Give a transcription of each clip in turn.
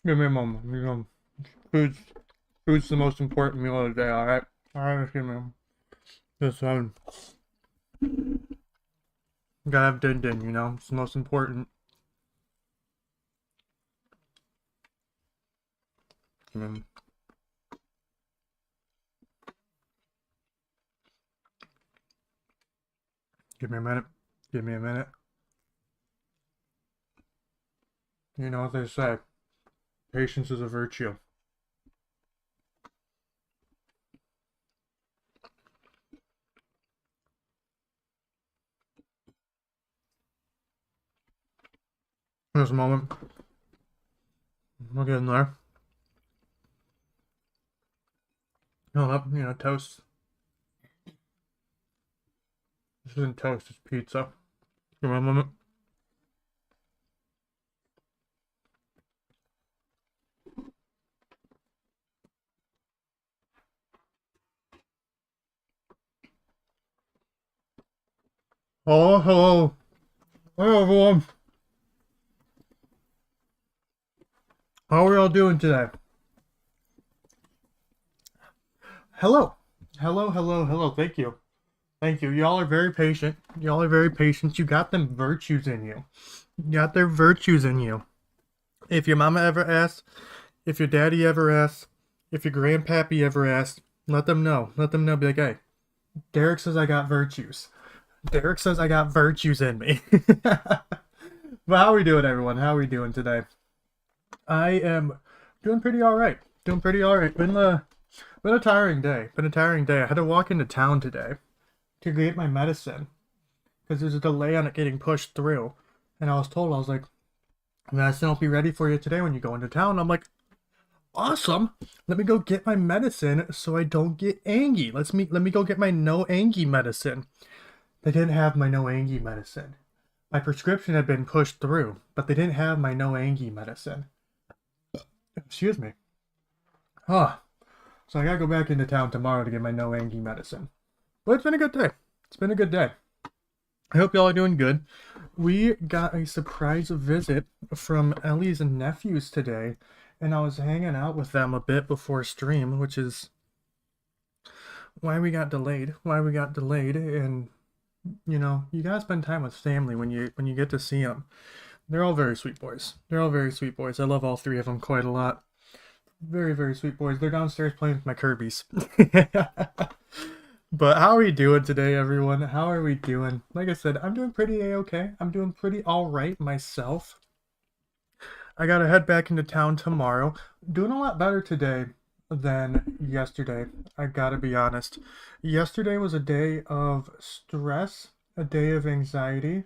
Give me a moment. Food's, food's the most important meal of the day, alright? Alright, just give me a moment. This one. Gotta have din din, you know? It's the most important. Give me a minute. Give me a minute. You know what they say. Patience is a virtue. Just a moment. We'll get in there. Hold up, you know, toast. This isn't toast, it's pizza. Give me a moment. Oh, hello. Hello, everyone. How are y'all doing today? Hello. Hello. Thank you. Thank you. Y'all are very patient. Y'all are very patient. You got them virtues in you. You got their virtues in you. If your mama ever asks, if your daddy ever asks, if your grandpappy ever asks, let them know. Let them know. Be like, hey, Derek says I got virtues. Derek says I got virtues in me. But how are we doing, everyone? How are we doing today? I am doing pretty alright. Doing pretty alright. Been a tiring day. I had to walk into town today to get my medicine because there's a delay on it getting pushed through. And I was told, I was like, medicine will be ready for you today when you go into town. I'm like, awesome. Let me go get my medicine so I don't get angy. Let me go get my no angy medicine. They didn't have my no angy medicine. My prescription had been pushed through, but they didn't have my no angy medicine. Excuse me. Huh. So I gotta go back into town tomorrow to get my no angy medicine. But it's been a good day. It's been a good day. I hope y'all are doing good. We got a surprise visit from Ellie's nephews today, and I was hanging out with them a bit before stream, which is why we got delayed. And you know, you gotta spend time with family when you get to see them. They're all very sweet boys. I love all three of them quite a lot. Very, very sweet boys. They're downstairs playing with my Kirby's. But how are we doing today, everyone? How are we doing? Like I said, I'm doing pretty a-okay. I'm doing pretty alright myself. I gotta head back into town tomorrow. Doing a lot better today than yesterday. I gotta be honest. Yesterday was a day of stress, a day of anxiety.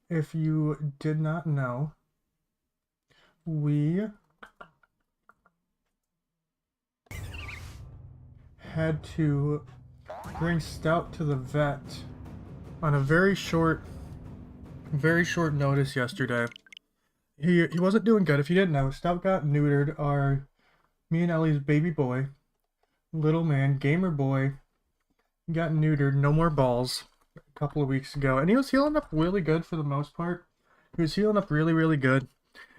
If you did not know, we had to bring Stout to the vet on a very short notice yesterday. He wasn't doing good. If you didn't know, Stout got neutered. Me and Ellie's baby boy, little man, gamer boy, got neutered. No more balls a couple of weeks ago, and he was healing up really good for the most part. He was healing up really good,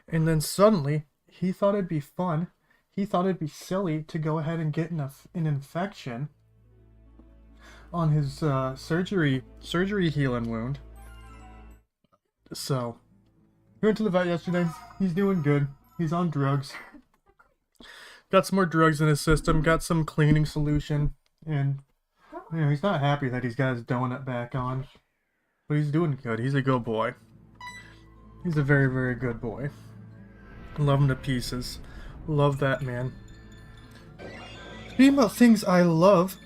and then suddenly he thought it'd be fun. He thought it'd be silly to go ahead and get an infection on his surgery healing wound. So he went to the vet yesterday. He's doing good. He's on drugs. Got some more drugs in his system. Got some cleaning solution, and you know, he's not happy that he's got his donut back on, but he's doing good. He's a good boy. He's a very, very good boy. Love him to pieces. Love that man. Speaking about things I love,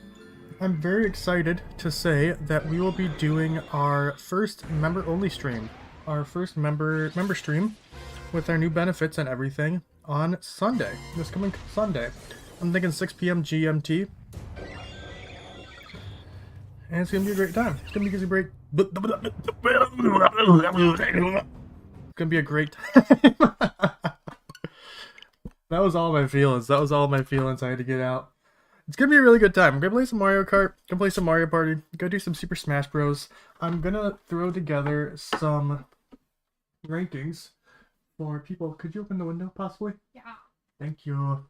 I'm very excited to say that we will be doing our first member-only stream. Our first member stream with our new benefits and everything on Sunday. This coming Sunday. I'm thinking 6 p.m. GMT. And it's gonna be a great time. It's gonna be a great... It's gonna be a great time. That was all my feelings. I had to get out. It's gonna be a really good time. I'm gonna play some Mario Kart. Gonna play some Mario Party. Gonna do some Super Smash Bros. I'm gonna throw together some rankings for people. Could you open the window, possibly? Yeah. Thank you.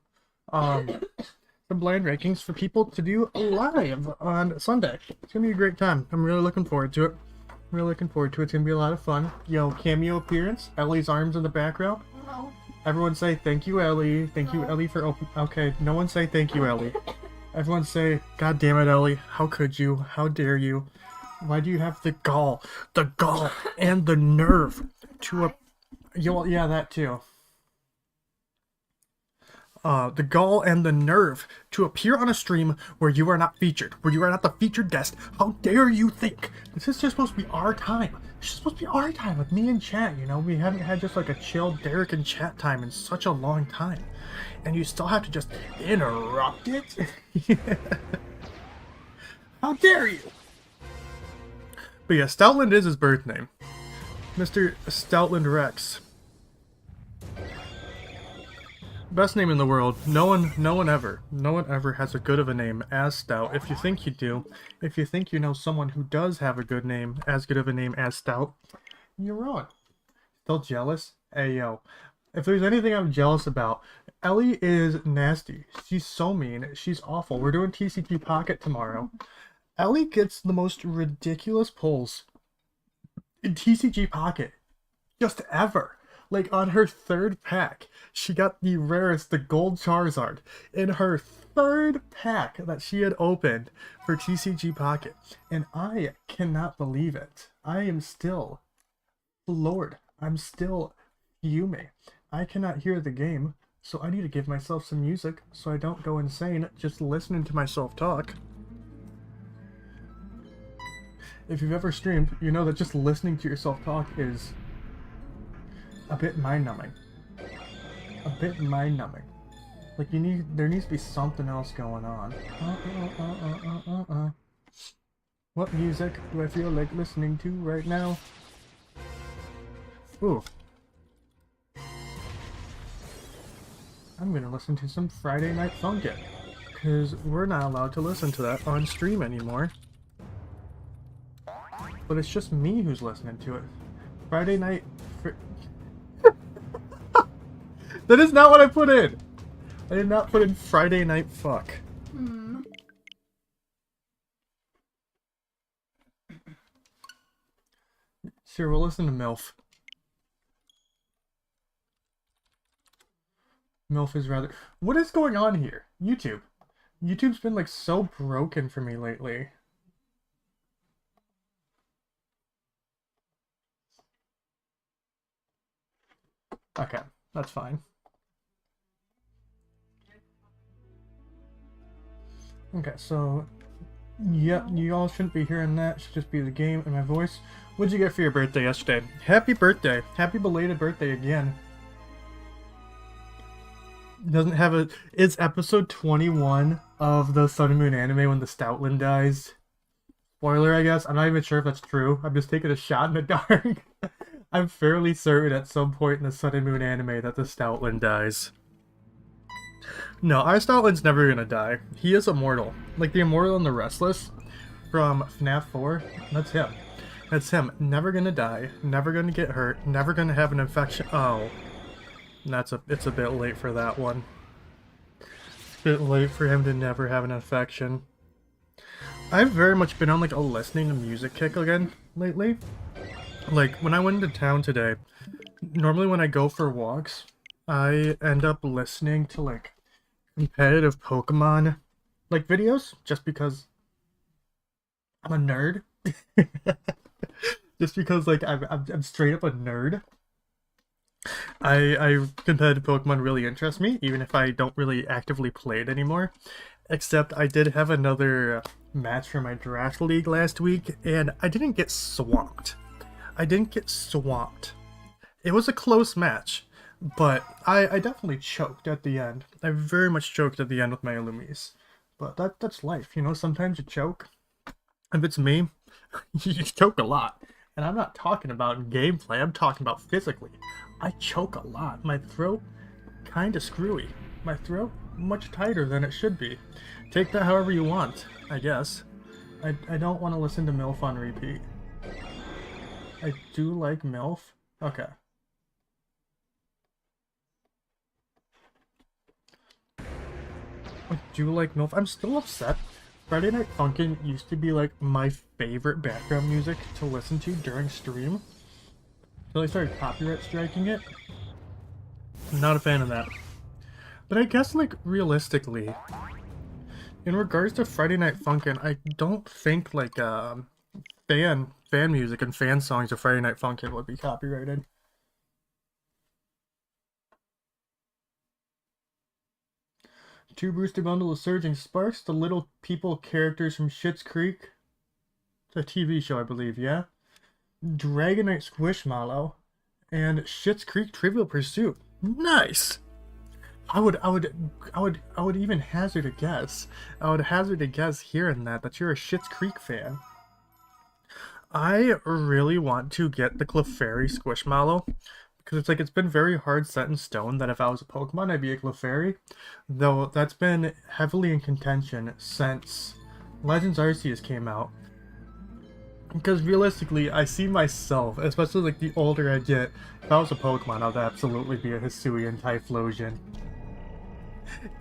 Some blind rankings for people to do live on Sunday. It's gonna be a great time. I'm really looking forward to it. Really looking forward to it. It's gonna be a lot of fun. Yo, cameo appearance. Ellie's arms in the background. No. Everyone say thank you, Ellie. Thank you, Ellie, for open. Okay, no one say thank you, Ellie. Everyone say, God damn it, Ellie. How could you? How dare you? Why do you have the gall and the nerve to yeah, that too. The gall and the nerve to appear on a stream where you are not featured, where you are not the featured guest. How dare you think? This is just supposed to be our time. It's just supposed to be our time with me and chat, you know? We haven't had just like a chill Derek and chat time in such a long time. And you still have to just interrupt it? How dare you? But yeah, Stoutland is his birth name. Mr. Stoutland Rex. Best name in the world. No one ever has a good of a name as Stout. If you think you do, if you think you know someone who does have a good name, as good of a name as Stout, you're wrong. Still jealous? Hey yo. If there's anything I'm jealous about, Ellie is nasty. She's so mean. She's awful. We're doing TCG Pocket tomorrow. Ellie gets the most ridiculous pulls in TCG Pocket just ever. Like, on her third pack, she got the rarest, the gold Charizard, in her third pack that she had opened for TCG Pocket. And I cannot believe it. I am still floored. I'm still fuming. I cannot hear the game, so I need to give myself some music so I don't go insane just listening to myself talk. If you've ever streamed, you know that just listening to yourself talk is a bit mind-numbing. A bit mind-numbing. Like, there needs to be something else going on. What music do I feel like listening to right now? Ooh. I'm gonna listen to some Friday Night Funkin', because we're not allowed to listen to that on stream anymore. But it's just me who's listening to it. Friday Night... That is not what I put in! I did not put in Friday Night Fuck. Sure, we'll listen to MILF. MILF is rather... What is going on here? YouTube. YouTube's been like so broken for me lately. Okay, that's fine. Okay, so... Yep, you all shouldn't be hearing that. It should just be the game and my voice. What'd you get for your birthday yesterday? Happy birthday. Happy belated birthday again. Doesn't have a... It's episode 21 of the Sun and Moon anime when the Stoutland dies. Spoiler, I guess. I'm not even sure if that's true. I'm just taking a shot in the dark. I'm fairly certain at some point in the Sun and Moon anime that the Stoutland dies. No, our Stoutland's never gonna die. He is immortal. Like the Immortal and the Restless from FNAF 4. That's him. That's him. Never gonna die. Never gonna get hurt. Never gonna have an infection. Oh. It's a bit late for that one. It's a bit late for him to never have an infection. I've very much been on like a listening to music kick again lately. Like when I went into town today, normally when I go for walks, I end up listening to like competitive Pokemon like videos just because I'm a nerd. Just because like I'm straight up a nerd. I competitive Pokemon really interests me, even if I don't really actively play it anymore. Except I did have another match for my draft league last week, and I didn't get swamped. It was a close match, but I definitely choked at the end. I very much choked at the end with my Illumise. But that's life, you know, sometimes you choke. If it's me, you choke a lot. And I'm not talking about gameplay, I'm talking about physically. I choke a lot. My throat, kinda screwy. My throat, much tighter than it should be. Take that however you want, I guess. I don't want to listen to MILF on repeat. I do like MILF. Okay. do like MILF. I'm still upset. Friday Night Funkin' used to be like my favorite background music to listen to during stream. Until I started copyright striking it. I'm not a fan of that. But I guess like realistically, in regards to Friday Night Funkin', I don't think like fan music and fan songs of Friday Night Funkin' would be copyrighted. Two Brewster Bundle of Surging Sparks, the little people characters from Schitt's Creek. It's a TV show, I believe, yeah? Dragonite Squishmallow, and Schitt's Creek Trivial Pursuit. Nice! I would even hazard a guess. I would hazard a guess hearing that you're a Schitt's Creek fan. I really want to get the Clefairy Squishmallow, because it's like it's been very hard set in stone that if I was a Pokemon, I'd be a Clefairy. Though that's been heavily in contention since Legends Arceus came out. Because realistically, I see myself, especially like the older I get, if I was a Pokemon, I'd absolutely be a Hisuian Typhlosion.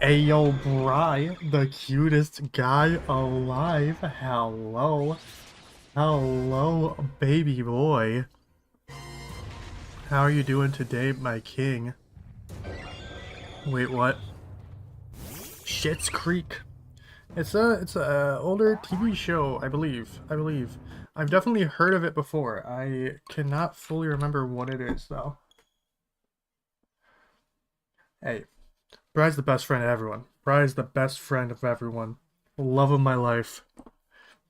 Ayo, Bri, the cutest guy alive. Hello. Hello, baby boy. How are you doing today, my king? Wait, what? Schitt's Creek. It's a older TV show, I believe. I've definitely heard of it before. I cannot fully remember what it is, though. Hey, Bri's the best friend of everyone. Bri's the best friend of everyone. Love of my life.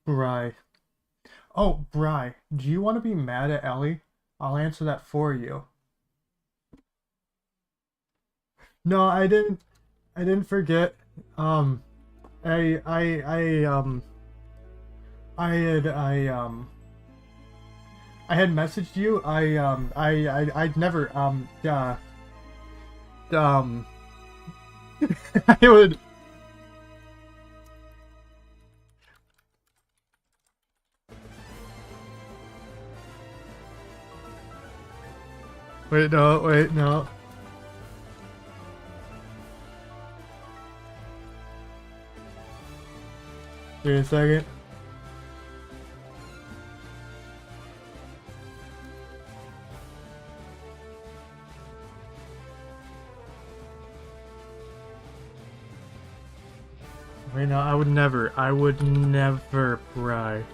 Bri. Oh, Bri, do you want to be mad at Ellie? I'll answer that for you. No, I didn't forget. I had messaged you. I'd never I would. Wait, no. Wait a second. Wait, no, I would never, Bri.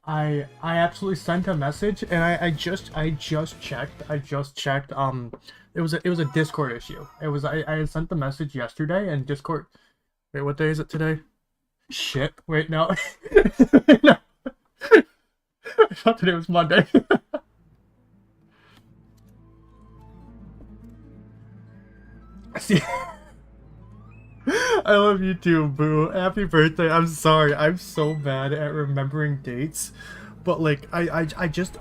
I absolutely sent a message, and I just checked. It was a Discord issue. I had sent the message yesterday, and Discord. Wait, what day is it today? Shit. Wait, no. No. I thought today was Monday. See. I love you too, Boo. Happy birthday. I'm sorry. I'm so bad at remembering dates. But like I just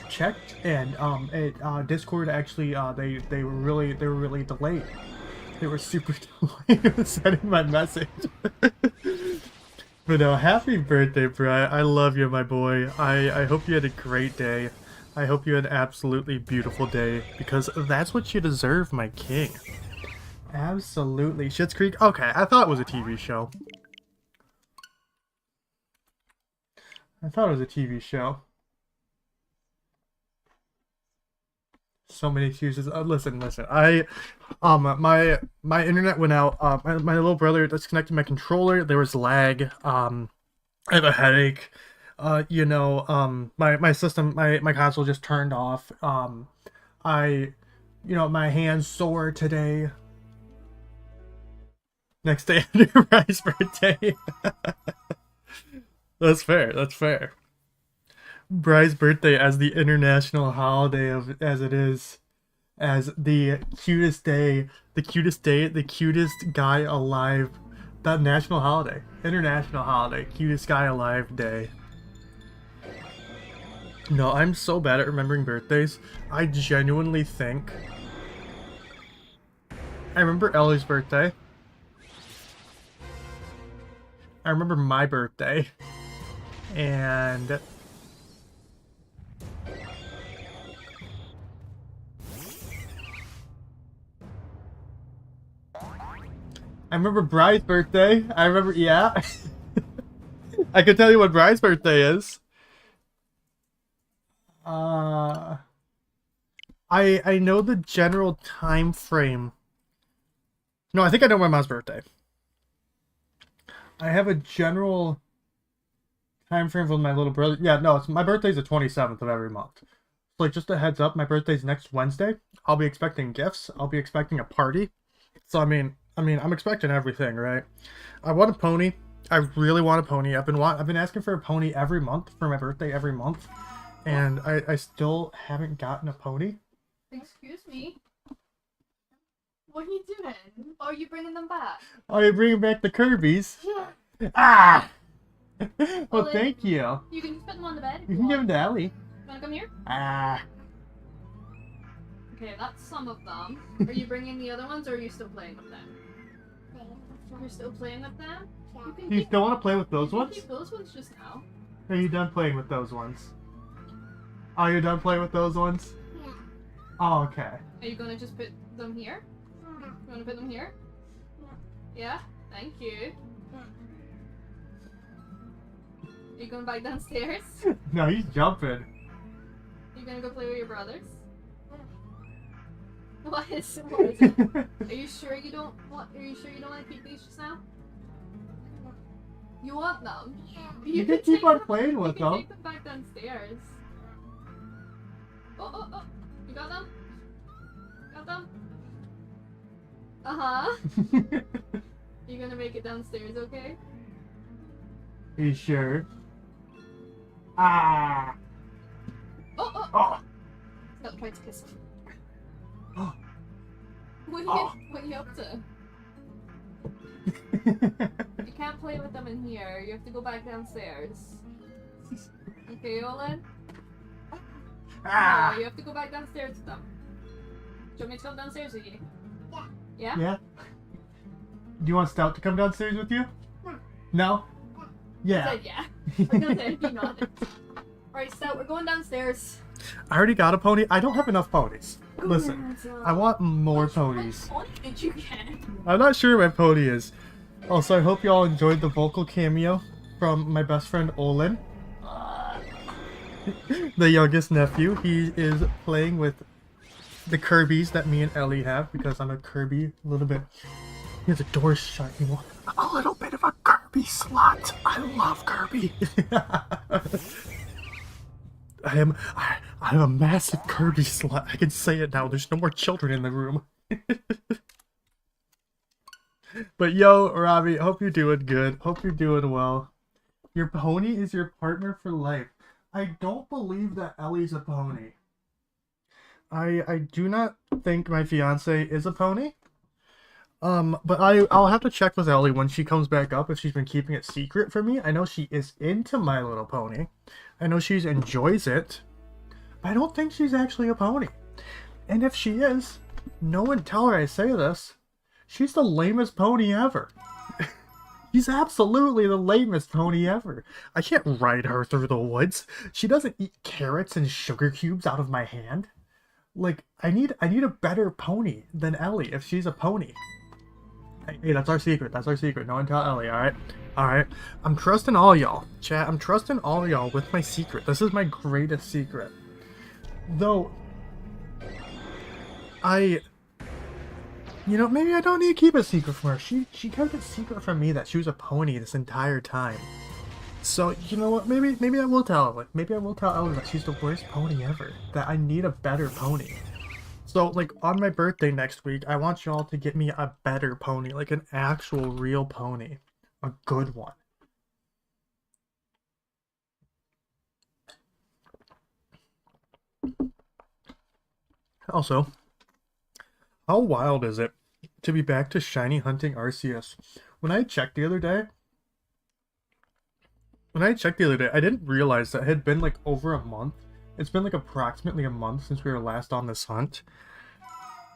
checked, and Discord actually they were really delayed. They were super delayed with sending my message. But no, happy birthday, bro. I love you, my boy. I hope you had a great day. I hope you had an absolutely beautiful day, because that's what you deserve, my king. Absolutely. Schitt's Creek? Okay, I thought it was a TV show. So many excuses. Listen. My internet went out. My little brother disconnected my controller. There was lag. I have a headache. My system, my console just turned off. My hand's sore today. Next day after Bry's birthday. That's fair. Bry's birthday as the international holiday as it is. As the cutest day, the cutest guy alive. That national holiday. International holiday. Cutest guy alive day. No, I'm so bad at remembering birthdays. I genuinely think... I remember Ellie's birthday. I remember my birthday. And... I remember Bride's birthday. I remember, yeah. I can tell you what Bride's birthday is. I know the general time frame. No, I think I know my mom's birthday. I have a general time frame for my little brother. Yeah, no, my birthday's the 27th of every month. So, like, just a heads up, my birthday's next Wednesday. I'll be expecting gifts. I'll be expecting a party. So, I mean, I'm expecting everything, right? I want a pony. I really want a pony. I've been asking for a pony every month for my birthday every month. And I still haven't gotten a pony. Excuse me. What are you doing? Or are you bringing them back? Oh, you're bringing back the Kirby's? Ah! Well, then, thank you. You can just put them on the bed. You can give them to Ellie. You wanna come here? Ah. Okay, that's some of them. Are you bringing the other ones, or are you still playing with them? You're still playing with them? Do you still want to play with those ones? Keep those ones just now. Are you done playing with those ones? Oh, you're done playing with those ones? Yeah. Oh, okay. Are you gonna just put them here? You wanna put them here? Yeah? Thank you. Are you going back downstairs? No, he's jumping. You gonna go play with your brothers? What is it? Are you sure you don't want to keep these just now? You want them? You can keep on playing with You can them. take them back downstairs. Oh. You got them? Got them? Uh-huh. You gonna make it downstairs, okay? You sure? Ah! Oh! Oh! Stop trying to kiss him. Oh. What are you up to? You can't play with them in here. You have to go back downstairs. Okay, Olin? Ah! No, you have to go back downstairs with them. Do you want me to come downstairs with you? Yeah. Yeah? Yeah? Do you want Stout to come downstairs with you? No. No? I Yeah. said yeah. I'm gonna say be not. Alright, Stout, we're going downstairs. I already got a pony. I don't have enough ponies. Go Listen, down, Stout. I want more What ponies. pony did you get? I'm not sure where my pony is. Also, I hope you all enjoyed the vocal cameo from my best friend Olin, the youngest nephew. He is playing with the Kirby's that me and Ellie have because I'm a Kirby a little bit. He has a door shut. You want a little bit of a Kirby slut. I love Kirby. I am a massive Kirby slut. I can say it now. There's no more children in the room. But yo, Robbie, hope you're doing good. Hope you're doing well. Your pony is your partner for life. I don't believe that Ellie's a pony. I do not think my fiance is a pony. But I'll have to check with Ellie when she comes back up if she's been keeping it secret from me. I know she is into My Little Pony. I know she enjoys it. But I don't think she's actually a pony. And if she is, no one tell her I say this. She's the lamest pony ever. She's absolutely the lamest pony ever. I can't ride her through the woods. She doesn't eat carrots and sugar cubes out of my hand. Like, I need a better pony than Ellie if she's a pony. Hey, that's our secret. That's our secret. No one tell Ellie, alright? Alright. I'm trusting all y'all. Chat, I'm trusting all y'all with my secret. This is my greatest secret. Though, you know, maybe I don't need to keep a secret from her. She kept it secret from me that she was a pony this entire time. So, you know what? Maybe I will tell Ellie. Maybe I will tell Ellie that she's the worst pony ever. That I need a better pony. So, like, on my birthday next week, I want y'all to get me a better pony. Like, an actual real pony. A good one. Also, how wild is it to be back to shiny hunting Arceus when I checked the other day, I didn't realize that it had been like over a month. It's been like approximately a month since we were last on this hunt.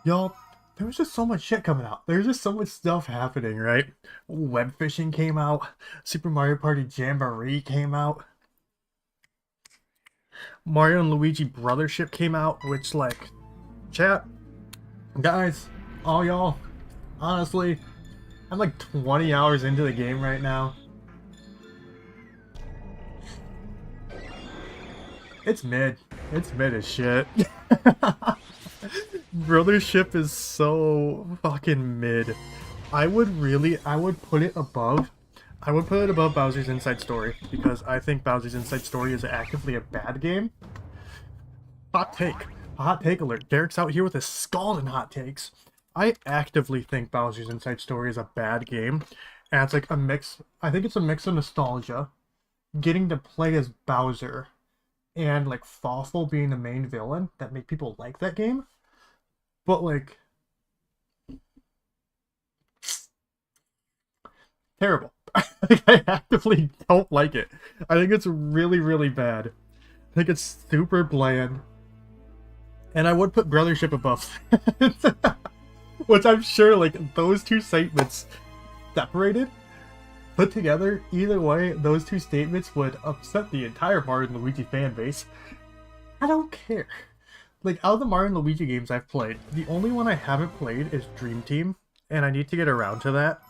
Y'all, there was just so much shit coming out. There's just so much stuff happening, right? Web fishing came out. Super Mario Party Jamboree came out. Mario and Luigi Brothership came out, which, like, chat, guys, all y'all, honestly, I'm like 20 hours into the game right now. It's mid. It's mid as shit. Brothership is so fucking mid. I would put it above Bowser's Inside Story, because I think Bowser's Inside Story is actively a bad game. Hot take. Hot take alert. Derek's out here with his scalding hot takes. I actively think Bowser's Inside Story is a bad game. And it's like a mix. I think it's a mix of nostalgia, getting to play as Bowser, and like Fawful being the main villain that make people like that game. But like, terrible. I actively don't like it. I think it's really, really bad. I think it's super bland. And I would put Brothership above. Which I'm sure, like, those two statements separated, put together, either way, those two statements would upset the entire Mario and Luigi fan base. I don't care. Like, out of the Mario and Luigi games I've played, the only one I haven't played is Dream Team, and I need to get around to that.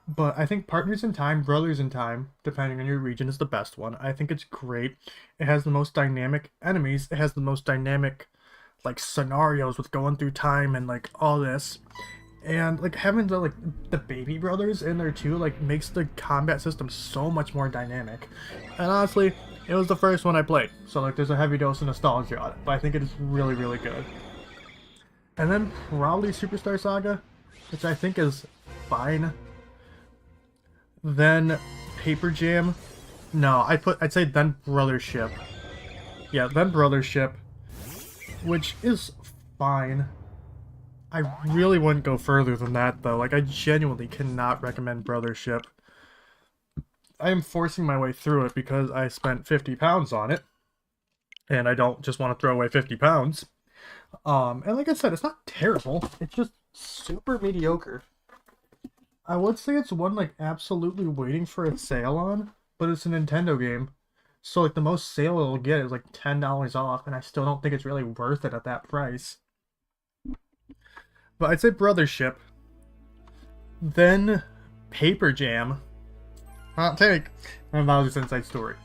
But I think Partners in Time, Brothers in Time, depending on your region, is the best one. I think it's great. It has the most dynamic enemies. It has the most dynamic, like, scenarios with going through time and, like, all this. And, like, having the baby brothers in there, too, like, makes the combat system so much more dynamic. And honestly, it was the first one I played. So, like, there's a heavy dose of nostalgia on it. But I think it is really, really good. And then probably Superstar Saga, which I think is fine. Then Paper Jam. No, I'd say then Brothership. Yeah, then Brothership, which is fine. I really wouldn't go further than that, though. Like, I genuinely cannot recommend Brothership. I am forcing my way through it because I spent 50 pounds on it, and I don't just want to throw away 50 pounds. And like I said, it's not terrible. It's just super mediocre. I would say it's one, like, absolutely waiting for a sale on, but it's a Nintendo game. So, like, the most sale it'll get is, like, $10 off, and I still don't think it's really worth it at that price. But I'd say Brothership. Then Paper Jam. Hot take. And Bowser's Inside Story.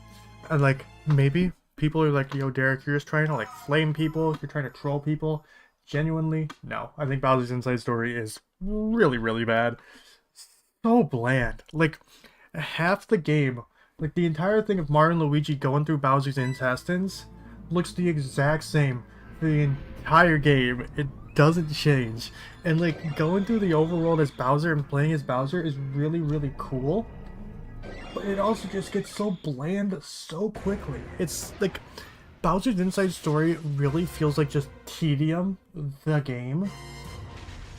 And, like, maybe people are like, yo, Derek, you're just trying to, like, flame people. You're trying to troll people. Genuinely, no. I think Bowser's Inside Story is really, really bad. So bland. Like, half the game, like, the entire thing of Mario and Luigi going through Bowser's intestines looks the exact same for the entire game. It doesn't change. And, like, going through the overworld as Bowser and playing as Bowser is really, really cool. But it also just gets so bland so quickly. It's, like, Bowser's Inside Story really feels like just tedium, the game.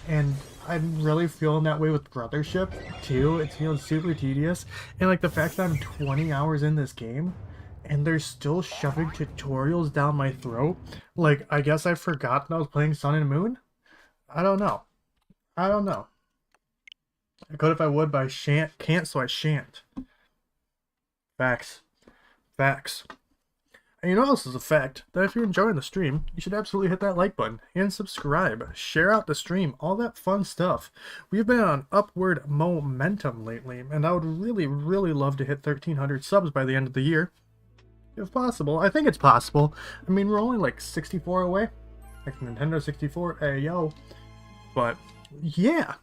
And I'm really feeling that way with Brothership, too. It's feeling super tedious. And, like, the fact that I'm 20 hours in this game, and they're still shoving tutorials down my throat. Like, I guess I forgot that I was playing Sun and Moon? I don't know. I don't know. I could if I would, but I can't, so I shan't. Facts. Facts. And you know what else is a fact? That if you're enjoying the stream, you should absolutely hit that like button and subscribe. Share out the stream, all that fun stuff. We've been on upward momentum lately, and I would really, really love to hit 1,300 subs by the end of the year. If possible. I think it's possible. I mean, we're only like 64 away. Like Nintendo 64, hey yo. But yeah,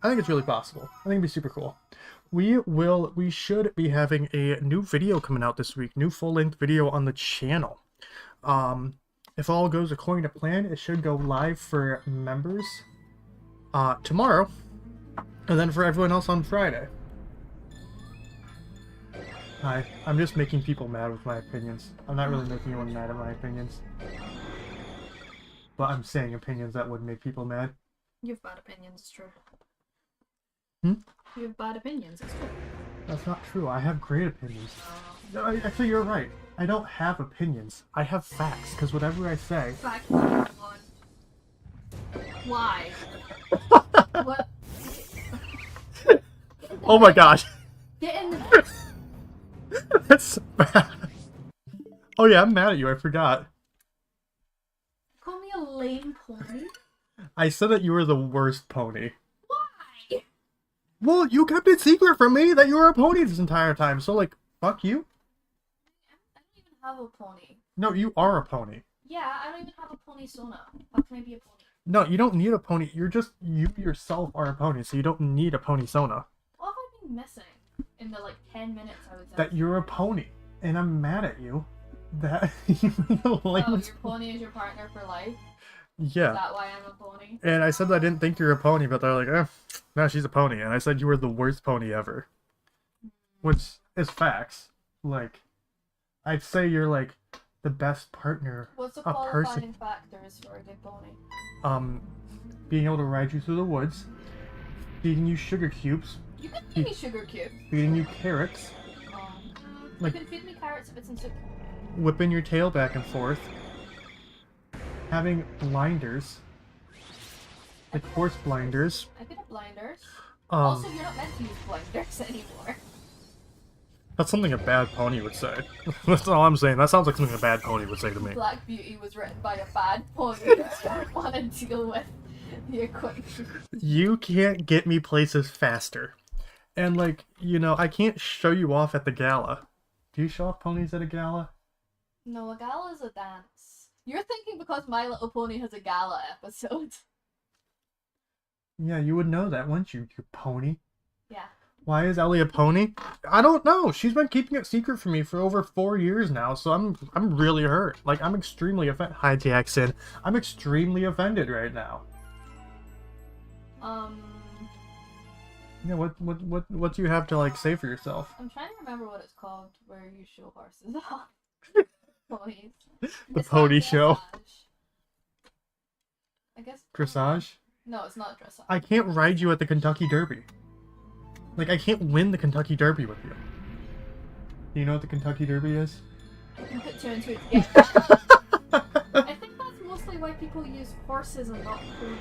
I think it's really possible. I think it'd be super cool. We should be having a new video coming out this week. New full-length video on the channel. If all goes according to plan, it should go live for members tomorrow. And then for everyone else on Friday. I'm just making people mad with my opinions. I'm not really making anyone mad at my opinions. But I'm saying opinions that would make people mad. You've got opinions, it's true. You have bad opinions. It's cool. That's not true. I have great opinions. No, actually, you're right. I don't have opinions. I have facts, because whatever I say... Fact number one. Why? What? Oh my gosh. Get in the... That's so bad. Oh yeah, I'm mad at you. I forgot. Call me a lame pony? I said that you were the worst pony. Why? Well, you kept it secret from me that you were a pony this entire time, so like, fuck you. I don't even have a pony. No, you are a pony. Yeah, I don't even have a pony sona. How can I be a pony? No, you don't need a pony. You yourself are a pony, so you don't need a pony sona. What have I been missing in the like 10 minutes I was That you're a pony, and I'm mad at you. That you made the Oh, lamest... your pony is your partner for life? Yeah. Is that why I'm a pony? And I said that I didn't think you were a pony, but they're like, no, she's a pony. And I said you were the worst pony ever. Which is facts. Like, I'd say you're like the best partner What's the a qualifying person. factors for a good pony? Being able to ride you through the woods, feeding you sugar cubes, You can feed me sugar cubes. feeding you carrots, You can feed me carrots if it's in soup. whipping your tail back and forth, having blinders, like horse blinders. I could have blinders. Also, you're not meant to use blinders anymore. That's something a bad pony would say. That's all I'm saying. That sounds like something a bad pony would say to me. Black Beauty was written by a bad pony who don't want to deal with the equipment. You can't get me places faster. And like, you know, I can't show you off at the gala. Do you show off ponies at a gala? No, a gala is a dance. You're thinking because My Little Pony has a gala episode. Yeah, you would know that, wouldn't you, you pony? Yeah. Why is Ellie a pony? I don't know. She's been keeping it secret from me for over 4 years now, so I'm really hurt. Like, I'm extremely offended. Hi, Jackson. I'm extremely offended right now. Yeah, what do you have to like say for yourself? I'm trying to remember what it's called where you show horses off. Ponies. The It's pony not show. dressage. I guess. Dressage? No, it's not dressage. I can't ride you at the Kentucky Derby. Like, I can't win the Kentucky Derby with you. Do you know what the Kentucky Derby is? I can put two and two together. I think that's mostly why people use horses and not ponies.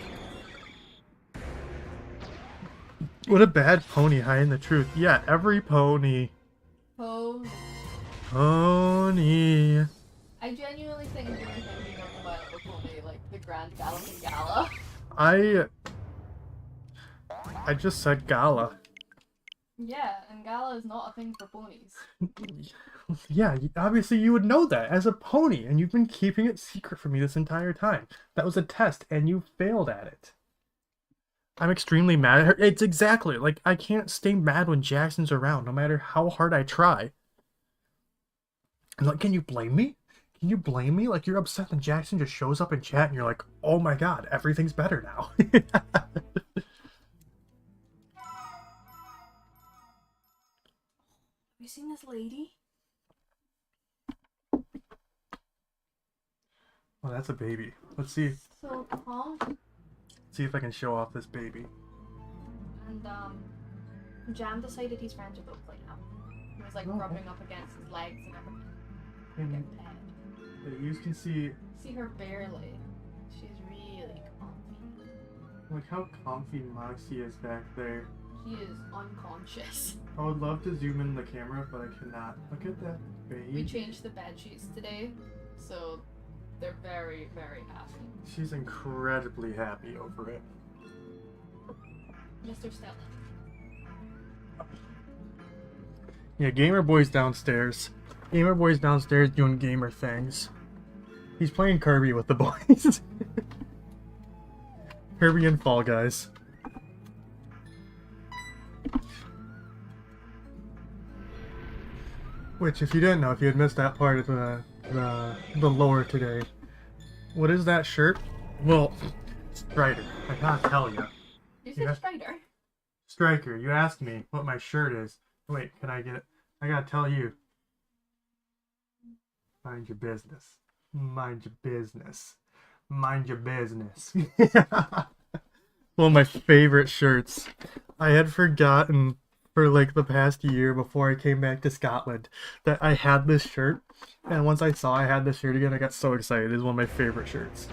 What a bad pony hiding the truth. Yeah, every pony. Pony. Pony. I genuinely think you're thinking of the My Little Pony, like the Grand Galloping Gala. I just said gala. Yeah, and gala is not a thing for ponies. Yeah, obviously you would know that as a pony, and you've been keeping it secret from me this entire time. That was a test, and you failed at it. I'm extremely mad at her. It's exactly, like, I can't stay mad when Jackson's around, no matter how hard I try. And like, can you blame me? Can you blame me? Like, you're upset and Jackson just shows up in chat and you're like, oh my god, everything's better now. Have you seen this lady? Oh, that's a baby. Let's see. So calm. See if I can show off this baby. And Jam decided he's friends with Oakley now. He was like Oh. rubbing up against his legs and everything. And Getting pet. you can see, See her barely. She's really comfy. like, how comfy Moxie is back there. She is unconscious. I would love to zoom in the camera, but I cannot. Look at that baby. We changed the bed sheets today, so they're very, very happy. She's incredibly happy over it. Mr. Stella. Yeah, Gamer Boy's downstairs. Gamer Boy's downstairs doing gamer things. He's playing Kirby with the boys. Kirby and Fall Guys. Which, if you didn't know, if you had missed that part of the lore today, what is that shirt? Well, Strider. I gotta tell you. You said Yeah. Strider. Striker, you asked me what my shirt is. Wait, can I get it? I gotta tell you. Mind your business. Mind your business. Mind your business. One of my favorite shirts. I had forgotten for like the past year before I came back to Scotland that I had this shirt. And once I saw I had this shirt again, I got so excited. It's one of my favorite shirts.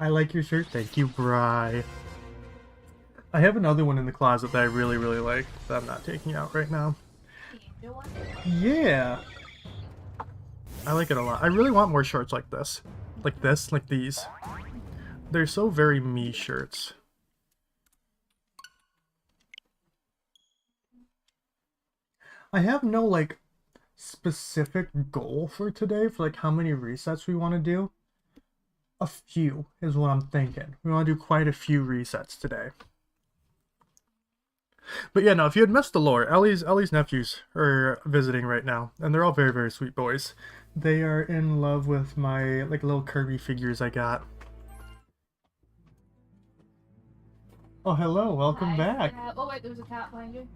I like your shirt. Thank you, Bri. I have another one in the closet that I really, really like that I'm not taking out right now. Yeah. I like it a lot. I really want more shirts like this. Like this, like these. They're so very me shirts. I have no, like, specific goal for today for, like, how many resets we want to do. A few is what I'm thinking. We want to do quite a few resets today. But yeah, no, if you had missed the lore, Ellie's nephews are visiting right now, and they're all very, very sweet boys. They are in love with my, like, little Kirby figures I got. Oh, hello, welcome back. Oh wait, there's a cat behind you.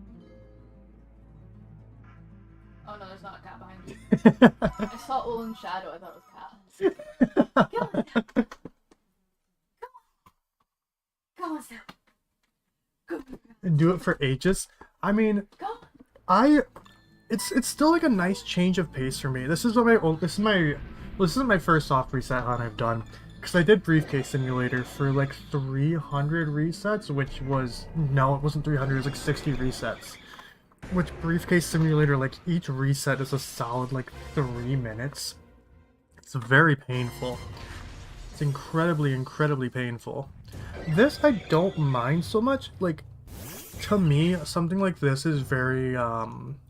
Oh no, there's not a cat behind you. I saw Olin's shadow, I thought it was a cat. Come on now. Come on now. Go. And do it for ages. I mean, it's still like a nice change of pace for me. This isn't my first soft reset hunt I've done, because I did Briefcase Simulator for like 300 resets, which was, no, it wasn't 300, it was like 60 resets. Which Briefcase Simulator, like each reset is a solid like 3 minutes. It's very painful. It's incredibly, incredibly painful. This I don't mind so much. Like, to me, something like this is very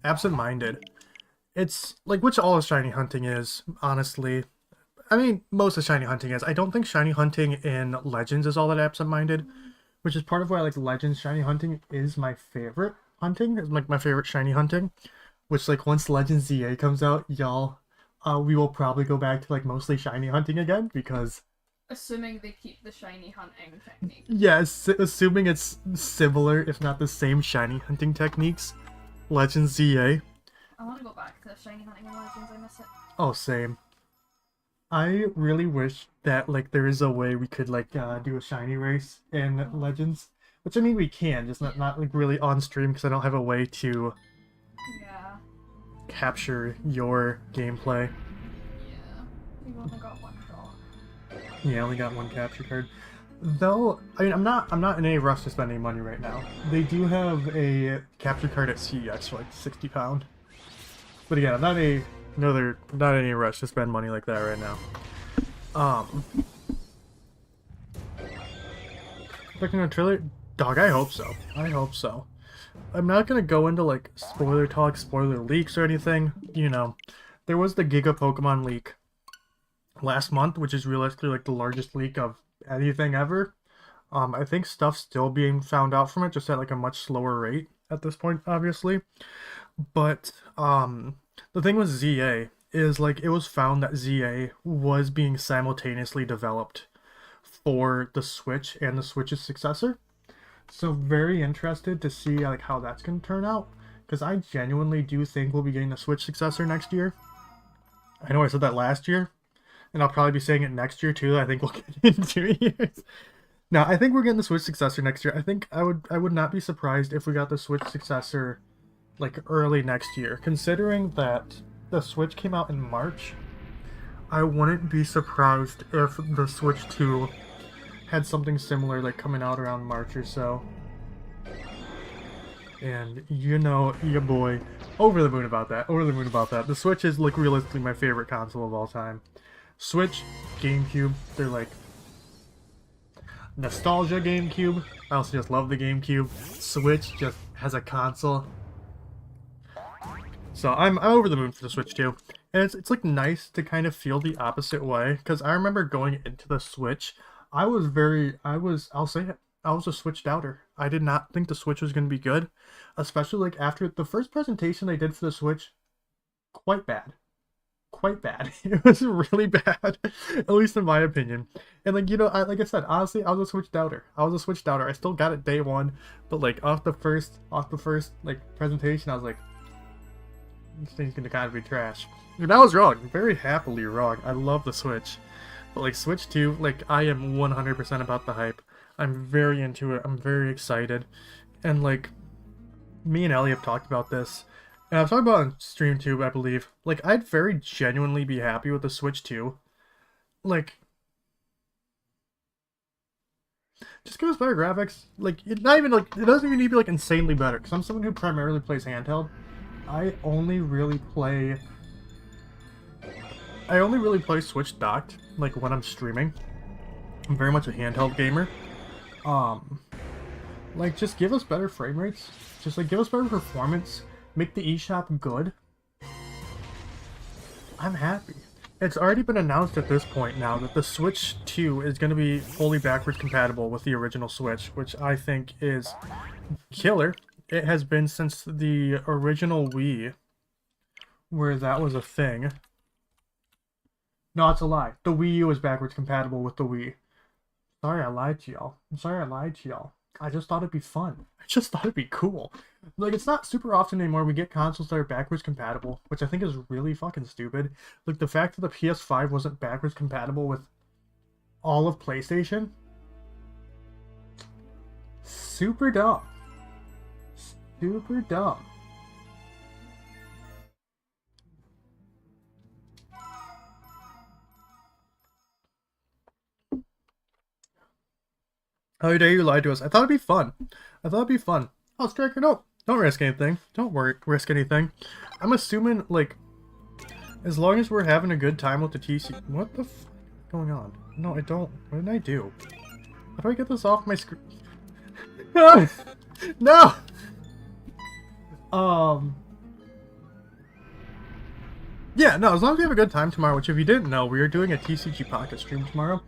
absent-minded. It's like, which all of shiny hunting is, honestly. I mean, most of shiny hunting is. I don't think shiny hunting in Legends is all that absent-minded, which is part of why like Legends shiny hunting is my favorite hunting. It's like my favorite shiny hunting, which like once Legends ZA comes out, y'all, we will probably go back to like mostly shiny hunting again, because assuming they keep the shiny hunting technique. yes, assuming it's similar, if not the same shiny hunting techniques. Legends ZA. I want to go back to shiny hunting in Legends, I miss it. Oh, same. I really wish that like there is a way we could like do a shiny race in Legends. Which, I mean, we can, just not like really on stream, because I don't have a way to capture your gameplay. Yeah. We've only got one dog. Yeah, I only got one capture card. Though, I mean, I'm not in any rush to spend any money right now. They do have a capture card at CEX for like £60. But again, I'm not in any rush to spend money like that right now. Looking at a trailer? Dog, I hope so. I hope so. I'm not gonna go into like spoiler talk, spoiler leaks or anything. You know, there was the Giga Pokemon leak last month, which is realistically like the largest leak of anything ever. I think stuff's still being found out from it, just at like a much slower rate at this point, obviously. But the thing with ZA is like it was found that ZA was being simultaneously developed for the Switch and the Switch's successor. So very interested to see like how that's gonna turn out, because I genuinely do think we'll be getting the Switch successor next year. I know I said that last year, and I'll probably be saying it next year too. I think we'll get it in 2 years. Now I think we're getting the Switch successor next year. I think I would not be surprised if we got the Switch successor like early next year, considering that the Switch came out in March. I wouldn't be surprised if the Switch 2 had something similar like coming out around March or so. And you know, your boy, over the moon about that. The Switch is like realistically my favorite console of all time. Switch, GameCube, they're like nostalgia GameCube. I also just love the GameCube. Switch just has a console. So I'm over the moon for the Switch too. And it's like nice to kind of feel the opposite way, because I remember going into the Switch, I'll say it, I was a Switch doubter. I did not think the Switch was going to be good, especially like after the first presentation they did for the Switch. Quite bad. It was really bad, at least in my opinion. And like, you know, like I said, honestly, I was a Switch doubter. I still got it day one, but like off the first like presentation, I was like, this thing's gonna kind of be trash. And I was wrong, very happily wrong. I love the Switch. But like Switch 2, like I am 100% about the hype. I'm very into it. I'm very excited. And like, me and Ellie have talked about this. And I've talked about it on stream too, I believe. Like, I'd very genuinely be happy with the Switch 2. Like, just give us better graphics. Like, not even like, it doesn't even need to be like insanely better. Because I'm someone who primarily plays handheld. I only really play Switch docked, like when I'm streaming. I'm very much a handheld gamer. Like, just give us better frame rates. Just like give us better performance. Make the eShop good. I'm happy. It's already been announced at this point now that the Switch 2 is going to be fully backwards compatible with the original Switch, which I think is killer. It has been since the original Wii, where that was a thing. No, it's a lie. The Wii U is backwards compatible with the Wii. Sorry I lied to y'all. I'm sorry I lied to y'all. I just thought it'd be fun. I just thought it'd be cool. Like, it's not super often anymore we get consoles that are backwards compatible, which I think is really fucking stupid. Like, the fact that the PS5 wasn't backwards compatible with all of PlayStation? Super dumb. Super dumb. How dare you lie to us? I thought it'd be fun. I thought it'd be fun. Oh, Striker, no. Don't risk anything. Don't risk anything. I'm assuming, like, as long as we're having a good time with the TC... What the f... is going on? No, I don't. What did I do? How do I get this off my screen? No! Yeah, no, as long as we have a good time tomorrow, which if you didn't know, we are doing a TCG Pocket stream tomorrow.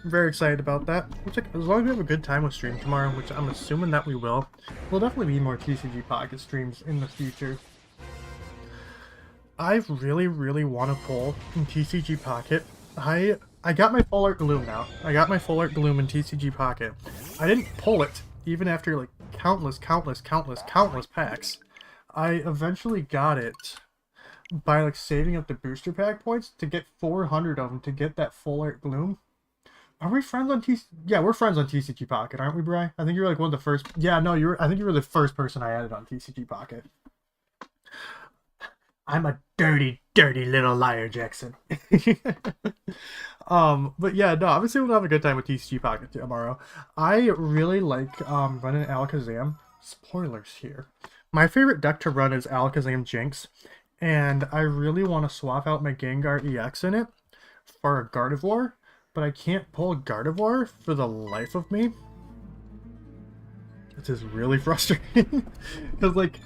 I'm very excited about that. As long as we have a good time with stream tomorrow, which I'm assuming that we will, there'll definitely be more TCG Pocket streams in the future. I really, really want to pull in TCG Pocket. I got my Full Art Gloom now. I got my Full Art Gloom in TCG Pocket. I didn't pull it, even after like countless packs. I eventually got it by like saving up the booster pack points to get 400 of them to get that Full Art Gloom. Are we friends on TCG? Yeah, we're friends on TCG Pocket, aren't we, Bri? I think you're like one of the first. Yeah, no, I think you were the first person I added on TCG Pocket. I'm a dirty, dirty little liar, Jackson. But yeah, no, obviously we'll have a good time with TCG Pocket tomorrow. I really like running Alakazam. Spoilers here. My favorite deck to run is Alakazam Jinx, and I really want to swap out my Gengar EX in it for a Gardevoir, but I can't pull Gardevoir for the life of me. This is really frustrating because like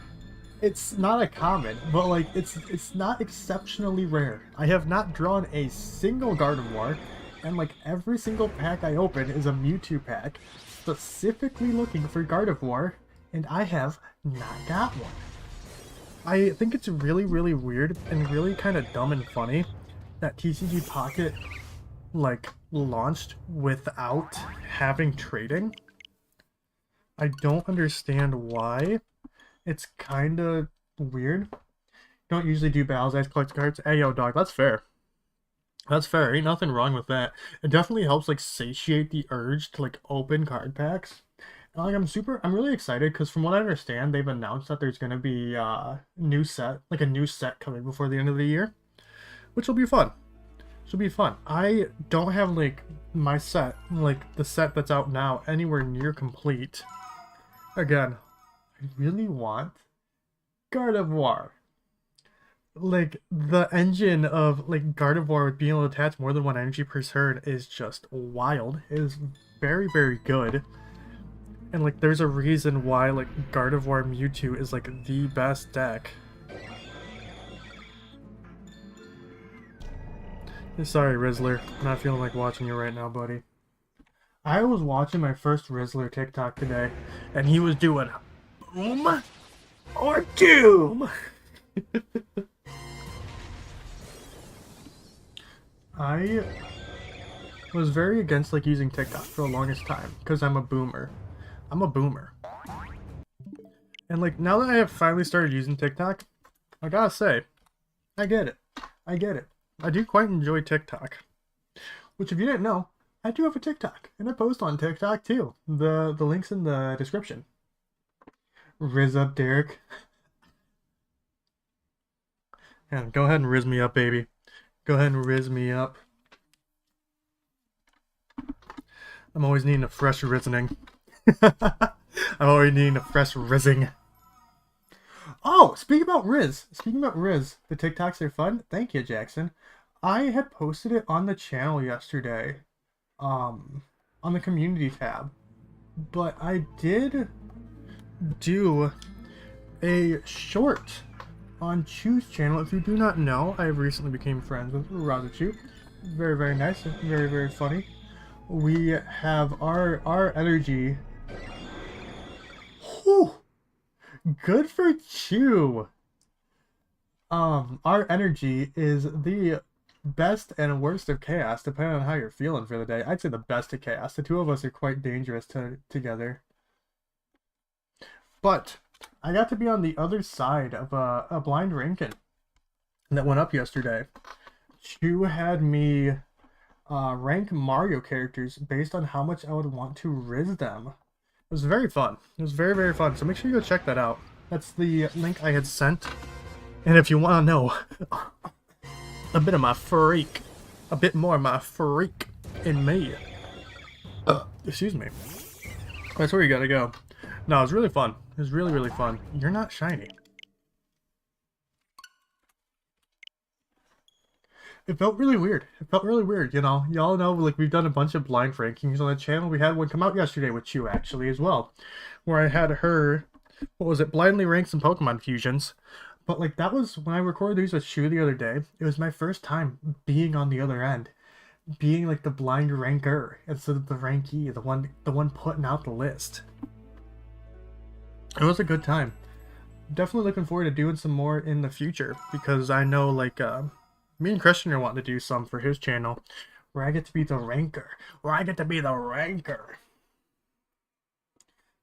it's not a common, but like it's not exceptionally rare. I have not drawn a single Gardevoir, and like every single pack I open is a Mewtwo pack specifically looking for Gardevoir, and I have not got one. I think it's really, really weird and really kind of dumb and funny that TCG Pocket like launched without having trading. I don't understand why. It's kind of weird. Don't usually do battles as collect cards. Hey yo dog, that's fair. That's fair. Ain't nothing wrong with that. It definitely helps like satiate the urge to like open card packs. And, like I'm really excited because from what I understand, they've announced that there's gonna be a new set coming before the end of the year, which will be fun. Should be fun. I don't have like my set, like the set that's out now, anywhere near complete. Again, I really want Gardevoir. Like the engine of like Gardevoir with being able to attach more than one energy per turn is just wild. It is very, very good. And like there's a reason why like Gardevoir Mewtwo is like the best deck. Sorry, Rizzler. I'm not feeling like watching you right now, buddy. I was watching my first Rizzler TikTok today, and he was doing Boom or Doom! I was very against like using TikTok for the longest time, because I'm a boomer. I'm a boomer. And like, now that I have finally started using TikTok, I gotta say, I get it. I get it. I do quite enjoy TikTok. Which, if you didn't know, I do have a TikTok, and I post on TikTok too. The link's in the description. Riz up, Derek. Yeah, go ahead and riz me up, baby. Go ahead and riz me up. I'm always needing a fresh rizzing. I'm always needing a fresh rizzing. Oh, speaking about Riz, the TikToks are fun. Thank you, Jackson. I had posted it on the channel yesterday, on the community tab, but I did do a short on Chew's channel. If you do not know, I recently became friends with Raza Chew. Very, very nice, very, very funny. We have our energy. Whew. Good for Chew. Our energy is the best and worst of chaos, depending on how you're feeling for the day. I'd say the best of chaos. The two of us are quite dangerous together. But I got to be on the other side of a blind ranking that went up yesterday. Chew had me rank Mario characters based on how much I would want to riz them. It was very fun. It was very, very fun. So make sure you go check that out. That's the link I had sent. And if you want to know a bit of my freak, a bit more of my freak in me, excuse me, that's where you gotta go. No, it was really fun. It was really, really fun. You're not shiny. It felt really weird. It felt really weird, you know. Y'all know, like, we've done a bunch of blind rankings on the channel. We had one come out yesterday with Chew, actually, as well. Where I had her, what was it, blindly rank some Pokemon fusions. But, like, that was, when I recorded these with Chew the other day, it was my first time being on the other end. Being, like, the blind ranker instead of the rankee, the one putting out the list. It was a good time. Definitely looking forward to doing some more in the future, because I know, like, me and Christian are wanting to do some for his channel where I get to be the ranker.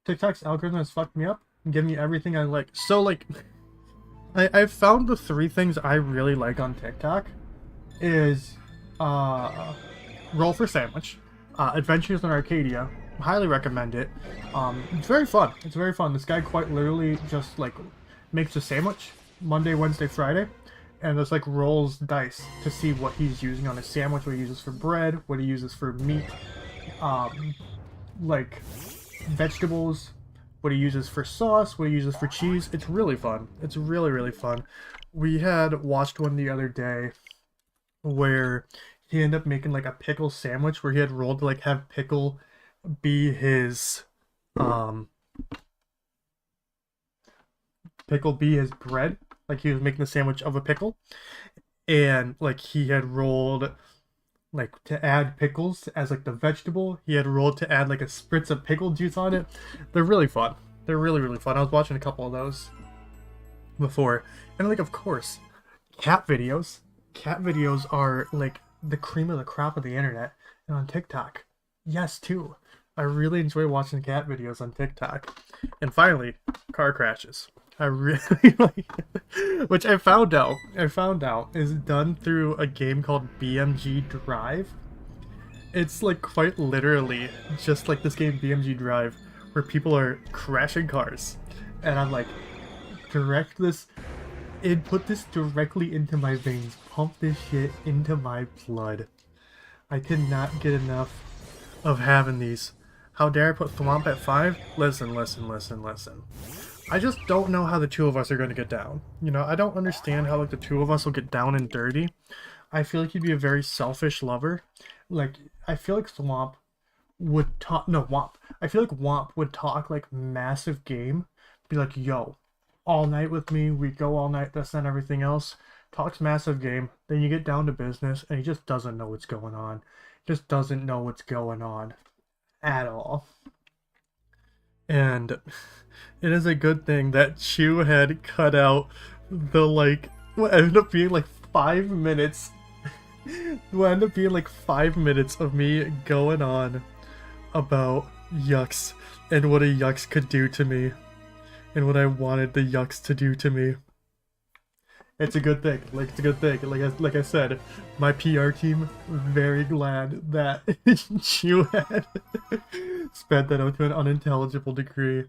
TikTok's algorithm has fucked me up and given me everything I like. So, like, I've found the 3 things I really like on TikTok is Roll for Sandwich, Adventures in Arcadia. Highly recommend it. It's very fun. It's very fun. This guy quite literally just, like, makes a sandwich Monday, Wednesday, Friday, and just, like, rolls dice to see what he's using on his sandwich, what he uses for bread, what he uses for meat, like, vegetables, what he uses for sauce, what he uses for cheese. It's really fun. It's really, really fun. We had watched one the other day where he ended up making, like, a pickle sandwich where he had rolled to, like, have pickle be his bread. Like, he was making a sandwich of a pickle, and, like, he had rolled, like, to add pickles as, like, the vegetable. He had rolled to add, like, a spritz of pickle juice on it. They're really fun. They're really, really fun. I was watching a couple of those before, and, like, of course, cat videos are, like, the cream of the crop of the internet. And on TikTok, yes, too. I really enjoy watching cat videos on TikTok. And finally, car crashes. I really like, which I found out is done through a game called BMG Drive. It's, like, quite literally just like this game BMG Drive where people are crashing cars. And I'm like, put this directly into my veins. Pump this shit into my blood. I cannot get enough of having these. How dare I put Thwomp at 5? Listen. I just don't know how the two of us are going to get down. You know, I don't understand how, like, the two of us will get down and dirty. I feel like he'd be a very selfish lover. Like, I feel like Thwomp would talk... No, Womp. I feel like Womp would talk, like, massive game. Be like, yo, all night with me. We go all night, this and everything else. Talks massive game. Then you get down to business, and he just doesn't know what's going on. Just doesn't know what's going on at all. And it is a good thing that Chew had cut out the, like, what ended up being like 5 minutes. What ended up being like 5 minutes of me going on about yucks and what a yucks could do to me and what I wanted the yucks to do to me. It's a good thing. Like, it's a good thing. Like I said, my PR team very glad that you had spent that out to an unintelligible degree.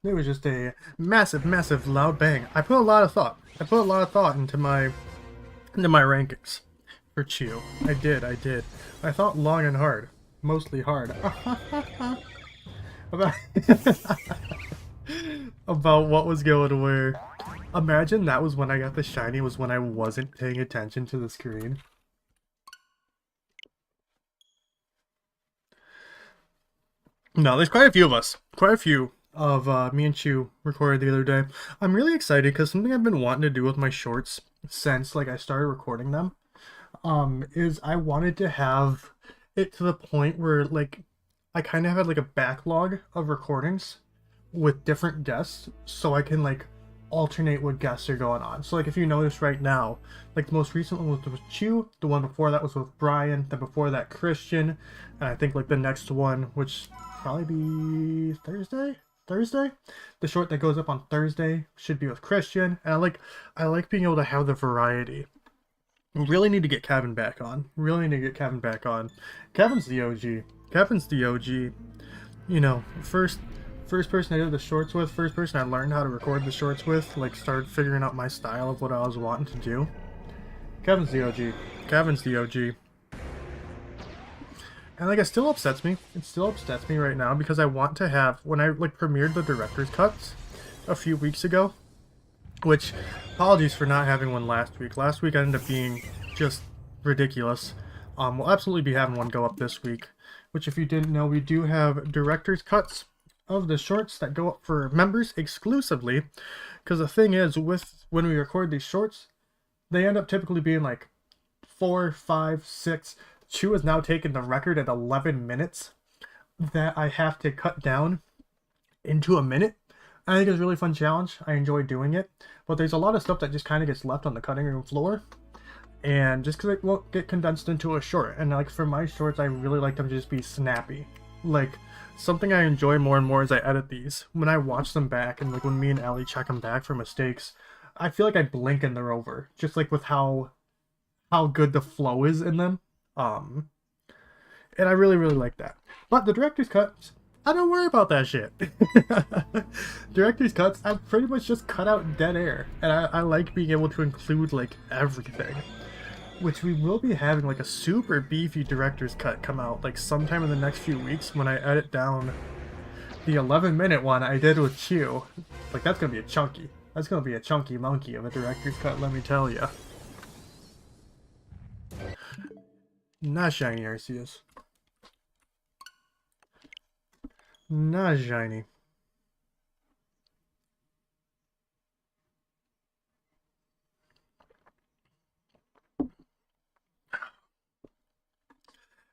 It was just a massive, massive loud bang. I put a lot of thought. I put a lot of thought into my rankings for Chew. I did. I thought long and hard. Mostly hard. about about what was going where. Imagine that was when I got the shiny, was when I wasn't paying attention to the screen. No, there's quite a few of us. Quite a few of me and Chew recorded the other day. I'm really excited because something I've been wanting to do with my shorts since like I started recording them is I wanted to have it to the point where like I kind of had like a backlog of recordings with different guests so I can like alternate what guests are going on. So like if you notice right now, like the most recent one was with Chew, the one before that was with Brian, then before that Christian, and I think like the next one, which probably be Thursday? The short that goes up on Thursday should be with Christian. And I like being able to have the variety. Really need to get Kevin back on. Kevin's the OG. You know, first person I did the shorts with, first person I learned how to record the shorts with, like started figuring out my style of what I was wanting to do. Kevin's the OG. And like it still upsets me. It still upsets me right now because I want to have, when I like premiered the director's cuts a few weeks ago, which apologies for not having one last week. Last week ended up being just ridiculous. We'll absolutely be having one go up this week, which if you didn't know, we do have director's cuts of the shorts that go up for members exclusively. Because the thing is, with when we record these shorts, they end up typically being like 4, 5, 6. Chew has now taken the record at 11 minutes that I have to cut down into a minute. I think it's a really fun challenge. I enjoy doing it. But there's a lot of stuff that just kind of gets left on the cutting room floor. And just because it won't get condensed into a short. And like for my shorts, I really like them to just be snappy. Like something I enjoy more and more as I edit these. When I watch them back and like when me and Allie check them back for mistakes, I feel like I blink and they're over. Just like with how good the flow is in them. And I really, really like that. But the director's cuts, I don't worry about that shit. Director's cuts, I pretty much just cut out dead air. And I like being able to include, like, everything. Which we will be having, like, a super beefy director's cut come out, like, sometime in the next few weeks when I edit down the 11-minute one I did with Chew. Like, that's gonna be a chunky. That's gonna be a chunky monkey of a director's cut, let me tell ya. Not shiny, ARCEUS. Not shiny.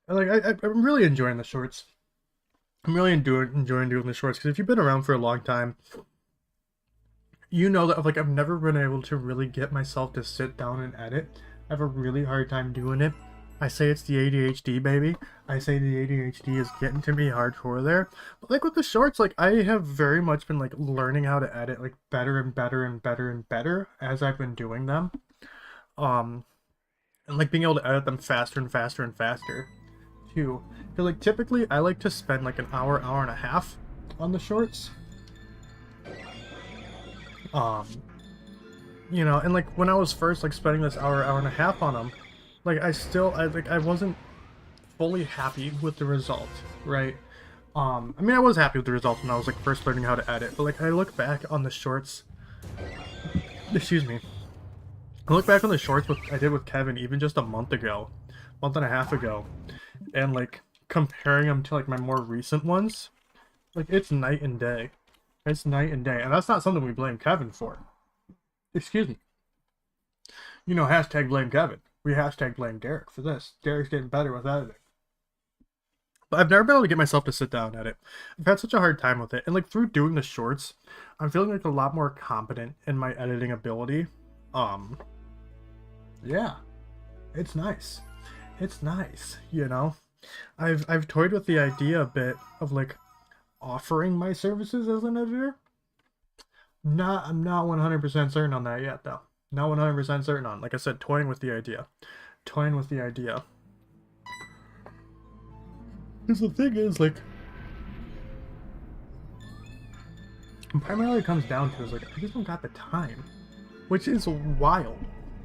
Like I'm really enjoying the shorts. I'm really enjoying doing the shorts because if you've been around for a long time, you know that like I've never been able to really get myself to sit down and edit. I have a really hard time doing it. I say it's the ADHD, baby. I say the ADHD is getting to me hardcore there. But like with the shorts, like I have very much been like learning how to edit like better and better and better and better as I've been doing them. And like being able to edit them faster and faster and faster too. Because like typically I like to spend like an hour, hour and a half on the shorts. You know, and like when I was first like spending this hour, hour and a half on them, like I wasn't fully happy with the result, right? I mean I was happy with the result when I was like first learning how to edit, but like I look back on the shorts, excuse me, I look back on the shorts I did with Kevin even just a month and a half ago, and like comparing them to like my more recent ones, like it's night and day. It's night and day, and that's not something we blame Kevin for. Excuse me. You know, hashtag blame Kevin. We hashtag blame Derek for this. Derek's getting better with editing. But I've never been able to get myself to sit down at it. I've had such a hard time with it. And like through doing the shorts, I'm feeling like a lot more competent in my editing ability. Um, yeah, it's nice. It's nice, you know. I've toyed with the idea a bit of like offering my services as an editor. I'm not 100% certain on that yet though. Not 100% certain on. Like I said, toying with the idea. Toying with the idea. Because the thing is, like, primarily it comes down to is like I just don't got the time, which is wild.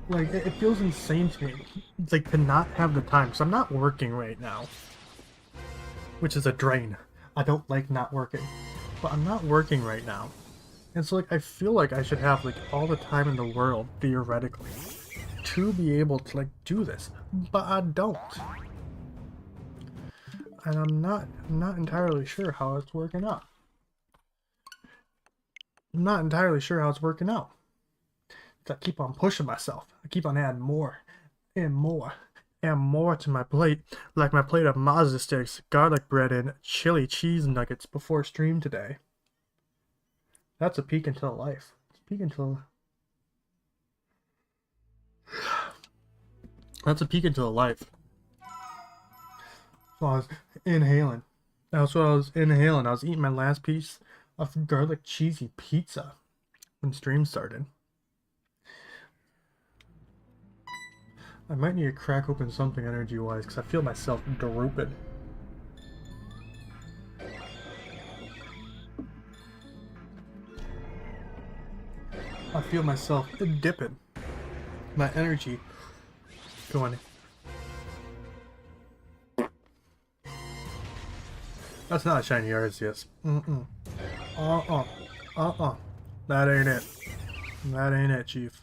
Like it feels insane to me, it's like to not have the time because I'm not working right now, which is a drain. I don't like not working, but I'm not working right now, and so like I feel like I should have like all the time in the world theoretically to be able to like do this, but I don't, and I'm not entirely sure how it's working out. I'm not entirely sure how it's working out. I keep on pushing myself. I keep on adding more and more and more to my plate, like my plate of Mazda sticks, garlic bread, and chili cheese nuggets before stream today. That's a peek into the life. It's a peek into That's a peek into the life. So I was inhaling. That's what I was inhaling. I was eating my last piece of garlic cheesy pizza when stream started. I might need to crack open something energy-wise because I feel myself drooping. I feel myself dipping. My energy going. That's not a shiny ARCEUS. That ain't it. That ain't it, Chief.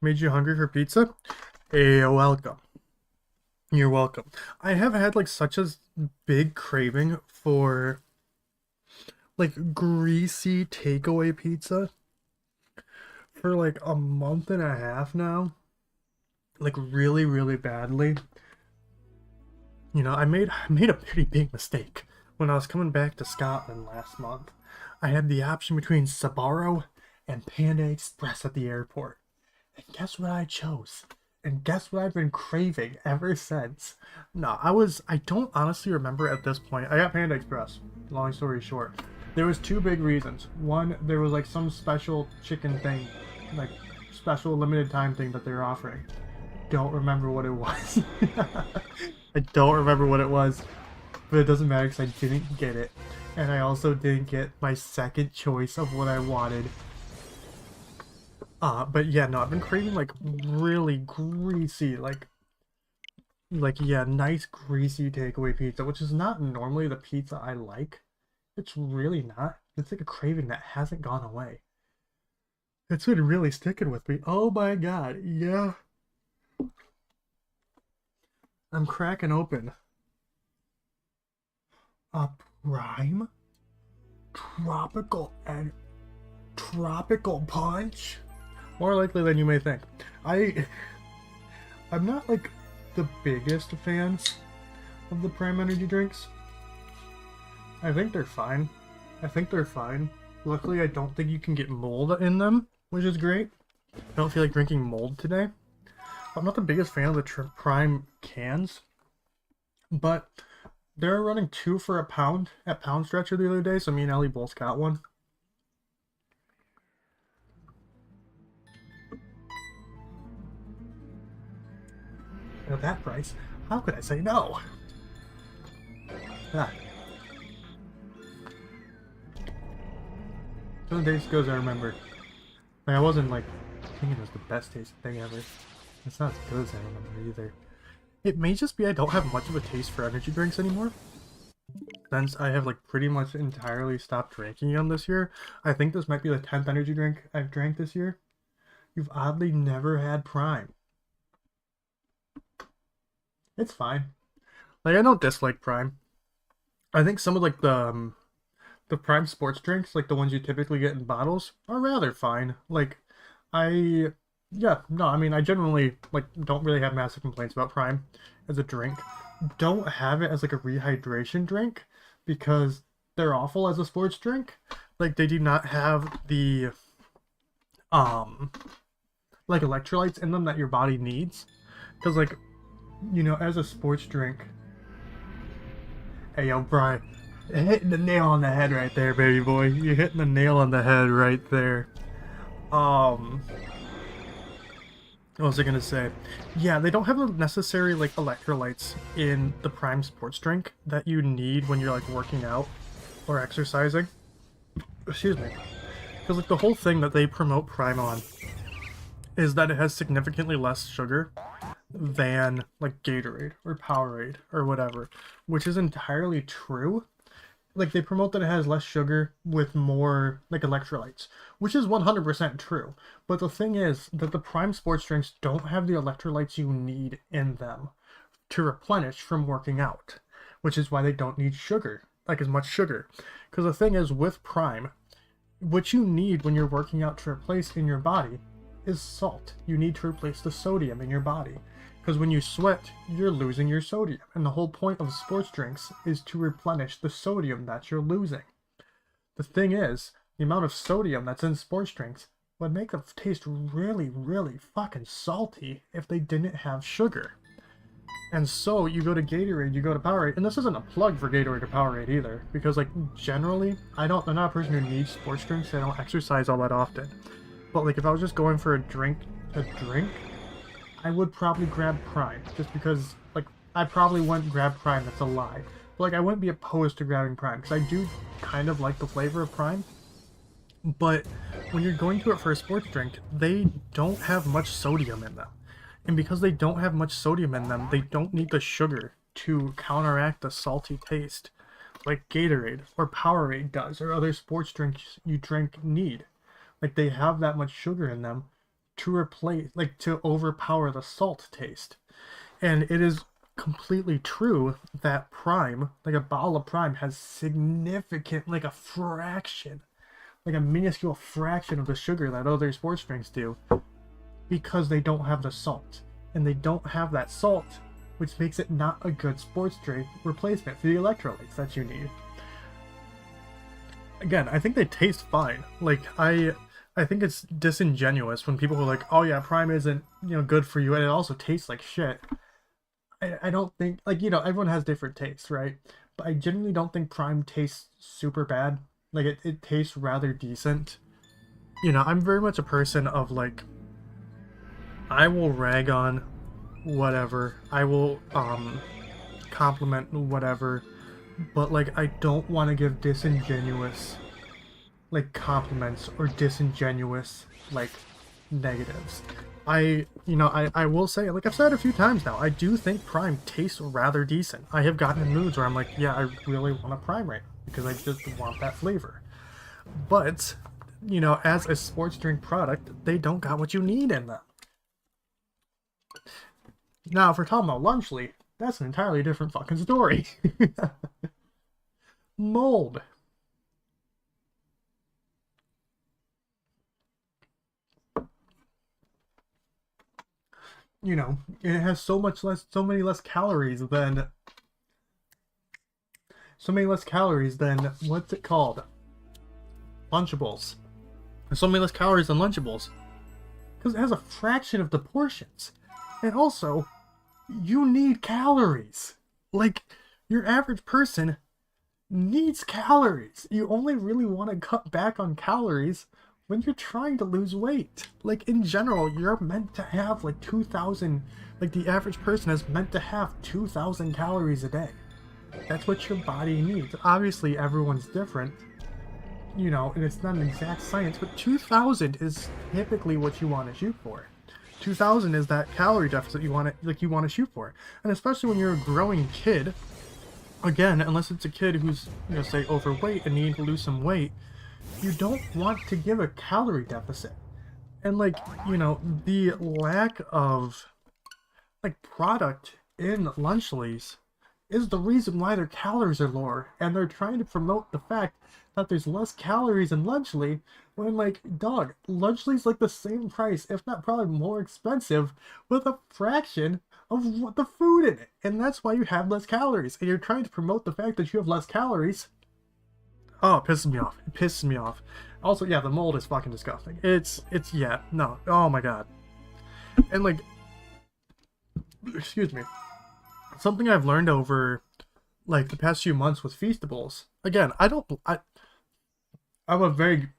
Made you hungry for pizza? You're welcome. You're welcome. I have had like such a big craving for like greasy takeaway pizza for like a month and a half now. Like really, really badly. You know, I made a pretty big mistake when I was coming back to Scotland last month. I had the option between Sbarro and Panda Express at the airport. And guess what I chose? And guess what I've been craving ever since? No, I don't honestly remember at this point. I got Panda Express, long story short. There was two big reasons. One, there was like some special chicken thing, like special limited time thing that they were offering. Don't remember what it was. I don't remember what it was, but it doesn't matter because I didn't get it. And I also didn't get my second choice of what I wanted. But yeah, no, I've been craving like really greasy, yeah, nice greasy takeaway pizza, which is not normally the pizza I like. It's really not. It's like a craving that hasn't gone away. It's been really sticking with me. Oh my god, yeah. I'm cracking open a prime tropical punch. More likely than you may think. I'm not like the biggest fans of the Prime energy drinks. I think they're fine. Luckily, I don't think you can get mold in them, which is great. I don't feel like drinking mold today. I'm not the biggest fan of the Prime cans, but they're running 2 for £1 at Pound Stretcher the other day, so me and Ellie both got one. At that price, how could I say no? Ah. Some days ago, I remember. Like, I wasn't like thinking it was the best tasting thing ever. It's not as good as I remember either. It may just be I don't have much of a taste for energy drinks anymore. Since I have like pretty much entirely stopped drinking them this year. I think this might be the 10th energy drink I've drank this year. You've oddly never had Prime. It's fine. Like, I don't dislike Prime. I think some of like the Prime sports drinks, like the ones you typically get in bottles, are rather fine. Like, I Yeah, no, I mean, I generally, like, don't really have massive complaints about Prime as a drink. Don't have it as, like, a rehydration drink because they're awful as a sports drink. Like, they do not have the, um, like, electrolytes in them that your body needs. Because, like, as a sports drink, hey, yo, Brian, hitting the nail on the head right there, baby boy. You're hitting the nail on the head right there. Um, what was I gonna say? Yeah, they don't have the necessary like electrolytes in the Prime sports drink that you need when you're like working out or exercising. Excuse me. Because like the whole thing that they promote Prime on is that it has significantly less sugar than like Gatorade or Powerade or whatever, which is entirely true. Like they promote that it has less sugar with more like electrolytes, which is 100% true. But the thing is that the Prime sports drinks don't have the electrolytes you need in them to replenish from working out, which is why they don't need sugar, like as much sugar. Because the thing is with Prime, what you need when you're working out to replace in your body is salt. You need to replace the sodium in your body. Because when you sweat, you're losing your sodium. And the whole point of sports drinks is to replenish the sodium that you're losing. The thing is, the amount of sodium that's in sports drinks would make them taste really, really fucking salty if they didn't have sugar. And so you go to Gatorade, you go to Powerade, and this isn't a plug for Gatorade or Powerade either, because like generally, I'm not a person who needs sports drinks. I don't exercise all that often. But like if I was just going for a drink, I would probably grab Prime, just because like I probably wouldn't grab Prime. That's a lie. But like I wouldn't be opposed to grabbing Prime because I do kind of like the flavor of Prime. But when you're going to it for a sports drink, they don't have much sodium in them. And because they don't have much sodium in them, they don't need the sugar to counteract the salty taste like Gatorade or Powerade does or other sports drinks you drink need. Like they have that much sugar in them to replace, like to overpower the salt taste. And it is completely true that Prime, like a bottle of Prime, has significant, like a fraction, like a minuscule fraction of the sugar that other sports drinks do because they don't have the salt. And they don't have that salt, which makes it not a good sports drink replacement for the electrolytes that you need. Again, I think they taste fine. Like, I think it's disingenuous when people are like, oh yeah, Prime isn't, good for you, and it also tastes like shit. I don't think, like, everyone has different tastes, right? But I genuinely don't think Prime tastes super bad. Like, it tastes rather decent. I'm very much a person of, like, I will rag on whatever. I will, compliment whatever. But, like, I don't want to give disingenuous, like, compliments or disingenuous, like, negatives. I will say, like I've said a few times now, I do think Prime tastes rather decent. I have gotten in moods where I'm like, yeah, I really want a Prime right now because I just want that flavor. But, as a sports drink product, they don't got what you need in them. Now, if we're talking about Lunchly, that's an entirely different fucking story. Mold. It has so many less calories than what's it called? Lunchables. There's so many less calories than Lunchables. Because it has a fraction of the portions. And also, you need calories. Like, your average person needs calories. You only really want to cut back on calories when you're trying to lose weight. Like, in general, you're meant to have, like, 2,000... Like, the average person is meant to have 2,000 calories a day. That's what your body needs. Obviously, everyone's different, and it's not an exact science, but 2,000 is typically what you want to shoot for. 2,000 is that calorie deficit you want to shoot for. And especially when you're a growing kid, again, unless it's a kid who's, say, overweight and needing to lose some weight, you don't want to give a calorie deficit. And, like, the lack of, like, product in Lunchlys is the reason why their calories are lower, and they're trying to promote the fact that there's less calories in Lunchly, when, like, dog, Lunchly's like the same price, if not probably more expensive, with a fraction of what the food in it, and that's why you have less calories, and you're trying to promote the fact that you have less calories. Oh, it pisses me off. It pisses me off. Also, yeah, the mold is fucking disgusting. Yeah, no. Oh my god. And, like, excuse me. Something I've learned over, like, the past few months with Feastables. Again, I'm a very,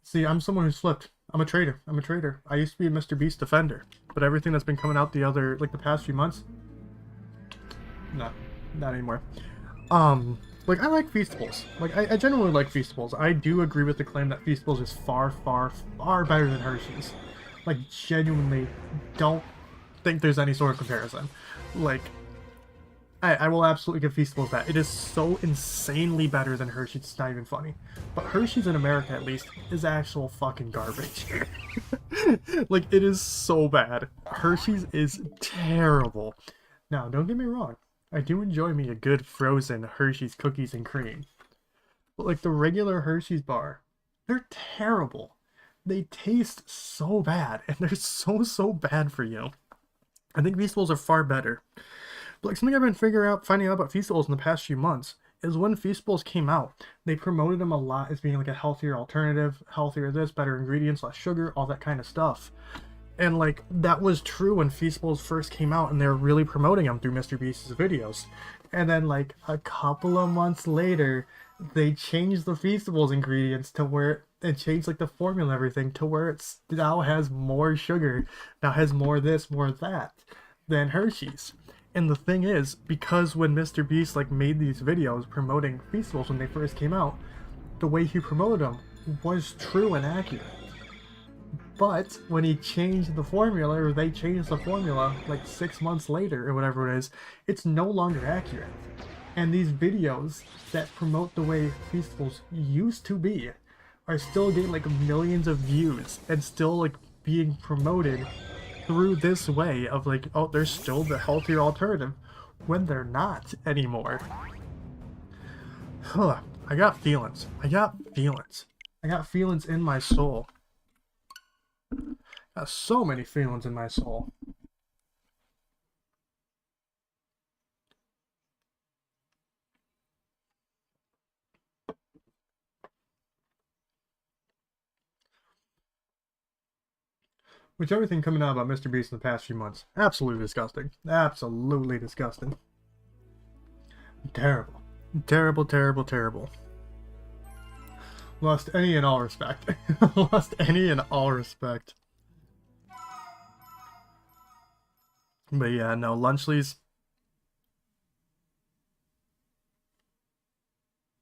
see, I'm someone who's flipped. I'm a trader. I used to be a Mr. Beast defender, but everything that's been coming out the past few months, no, not anymore. Like, I like Feastables. Like, I genuinely like Feastables. I do agree with the claim that Feastables is far, far, far better than Hershey's. Like, genuinely don't think there's any sort of comparison. Like, I will absolutely give Feastables that. It is so insanely better than Hershey's, it's not even funny. But Hershey's in America, at least, is actual fucking garbage. Like, it is so bad. Hershey's is terrible. Now, don't get me wrong. I do enjoy me a good frozen Hershey's cookies and cream. But, like, the regular Hershey's bar, they're terrible. They taste so bad, and they're so bad for you. I think Feastables are far better. But, like, something I've been finding out about Feastables in the past few months is when Feastables came out, they promoted them a lot as being like a healthier alternative, healthier this, better ingredients, less sugar, all that kind of stuff. And, like, that was true when Feastables first came out, and they were really promoting them through Mr. Beast's videos. And then, like, a couple of months later, they changed the Feastables ingredients to where it changed, like, the formula and everything to where it now has more sugar, now has more this, more that than Hershey's. And the thing is, because when Mr. Beast, like, made these videos promoting Feastables when they first came out, the way he promoted them was true and accurate. But when he changed the formula, or they changed the formula, like 6 months later, or whatever it is, it's no longer accurate. And these videos that promote the way Feastables used to be are still getting, like, millions of views, and still, like, being promoted through this way of, like, oh, they're still the healthier alternative, when they're not anymore. Huh, I got feelings. I got feelings in my soul. Got so many feelings in my soul. Which everything coming out about Mr. Beast in the past few months. Absolutely disgusting. Absolutely disgusting. Terrible. Terrible, terrible, terrible. Lost any and all respect. Lost any and all respect. But yeah, no, Lunchly's,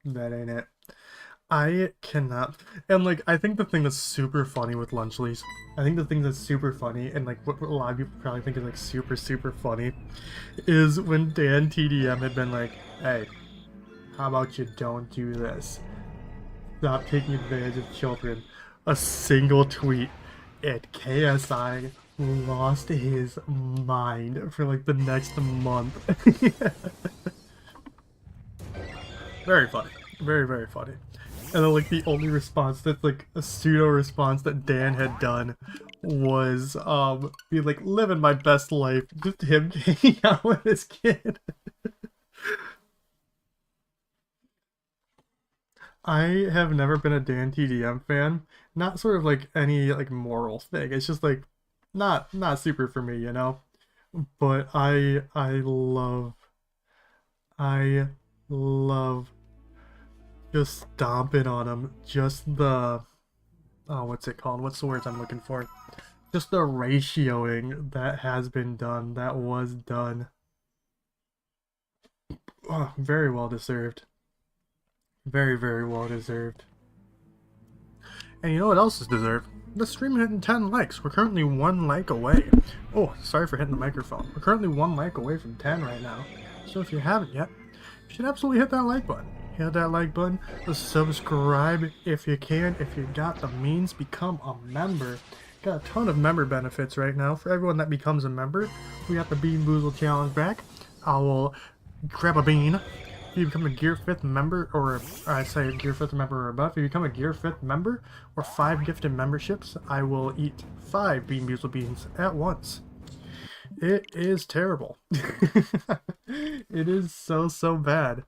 that ain't it. I cannot. And, like, I think the thing that's super funny with Lunchly's, I think the thing that's super funny, and, like, what a lot of people probably think is, like, super funny, is when Dan TDM had been like, hey, how about you don't do this? Stop taking advantage of children. A single tweet, and KSI lost his mind for, like, the next month. Very funny. Very funny. And then, like, the only response that's, like, a pseudo response that Dan had done was, be like, living my best life, just him hanging out with his kid. I have never been a Dan TDM fan. Not sort of, like, any, like, moral thing. It's just, like, not super for me, you know? But I love just stomping on him. Just the, oh, what's it called? What's the words I'm looking for? Just the ratioing that has been done, that was done. Oh, very well deserved. Very well deserved. And you know what else is deserved? The stream hitting 10 likes. We're currently 1 like away. Oh, sorry for hitting the microphone. We're currently 1 like away from 10 right now. So if you haven't yet, you should absolutely hit that like button. Hit that like button. Subscribe if you can. If you got the means, become a member. Got a ton of member benefits right now. For everyone that becomes a member, we got the Bean Boozle Challenge back. I will grab a bean. If you become a Gear 5th member, or I say a Gear 5th member or above, if you become a Gear 5th member, or 5 gifted memberships, I will eat 5 Bean Boozled beans at once. It is terrible. It is so bad.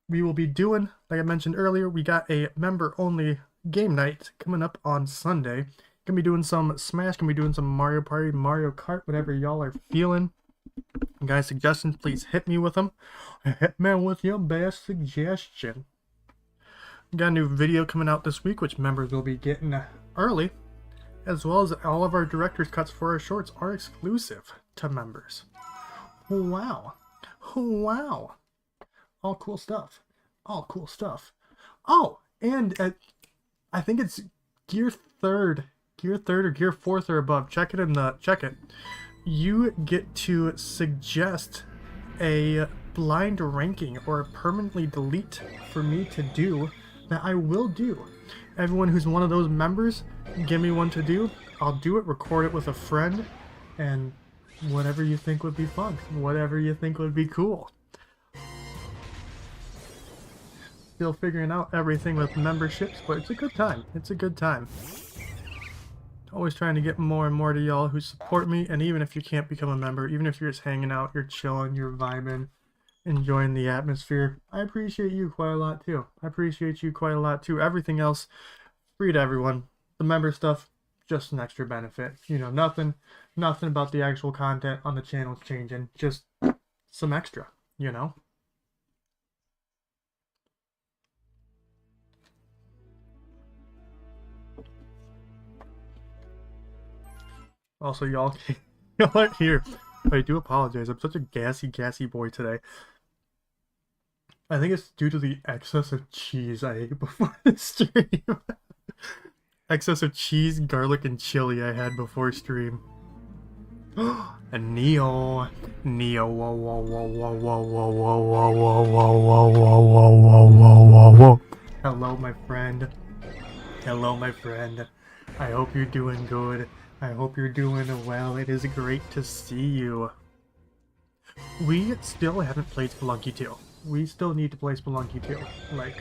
We will be doing, like I mentioned earlier, we got a member-only game night coming up on Sunday. Gonna be doing some Smash, gonna be doing some Mario Party, Mario Kart, whatever y'all are feeling. Guys, suggestions, please hit me with them. Hit me with your best suggestion. Got a new video coming out this week, which members will be getting early, as well as all of our director's cuts for our shorts are exclusive to members. Wow. Wow. All cool stuff. All cool stuff. Oh, and I think it's Gear 3rd or Gear 4th or above. Check it. You get to suggest a blind ranking or a permanently delete for me to do that I will do. Everyone who's one of those members, give me one to do. I'll do it, record it with a friend, and whatever you think would be fun. Whatever you think would be cool. Still figuring out everything with memberships, but it's a good time. It's a good time. Always trying to get more and more to y'all who support me, and even if you can't become a member, even if you're just hanging out, you're chilling, you're vibing, enjoying the atmosphere, I appreciate you quite a lot too. Everything else, free to everyone. The member stuff, just an extra benefit. You know, nothing about the actual content on the channel is changing. Just some extra, you know? Also, y'all aren't here. I do apologize. I'm such a gassy boy today. I think it's due to the excess of cheese I ate before the stream. Excess of cheese, garlic, and chili I had before stream. And Neo, whoa. Hello, my friend. I hope you're doing good. I hope you're doing well. It is great to see you. We still haven't played Spelunky 2. We still need to play Spelunky 2. Like,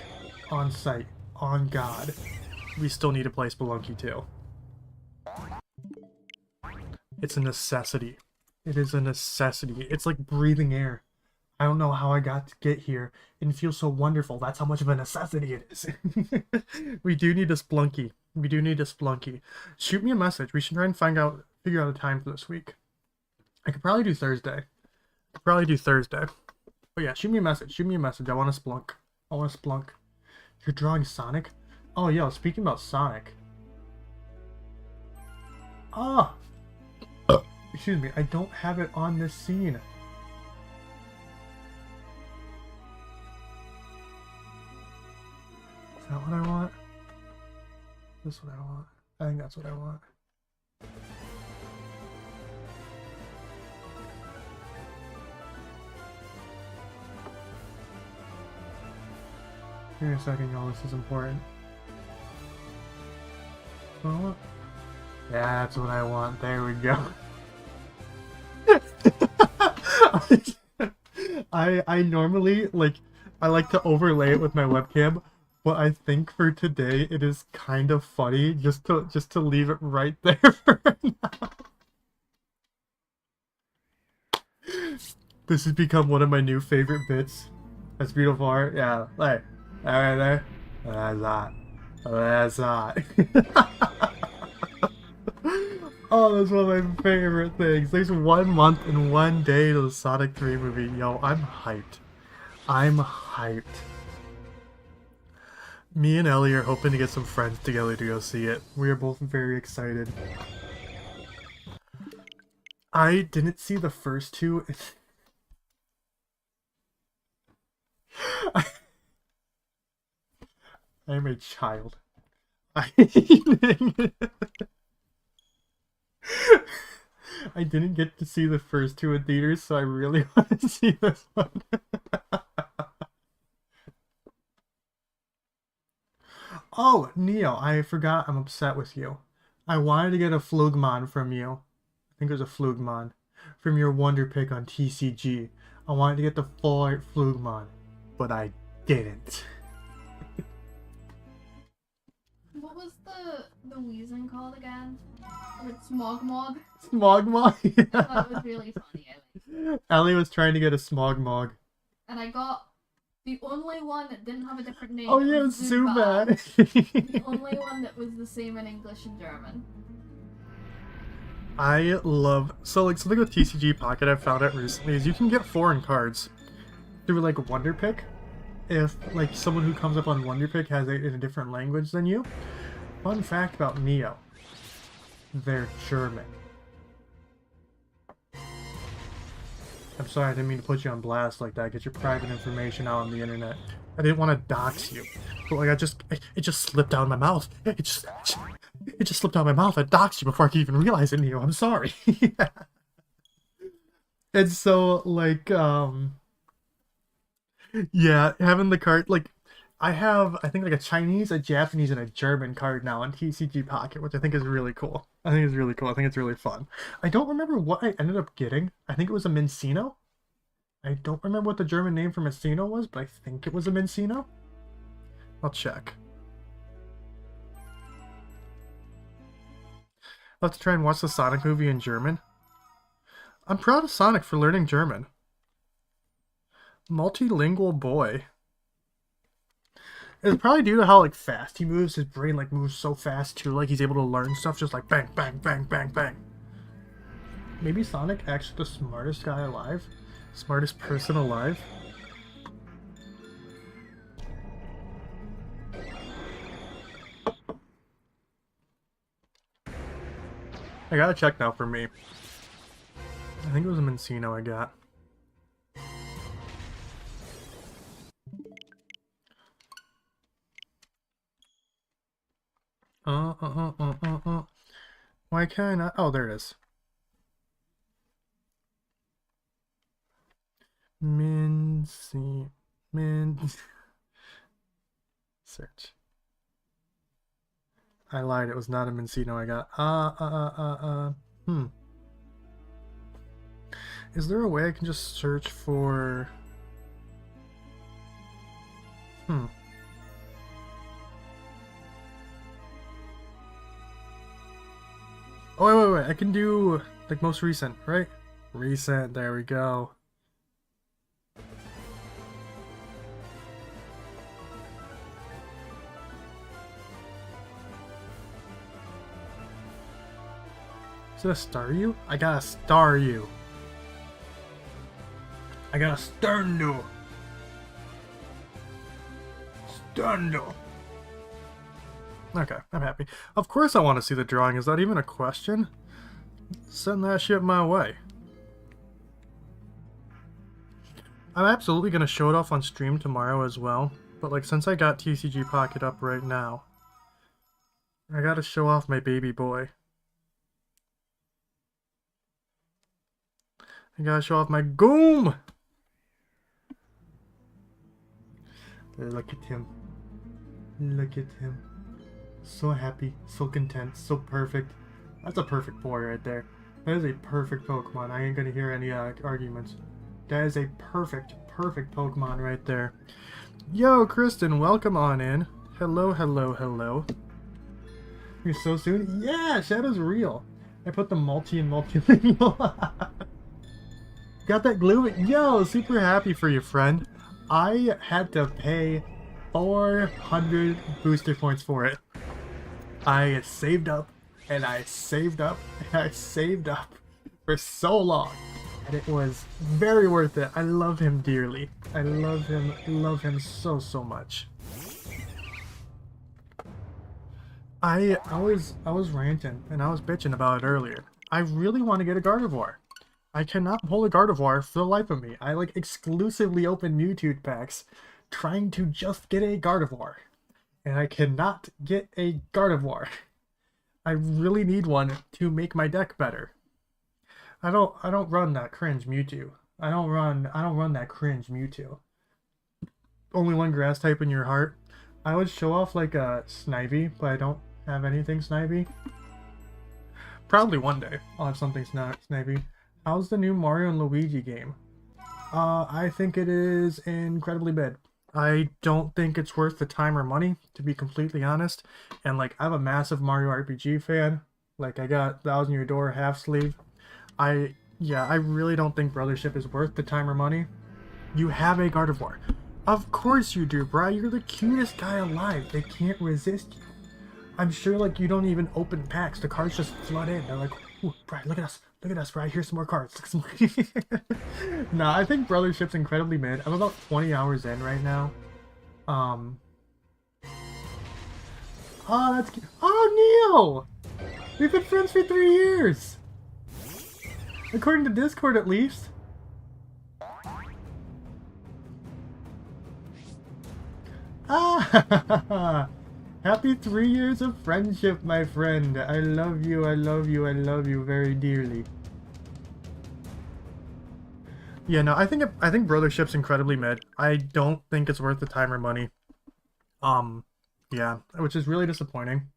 on site. On God. We still need to play Spelunky 2. It's a necessity. It is a necessity. It's like breathing air. I don't know how I got to get here, and it feels so wonderful. That's how much of a necessity it is. We do need a Spelunky. Shoot me a message. We should try and figure out a time for this week. I could probably do Thursday. But yeah, shoot me a message. I want to Splunk. You're drawing Sonic? Oh, yo, speaking about Sonic. Ah! Excuse me, I don't have it on this scene. Is that what I want? This is what I want. I think that's what I want. Give me a second, y'all. This is important. Oh, yeah, that's what I want. There we go. I normally I like to overlay it with my webcam. But I think for today it is kind of funny just to leave it right there for now. This has become one of my new favorite bits. That's beautiful art. Yeah, like that right there. That's hot. Oh, that's one of my favorite things. There's 1 month and 1 day to the Sonic 3 movie. Yo, I'm hyped. Me and Ellie are hoping to get some friends together to go see it. We are both very excited. I didn't see the first two. I am a child. I didn't get to see the first two in theaters, so I really want to see this one. Oh, Neo, I forgot I'm upset with you. I wanted to get a Flugmon from you. I think it was a Flugmon. From your Wonder Pick on TCG. I wanted to get the full art Flugmon, but I didn't. What was the Weezing called again? Or Smogmog? Smogmog? I Yeah. thought it was really funny. I liked it. Ellie was trying to get a Smogmog. And I got the only one that didn't have a different name. Oh yeah, it was Zubat. Zubat. The only one that was the same in English and German. I love, so like something with TCG Pocket I've found out recently is you can get foreign cards through like Wonder Pick if like someone who comes up on Wonder Pick has it in a different language than you. Fun fact about Neo, they're German. I'm sorry, I didn't mean to put you on blast like that. Get your private information out on the internet. I didn't want to dox you, but like it just slipped out of my mouth. It just slipped out of my mouth. I doxed you before I could even realize it, Neo. I'm sorry. And so like yeah, having the card like I have I think like a Chinese, a Japanese, and a German card now on TCG Pocket, which I think is really cool. I think it's really cool. I think it's really fun. I don't remember what I ended up getting. I think it was a Mincino. I don't remember what the German name for Mincino was, but I think it was a Mincino. I'll check. I'll have to try and watch the Sonic movie in German. I'm proud of Sonic for learning German. Multilingual boy. It's probably due to how like fast he moves. His brain like moves so fast too. Like he's able to learn stuff just like bang, bang, bang, bang, bang. Maybe Sonic actually the smartest guy alive? Smartest person alive? I gotta check now for me. I think it was a Mincino I got. Why can't I? Oh, there it is. Min. Search. I lied. It was not a Mincino I got. Is there a way I can just search for? Oh, wait. I can do, like, most recent, right? Recent, there we go. Is it a Staryu? I got a Staryu. I got a Sterndo. Sterndo. Okay, I'm happy. Of course I want to see the drawing. Is that even a question? Send that shit my way. I'm absolutely going to show it off on stream tomorrow as well. But like, since I got TCG Pocket up right now, I gotta show off my baby boy. I gotta show off my Goom! Look at him. Look at him. So happy, so content, so perfect. That's a perfect boy right there. That is a perfect Pokemon. I ain't gonna hear any arguments. That is a perfect Pokemon right there. Yo, Kristen, welcome on in. Hello, hello, hello. You're so soon? Yeah, Shadow's real. I put the multi and multilingual. Got that glue? Yo, super happy for you, friend. I had to pay 400 booster points for it. I saved up, and I saved up, and I saved up for so long. And it was very worth it. I love him dearly. I love him so, so much. I was ranting, and I was bitching about it earlier. I really want to get a Gardevoir. I cannot pull a Gardevoir for the life of me. I like exclusively open Mewtwo packs trying to just get a Gardevoir. And I cannot get a Gardevoir. I really need one to make my deck better. I don't run that cringe Mewtwo. I don't run that cringe Mewtwo. Only one grass type in your heart. I would show off like a Snivy, but I don't have anything Snivy. Probably one day I'll have something Snivy. How's the new Mario and Luigi game? I think it is incredibly mid. I don't think it's worth the time or money, to be completely honest. And like, I'm a massive Mario RPG fan. Like, I got Thousand Year Door half sleeve. I really don't think Brothership is worth the time or money. You have a Gardevoir. Of course you do, bro. You're the cutest guy alive. They can't resist you. I'm sure, like, you don't even open packs. The cards just flood in. They're like, ooh, Brian, look at us. Look at us, Brian. Here's some more cards. Nah, I think Brothership's incredibly mid. I'm about 20 hours in right now. Oh, that's cute. Oh, Neil! We've been friends for 3 years! According to Discord, at least. Ah! Happy 3 years of friendship, my friend. I love you, I love you, I love you very dearly. Yeah, no, I think Brothership's incredibly mid. I don't think it's worth the time or money. Yeah, which is really disappointing.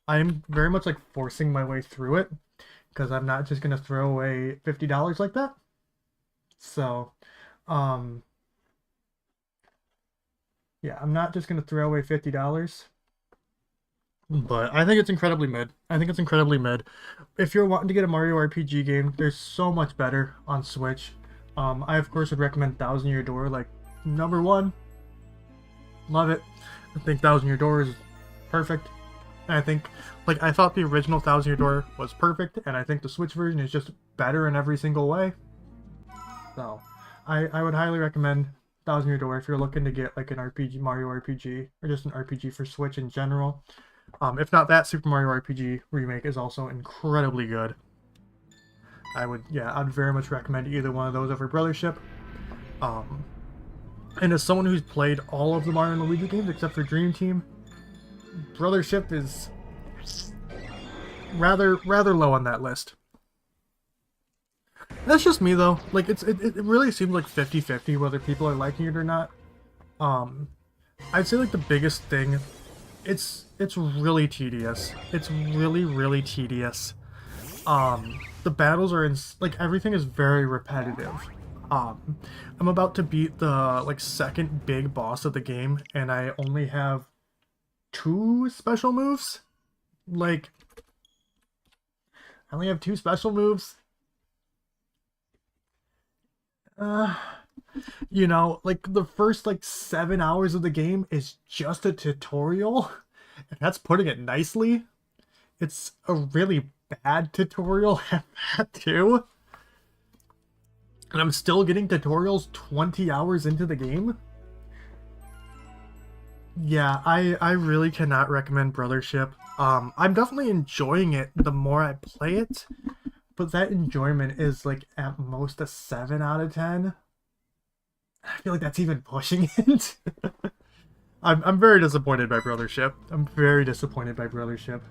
I'm very much like forcing my way through it because I'm not just gonna throw away $50 like that. So, yeah, I'm not just gonna throw away $50. But I think it's incredibly mid. I think it's incredibly mid. If you're wanting to get a Mario RPG game, there's so much better on Switch. I of course would recommend Thousand Year Door, like #1. Love it. I think Thousand Year Door is perfect. And I think, like, I thought the original Thousand Year Door was perfect, and I think the Switch version is just better in every single way. So, I would highly recommend Thousand Year Door if you're looking to get like an RPG, Mario RPG, or just an RPG for Switch in general. If not that, Super Mario RPG Remake is also incredibly good. I'd very much recommend either one of those over Brothership. And as someone who's played all of the Mario and Luigi games except for Dream Team, Brothership is rather low on that list. That's just me though. Like it really seems like 50-50 whether people are liking it or not. I'd say like the biggest thing, it's really tedious. It's really tedious. The battles are like everything is very repetitive. I'm about to beat the like second big boss of the game and I only have 2 special moves. Like I only have 2 special moves. You know, like the first like 7 hours of the game is just a tutorial, and that's putting it nicely. It's a really bad tutorial at that too. And I'm still getting tutorials 20 hours into the game. Yeah, I really cannot recommend Brothership. I'm definitely enjoying it the more I play it, but that enjoyment is like at most a 7 out of 10. I feel like that's even pushing it. I'm very disappointed by Brothership. I'm very disappointed by Brothership.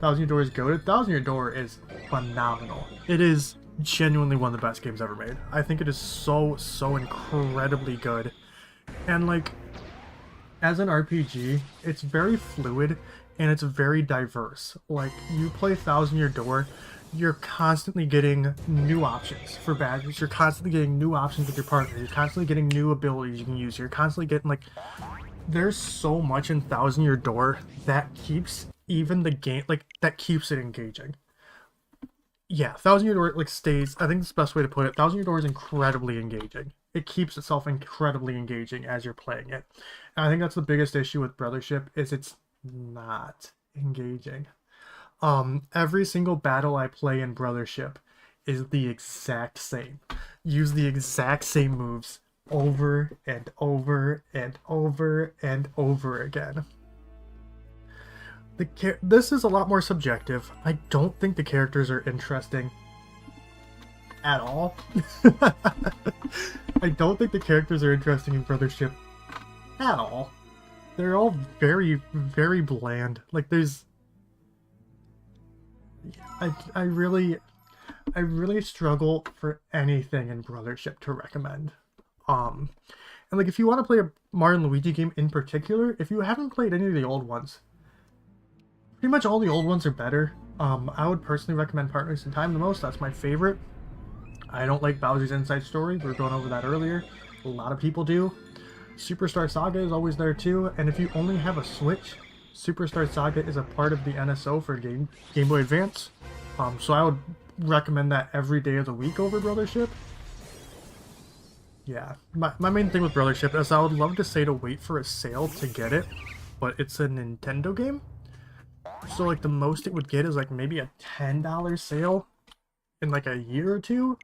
Thousand Year Door is goated. Thousand Year Door is phenomenal. It is genuinely one of the best games ever made. I think it is so incredibly good. And like, as an RPG, it's very fluid and it's very diverse. Like, you play Thousand Year Door, you're constantly getting new options for badges. You're constantly getting new options with your partner. You're constantly getting new abilities you can use. You're constantly getting like, there's so much in Thousand Year Door that keeps even the game, like, that keeps it engaging. Yeah, Thousand Year Door like stays, I think that's the best way to put it. Thousand Year Door is incredibly engaging. It keeps itself incredibly engaging as you're playing it. And I think that's the biggest issue with Brothership is it's not engaging. Every single battle I play in Brothership is the exact same. Use the exact same moves over and over and over and over again. This is a lot more subjective. I don't think the characters are interesting at all. I don't think the characters are interesting in Brothership at all. They're all very bland. Like there's I really struggle for anything in Brothership to recommend. And like if you want to play a Mario and Luigi game in particular, if you haven't played any of the old ones, pretty much all the old ones are better. I would personally recommend Partners in Time the most. That's my favorite. I don't like Bowser's Inside Story. We were going over that earlier. A lot of people do. Superstar Saga is always there too, and if you only have a Switch, Superstar Saga is a part of the NSO for Game Boy Advance. So I would recommend that every day of the week over Brothership. Yeah, my main thing with Brothership is I would love to say to wait for a sale to get it, but it's a Nintendo game. So like the most it would get is like maybe a $10 sale in like a year or two,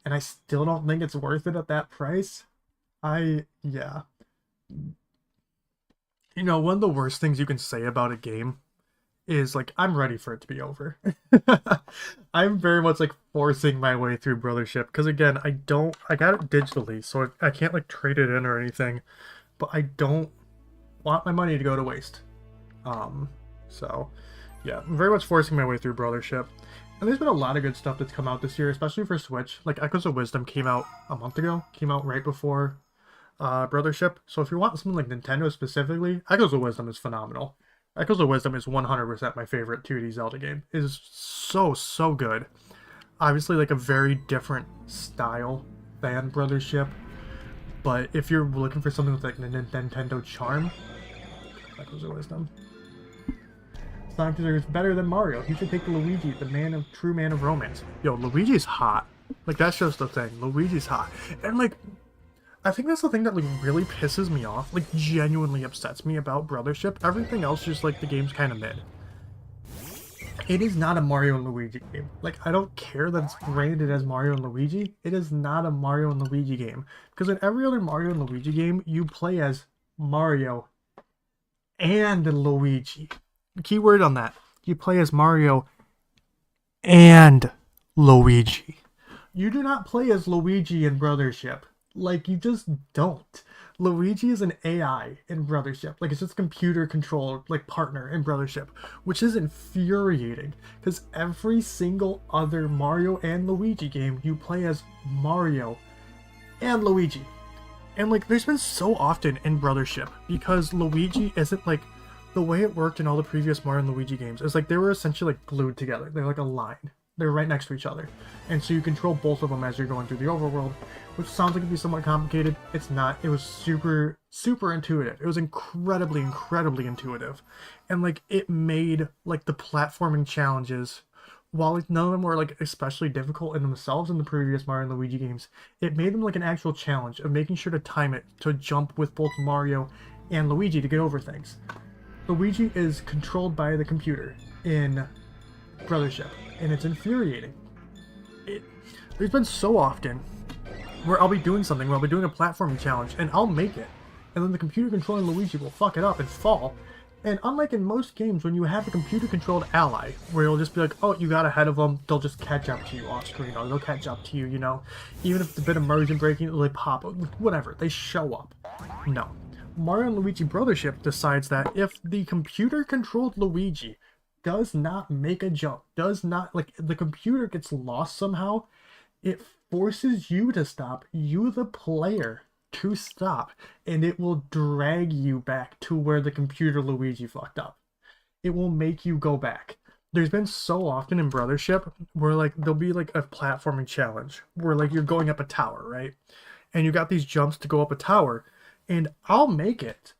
and I still don't think it's worth it at that price. Yeah. You know, one of the worst things you can say about a game is like, I'm ready for it to be over. I'm very much like forcing my way through Brothership because again, I got it digitally, so I can't like trade it in or anything, but I don't want my money to go to waste. So yeah, I'm very much forcing my way through Brothership. And there's been a lot of good stuff that's come out this year, especially for Switch. Like Echoes of Wisdom came out a month ago, came out right before Brothership. So if you want something like Nintendo specifically, Echoes of Wisdom is phenomenal. Echoes of Wisdom is 100% my favorite 2D Zelda game. It is so good. Obviously like a very different style than Brothership, but if you're looking for something with like the Nintendo charm, Echoes of Wisdom. Sonic is better than Mario. You should take Luigi, the true man of romance. Yo, Luigi's hot. Like that's just the thing. Luigi's hot. And like I think that's the thing that like really pisses me off, like genuinely upsets me about Brothership. Everything else just like the game's kind of mid. It is not a Mario and Luigi game. Like I don't care that it's branded as Mario and Luigi. It is not a Mario and Luigi game. Because in every other Mario and Luigi game, you play as Mario and Luigi. Keyword on that. You play as Mario and Luigi. You do not play as Luigi in Brothership. Like, you just don't. Luigi is an AI in Brothership. Like, it's just computer controlled, like, partner in Brothership. Which is infuriating. Because every single other Mario and Luigi game, you play as Mario and Luigi. And, like, there's been so often in Brothership. Because Luigi isn't, like, the way it worked in all the previous Mario and Luigi games is, like, they were essentially, like, glued together. They're like a line. They're right next to each other. And so you control both of them as you're going through the overworld, which sounds like it'd be somewhat complicated. It's not. It was super intuitive. It was incredibly intuitive. And like it made like the platforming challenges, while like, none of them were like especially difficult in themselves in the previous Mario and Luigi games, it made them like an actual challenge of making sure to time it to jump with both Mario and Luigi to get over things. Luigi is controlled by the computer in Brothership, and it's infuriating. There's been so often where I'll be doing something, where I'll be doing a platforming challenge, and I'll make it, and then the computer controlling Luigi will fuck it up and fall. And unlike in most games, when you have a computer-controlled ally, where it'll just be like, oh, you got ahead of them, they'll just catch up to you off screen, or they'll catch up to you, you know? Even if it's a bit of immersion breaking, they pop up, whatever, they show up. No. Mario and Luigi Brothership decides that if the computer-controlled Luigi does not make a jump, does not, like, the computer gets lost somehow, it forces you to stop, you the player, to stop, and it will drag you back to where the computer Luigi fucked up. It will make you go back. There's been so often in Brothership where, like, there'll be, like, a platforming challenge where, like, you're going up a tower, right? And you got these jumps to go up a tower, and I'll make it,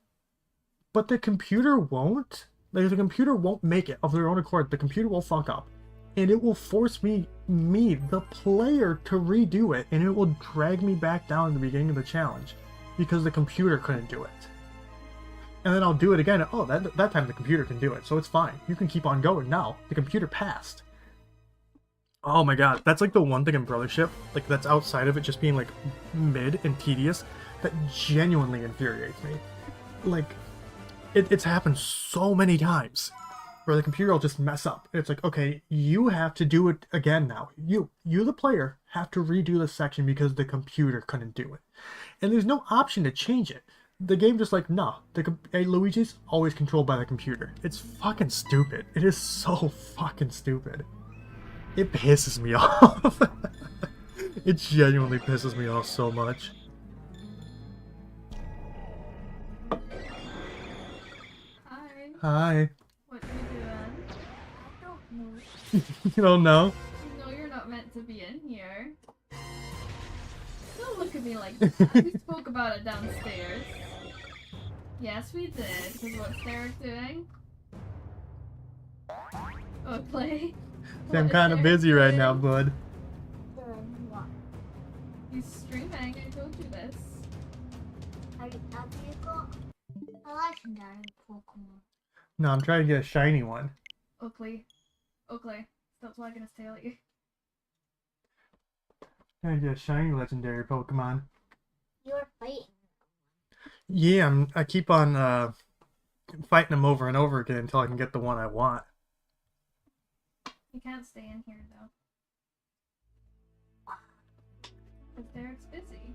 but the computer won't. Like, the computer won't make it of their own accord. The computer will fuck up. And it will force me, the player, to redo it. And it will drag me back down in the beginning of the challenge. Because the computer couldn't do it. And then I'll do it again. Oh, that time the computer can do it. So it's fine. You can keep on going now. The computer passed. Oh my god. That's like the one thing in Brothership. Like, that's outside of it just being, like, mid and tedious. That genuinely infuriates me. Like, it's happened so many times. Where the computer will just mess up. It's like, okay, you have to do it again now. You the player, have to redo the section because the computer couldn't do it. And there's no option to change it. The game just like, nah, Luigi's always controlled by the computer. It's fucking stupid. It is so fucking stupid. It pisses me off. It genuinely pisses me off so much. Hi. What are you doing? I don't know. You don't know? No, you're not meant to be in here. Don't look at me like that. We spoke about it downstairs. Yes, we did. Because what's Derek doing? Oh, play? See, I'm kind of busy right now, bud. Doing what? He's streaming. I told you this. Have you got a legendary Pokemon? No, I'm trying to get a shiny one. Oakley. Oakley. Stop wagging his tail at you. Trying to get a shiny legendary Pokemon. You're fighting. Yeah, I keep on fighting them over and over again until I can get the one I want. You can't stay in here, though. Because Derek's busy.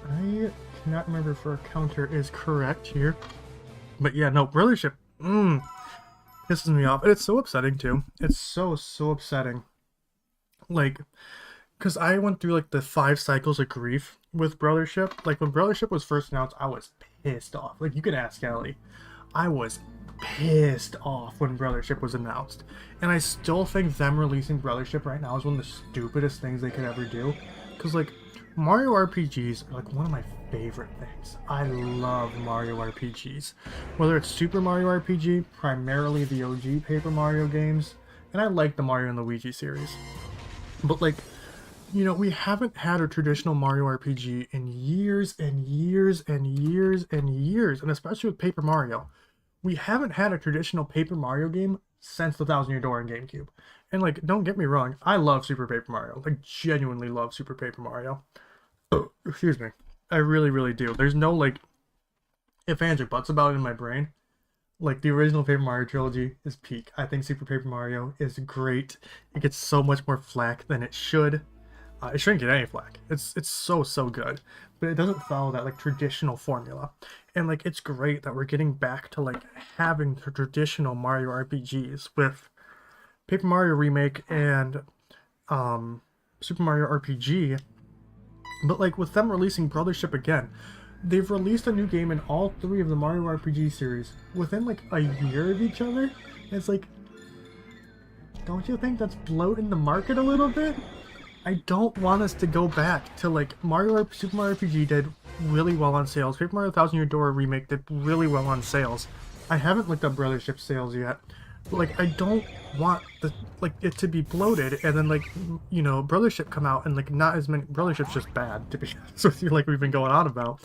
I cannot remember if our counter is correct here. But yeah, no, Brothership, pisses me off. And it's so upsetting too. It's so upsetting. Like, because I went through like the 5 cycles of grief with Brothership. Like when Brothership was first announced, I was pissed off. Like you can ask Ellie. I was pissed off when Brothership was announced. And I still think them releasing Brothership right now is one of the stupidest things they could ever do. Because like, Mario RPGs are like one of my favorite things. I love Mario RPGs. Whether it's Super Mario RPG, primarily the OG Paper Mario games, and I like the Mario and Luigi series. But like, you know, we haven't had a traditional Mario RPG in years and years and years and years, and especially with Paper Mario. We haven't had a traditional Paper Mario game since the Thousand Year Door on GameCube. And like, don't get me wrong, I love Super Paper Mario. Like, genuinely love Super Paper Mario. Oh, excuse me. I really do. There's no like ifs, ands, or buts about it in my brain. Like, the original Paper Mario trilogy is peak. I think Super Paper Mario is great. It gets so much more flack than it should. It shouldn't get any flack. It's so good. But it doesn't follow that like traditional formula. And like, it's great that we're getting back to like having the traditional Mario RPGs with Paper Mario Remake and Super Mario RPG. But like with them releasing Brothership again, they've released a new game in all 3 of the Mario RPG series within like a year of each other. And it's like, don't you think that's bloating the market a little bit? I don't want us to go back to like Super Mario RPG did really well on sales. Paper Mario Thousand Year Door Remake did really well on sales. I haven't looked up Brothership sales yet. But like, I don't want it to be bloated and then like, you know, Brothership come out and like not as many. Brothership's just bad, to be honest with you, like we've been going on about.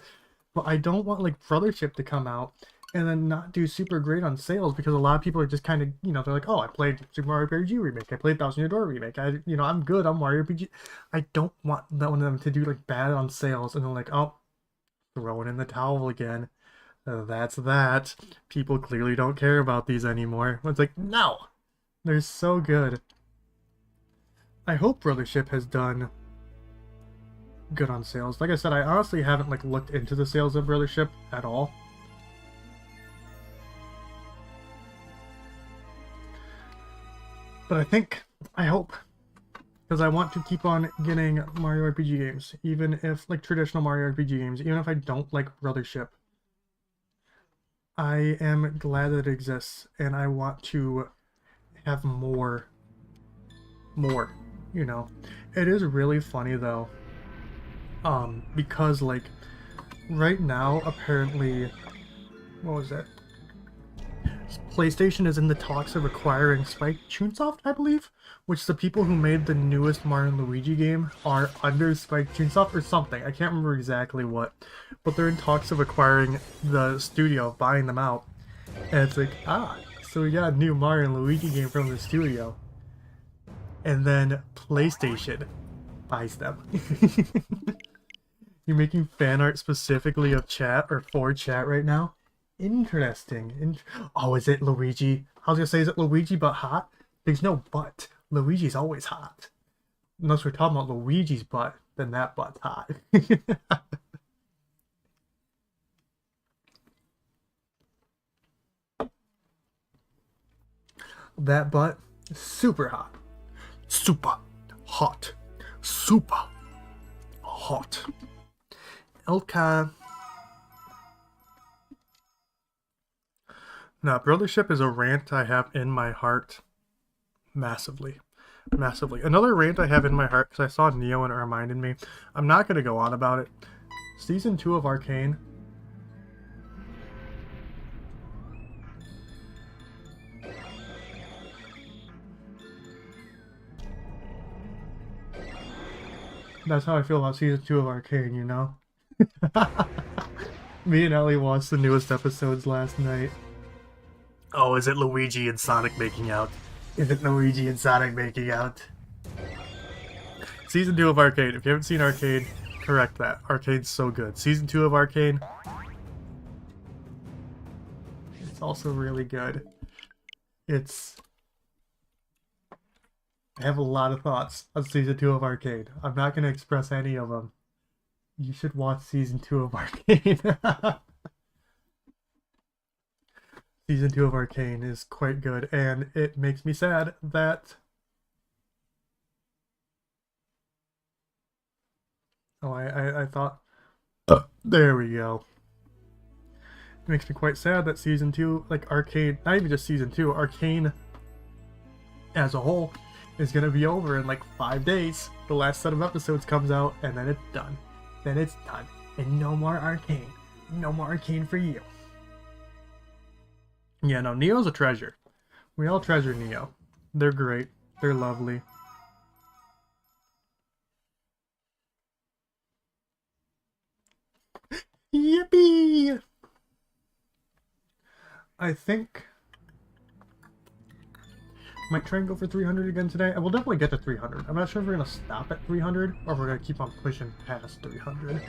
But I don't want like Brothership to come out and then not do super great on sales, because a lot of people are just kind of, you know, they're like, oh, I played Super Mario RPG Remake, I played Thousand Year Door Remake, I'm good on Mario RPG. I don't want one of them to do like bad on sales and then like, oh, throwing in the towel again. That's that. People clearly don't care about these anymore. It's like, no! They're so good. I hope Brothership has done good on sales. Like I said, I honestly haven't like looked into the sales of Brothership at all. But I hope, because I want to keep on getting Mario RPG games, even if, like, traditional Mario RPG games, even if I don't like Brothership. I am glad that it exists, and I want to have more, you know. It is really funny, though, because, like, right now, apparently, what was it? PlayStation is in the talks of acquiring Spike Chunsoft, I believe, which the people who made the newest Mario and Luigi game are under Spike Chunsoft or something. I can't remember exactly what, but they're in talks of acquiring the studio, buying them out. And it's like, so we got a new Mario and Luigi game from the studio. And then PlayStation buys them. You're making fan art specifically of chat or for chat right now? Interesting. Oh, is it Luigi? I was gonna say, is it Luigi but hot? There's no but. Luigi's always hot. Unless we're talking about Luigi's butt, then that butt's hot. That butt, super hot. Super hot. Super hot. Okay. Now, brothership is a rant I have in my heart massively. Massively. Another rant I have in my heart, because I saw Neo and it reminded me. I'm not going to go on about it. Season 2 of Arcane. That's how I feel about Season 2 of Arcane, you know? Me and Ellie watched the newest episodes last night. Oh, is it Luigi and Sonic making out? Is it Luigi and Sonic making out? Season 2 of Arcane. If you haven't seen Arcane, correct that. Arcane's so good. Season 2 of Arcane. It's also really good. I have a lot of thoughts on Season 2 of Arcane. I'm not going to express any of them. You should watch Season 2 of Arcane. Season 2 of Arcane is quite good, and it makes me sad that... Oh, I thought... There we go. It makes me quite sad that Season 2, like Arcane, not even just Season 2, Arcane as a whole is going to be over in like 5 days. The last set of episodes comes out, and then it's done. Then it's done. And no more Arcane. No more Arcane for you. Yeah, no, Neo's a treasure. We all treasure Neo. They're great. They're lovely. Yippee! I think might try and go for 300 again today. I will definitely get to 300. I'm not sure if we're going to stop at 300 or if we're going to keep on pushing past 300.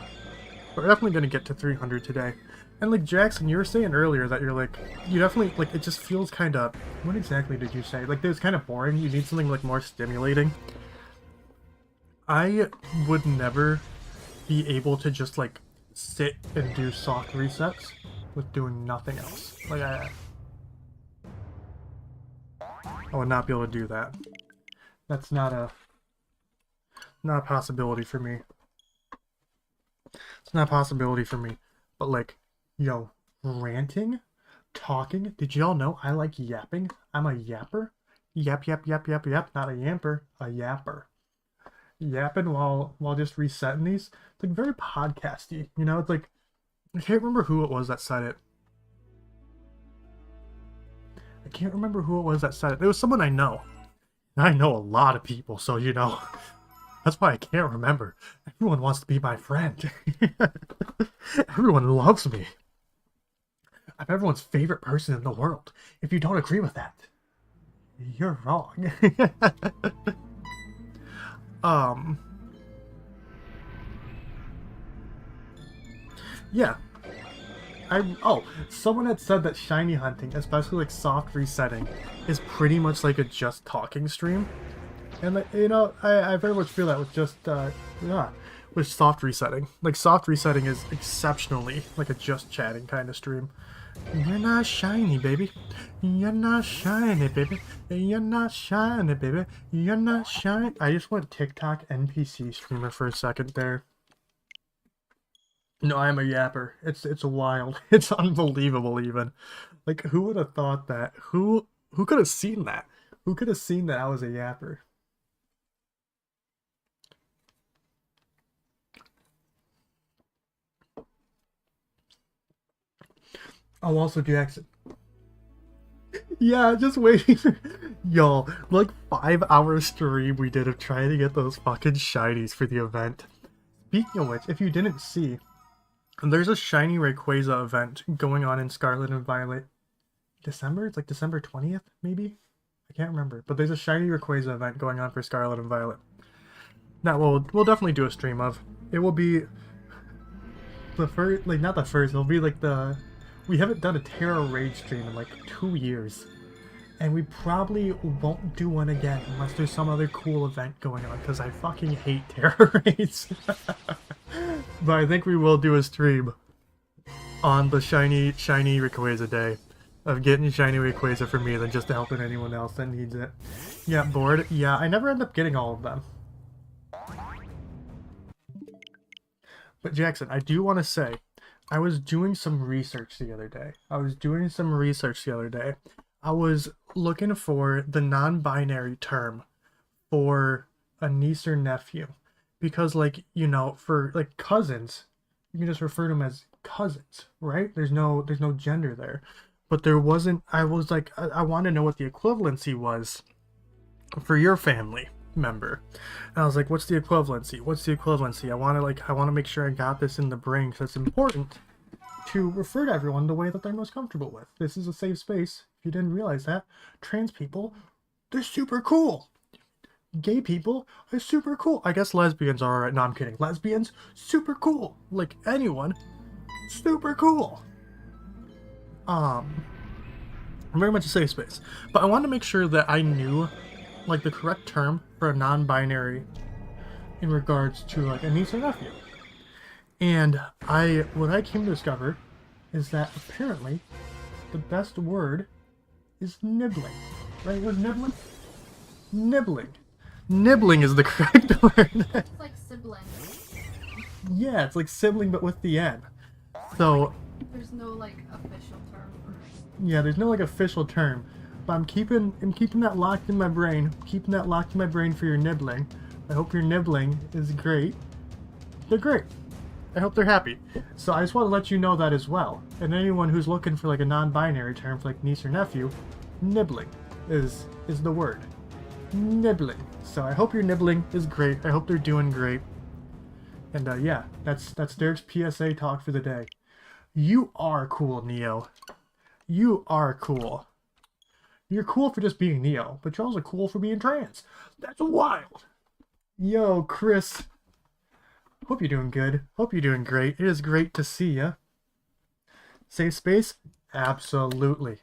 But we're definitely going to get to 300 today. And like Jackson, you were saying earlier that you're like, you definitely, like, it just feels kind of, what exactly did you say? Like, it was kind of boring. You need something like more stimulating. I would never be able to just like sit and do soft resets with doing nothing else. Like, I would not be able to do that. That's not a possibility for me. It's not a possibility for me. But like, yo, ranting, talking. Did y'all know I like yapping? I'm a yapper. Yap, yap, yap, yap, yap. Not a yamper, a yapper. Yapping while just resetting these. It's like very podcasty, you know? It's like, I can't remember who it was that said it. I can't remember who it was that said it. It was someone I know. I know a lot of people, so you know. That's why I can't remember. Everyone wants to be my friend. Everyone loves me. I'm everyone's favorite person in the world. If you don't agree with that, you're wrong. Yeah. Someone had said that shiny hunting, especially like soft resetting, is pretty much like a just talking stream. And you know, I very much feel that with just with soft resetting. Like soft resetting is exceptionally like a just chatting kind of stream. You're not shiny, baby. You're not shiny, baby. You're not shiny, baby. You're not shiny. I just went TikTok NPC streamer for a second there. No, I'm a yapper. It's wild. It's unbelievable even. Like, who would have thought that? Who could have seen that? Who could have seen that I was a yapper? Oh, also Jackson. Yeah, just waiting. Y'all, like 5-hour stream we did of trying to get those fucking shinies for the event. Speaking of which, if you didn't see, there's a shiny Rayquaza event going on in Scarlet and Violet. December? It's like December 20th, maybe? I can't remember. But there's a shiny Rayquaza event going on for Scarlet and Violet. That we'll definitely do a stream of. It will be the first, like not the first, it'll be like the We haven't done a Terra Raid stream in like 2 years. And we probably won't do one again unless there's some other cool event going on, because I fucking hate Terra Raids. But I think we will do a stream on the shiny Rayquaza day. Of getting shiny Rayquaza for me than just helping anyone else that needs it. Yeah, bored? Yeah, I never end up getting all of them. But Jackson, I do want to say, I was doing some research the other day. I was looking for the non-binary term for a niece or nephew. Because, like, you know, for, like, cousins, you can just refer to them as cousins, right? There's no gender there. But there wasn't, I was like, I want to know what the equivalency was for your family member. And I was like, what's the equivalency? I want to make sure I got this in the brain, because it's important to refer to everyone the way that they're most comfortable with. This is a safe space. If you didn't realize that, trans people, they're super cool. Gay people are super cool. I guess lesbians are alright. No, I'm kidding. Lesbians, super cool. Like anyone, super cool. Very much a safe space. But I wanted to make sure that I knew, like, the correct term for a non-binary in regards to, like, a niece or nephew. And what I came to discover is that apparently the best word is nibbling. Right? It was nibbling? Nibbling. Nibbling is the correct word. It's like sibling. Yeah, it's like sibling but with the N. So There's no like official term for it. yeah, there's no like official term. But I'm keeping that locked in my brain. Keeping that locked in my brain for your nibbling. I hope your nibbling is great. They're great. I hope they're happy. So I just want to let you know that as well. And anyone who's looking for like a non-binary term for like niece or nephew, nibbling is the word. Nibbling. So I hope your nibbling is great. I hope they're doing great. And yeah, that's Derek's PSA talk for the day. You are cool, Neo. You are cool. You're cool for just being Neo, but you're also cool for being trans. That's wild. Yo, Chris. Hope you're doing good. Hope you're doing great. It is great to see ya. Safe space? Absolutely.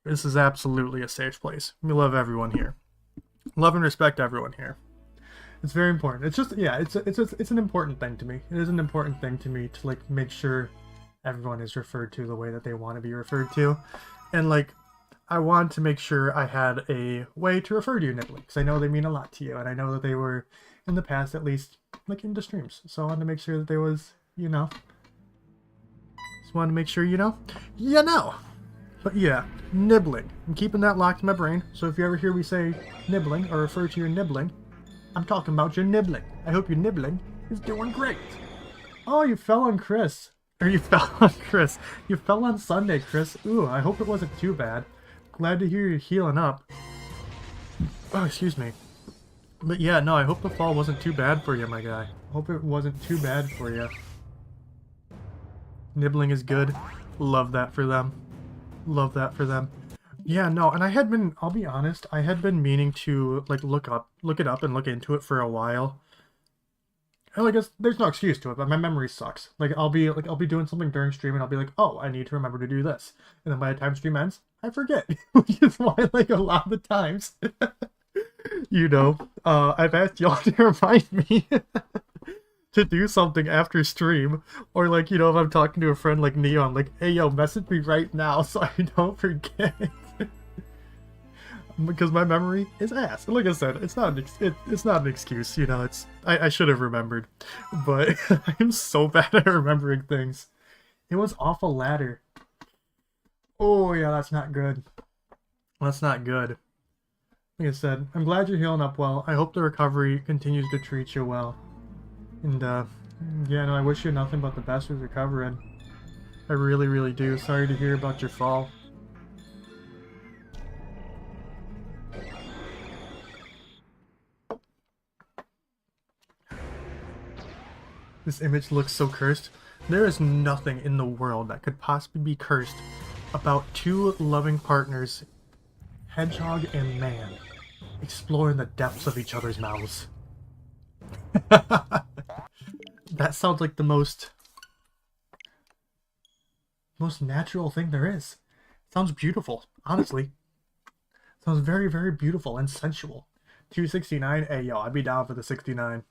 This is absolutely a safe place. We love everyone here. Love and respect everyone here. It's very important. It's just, yeah, it's an important thing to me. It is an important thing to me to, like, make sure everyone is referred to the way that they want to be referred to. And, like, I want to make sure I had a way to refer to you, nibbling, because I know they mean a lot to you, and I know that they were, in the past at least, like, into streams. So I wanted to make sure that there was, you know. Just wanted to make sure, you know. But yeah, nibbling. I'm keeping that locked in my brain, so if you ever hear me say nibbling, or refer to your nibbling, I'm talking about your nibbling. I hope your nibbling is doing great. Oh, you fell on Chris. Or you fell on Chris. You fell on Sunday, Chris. Ooh, I hope it wasn't too bad. Glad to hear you're healing up. Oh, excuse me. But yeah, no, I hope the fall wasn't too bad for you, my guy. Hope it wasn't too bad for you. Nibbling is good. Love that for them. Love that for them. Yeah, no, and I had been, I'll be honest, I had been meaning to, like, look it up and look into it for a while. And, like, there's no excuse to it, but my memory sucks. Like, I'll be doing something during stream, and I'll be like, oh, I need to remember to do this. And then by the time stream ends, I forget. Which is why, like, a lot of the times, you know, I've asked y'all to remind me to do something after stream. Or, like, you know, if I'm talking to a friend like Neo, I'm like, hey, yo, message me right now so I don't forget. Because my memory is ass. And like I said, it's not an excuse, you know. I should have remembered, but I'm so bad at remembering things. It was off a ladder. Oh yeah, that's not good. That's not good. Like I said, I'm glad you're healing up well. I hope the recovery continues to treat you well. And yeah, no, I wish you nothing but the best with recovering. I really, really do. Sorry to hear about your fall. This image looks so cursed. There is nothing in the world that could possibly be cursed about two loving partners, hedgehog and man, exploring the depths of each other's mouths. That sounds like the most most natural thing there is. Sounds beautiful, honestly. Sounds very, very beautiful and sensual. 269, hey yo, I'd be down for the 69.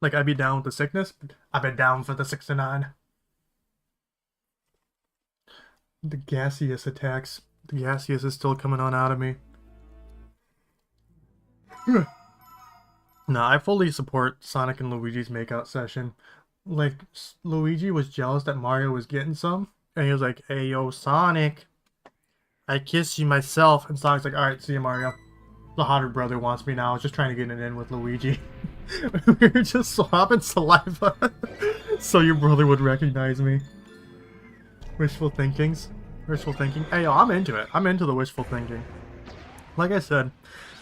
Like, I'd be down with the sickness, but I'd be down for the 69. The gaseous attacks. The gaseous is still coming on out of me. No, I fully support Sonic and Luigi's makeout session. Like, Luigi was jealous that Mario was getting some, and he was like, hey yo, Sonic, I kiss you myself. And Sonic's like, alright, see you, Mario. The hotter brother wants me now. I was just trying to get it in with Luigi. We were just swapping saliva so your brother would recognize me. Wishful thinkings. Wishful thinking. Hey, yo, I'm into it. I'm into the wishful thinking. Like I said,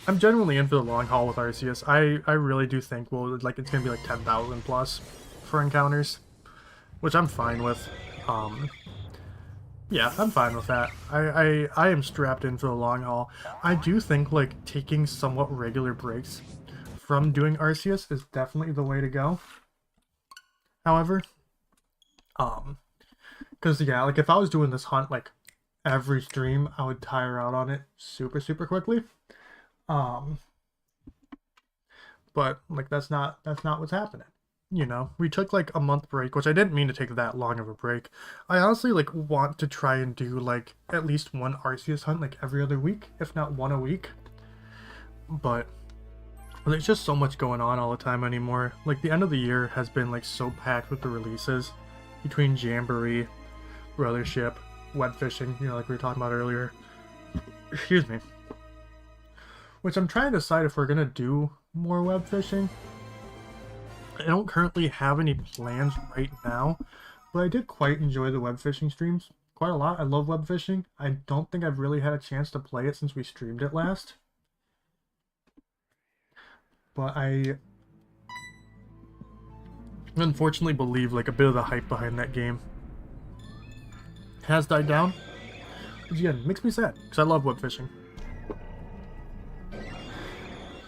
I'm genuinely in for the long haul with Arceus. I really do think, well, like, it's gonna be like 10,000 plus for encounters, which I'm fine with. Yeah, I'm fine with that. I am strapped in for the long haul. I do think, like, taking somewhat regular breaks from doing Arceus is definitely the way to go. However, because, yeah, like, if I was doing this hunt, like, every stream, I would tire out on it super, super quickly. But, like, that's not what's happening. You know, we took like a month break, which I didn't mean to take that long of a break. I honestly like want to try and do like at least one Arceus hunt like every other week, if not one a week. But there's just so much going on all the time anymore. Like the end of the year has been like so packed with the releases between Jamboree, Brothership, web fishing, you know, like we were talking about earlier. Excuse me. Which I'm trying to decide if we're gonna do more web fishing. I don't currently have any plans right now, but I did quite enjoy the web fishing streams quite a lot. I love web fishing. I don't think I've really had a chance to play it since we streamed it last. But I unfortunately believe like a bit of the hype behind that game has died down. Which again, makes me sad, because I love web fishing.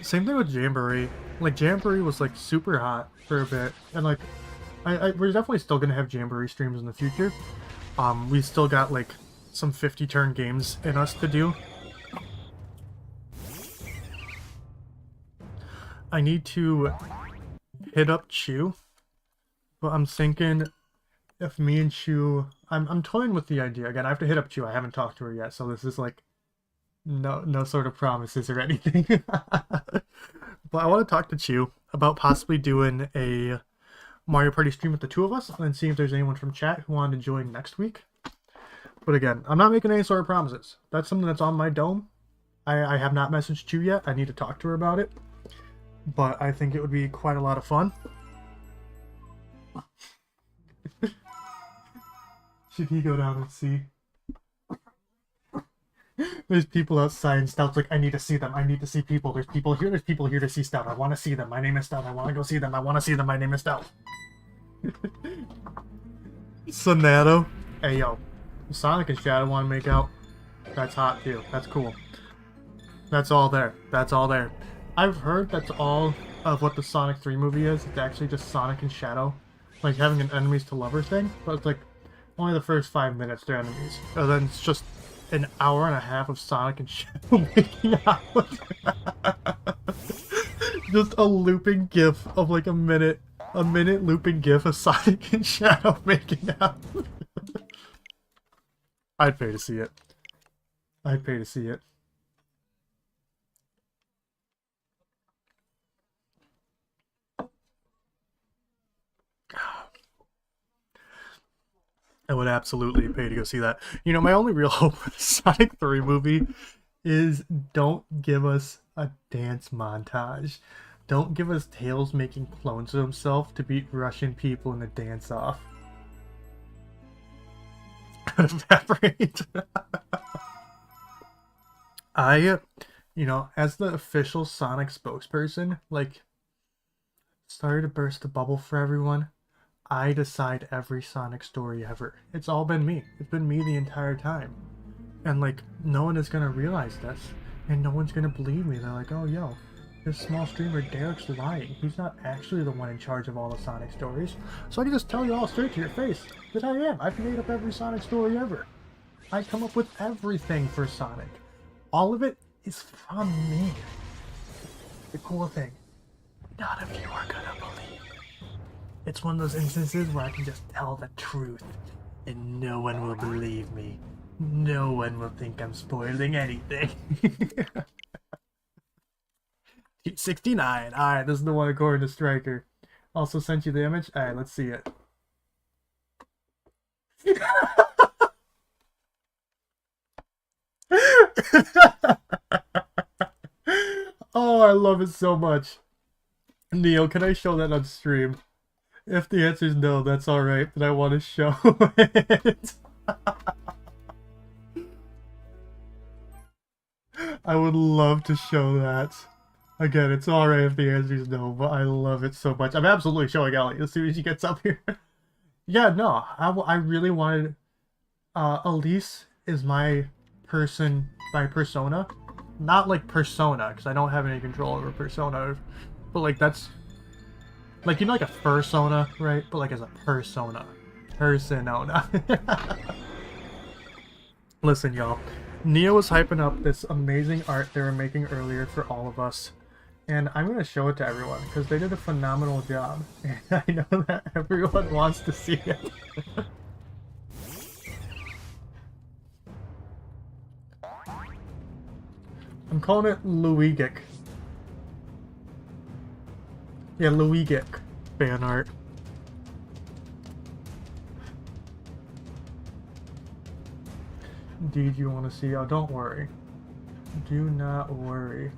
Same thing with Jamboree. Like, Jamboree was, like, super hot for a bit. And, like, we're definitely still gonna have Jamboree streams in the future. We still got, like, some 50-turn games in us to do. I need to hit up Chew. But I'm thinking if me and Chew... I'm toying with the idea. Again, I have to hit up Chew. I haven't talked to her yet, so this is, like, no sort of promises or anything. But I want to talk to Chew about possibly doing a Mario Party stream with the two of us and see if there's anyone from chat who wanted to join next week. But again, I'm not making any sort of promises. That's something that's on my dome. I have not messaged Chew yet. I need to talk to her about it. But I think it would be quite a lot of fun. Should he go down and see? There's people outside and Stout's like, I need to see them. I need to see people. There's people here. There's people here to see Stout. I want to see them. My name is Stout. I want to go see them. I want to see them. My name is Stout. Sonato. Hey, yo. Sonic and Shadow want to make out. That's hot, too. That's cool. That's all there. That's all there. I've heard that's all of what the Sonic 3 movie is. It's actually just Sonic and Shadow. Like, having an enemies to lovers thing. But it's like, only the first 5 minutes they're enemies. And then it's just an hour and a half of Sonic and Shadow making out. Just a looping gif of like a minute looping gif of Sonic and Shadow making out. I'd pay to see it. I'd pay to see it. I would absolutely pay to go see that. You know, my only real hope for the Sonic 3 movie is don't give us a dance montage. Don't give us Tails making clones of himself to beat Russian people in a dance-off. Evaporate. You know, as the official Sonic spokesperson, like, sorry to burst the bubble for everyone. I decide every Sonic story ever. It's all been me. It's been me the entire time. And, like, no one is gonna realize this. And no one's gonna believe me. They're like, oh, yo, this small streamer Derek's lying. He's not actually the one in charge of all the Sonic stories. So I can just tell you all straight to your face that I am. I've made up every Sonic story ever. I come up with everything for Sonic. All of it is from me. The cool thing, none of you are gonna believe me. It's one of those instances where I can just tell the truth, and no one will believe me. No one will think I'm spoiling anything. 69. Alright, this is the one according to Striker. Also sent you the image. Alright, let's see it. Oh, I love it so much. Neil, can I show that on stream? If the answer is no, that's alright, but I want to show it. I would love to show that. Again, it's alright if the answer is no, but I love it so much. I'm absolutely showing Ellie as soon as she gets up here. Yeah, no, I really wanted... Elise is my persona. Not like persona, because I don't have any control over persona. But like that's... Like, you know, like a fursona, right? But like as a persona. Personona. Listen, y'all. Neo was hyping up this amazing art they were making earlier for all of us. And I'm going to show it to everyone, because they did a phenomenal job. And I know that everyone wants to see it. I'm calling it Luigic. Yeah, Luigic fan art. Indeed, you want to see? Oh, don't worry. Do not worry.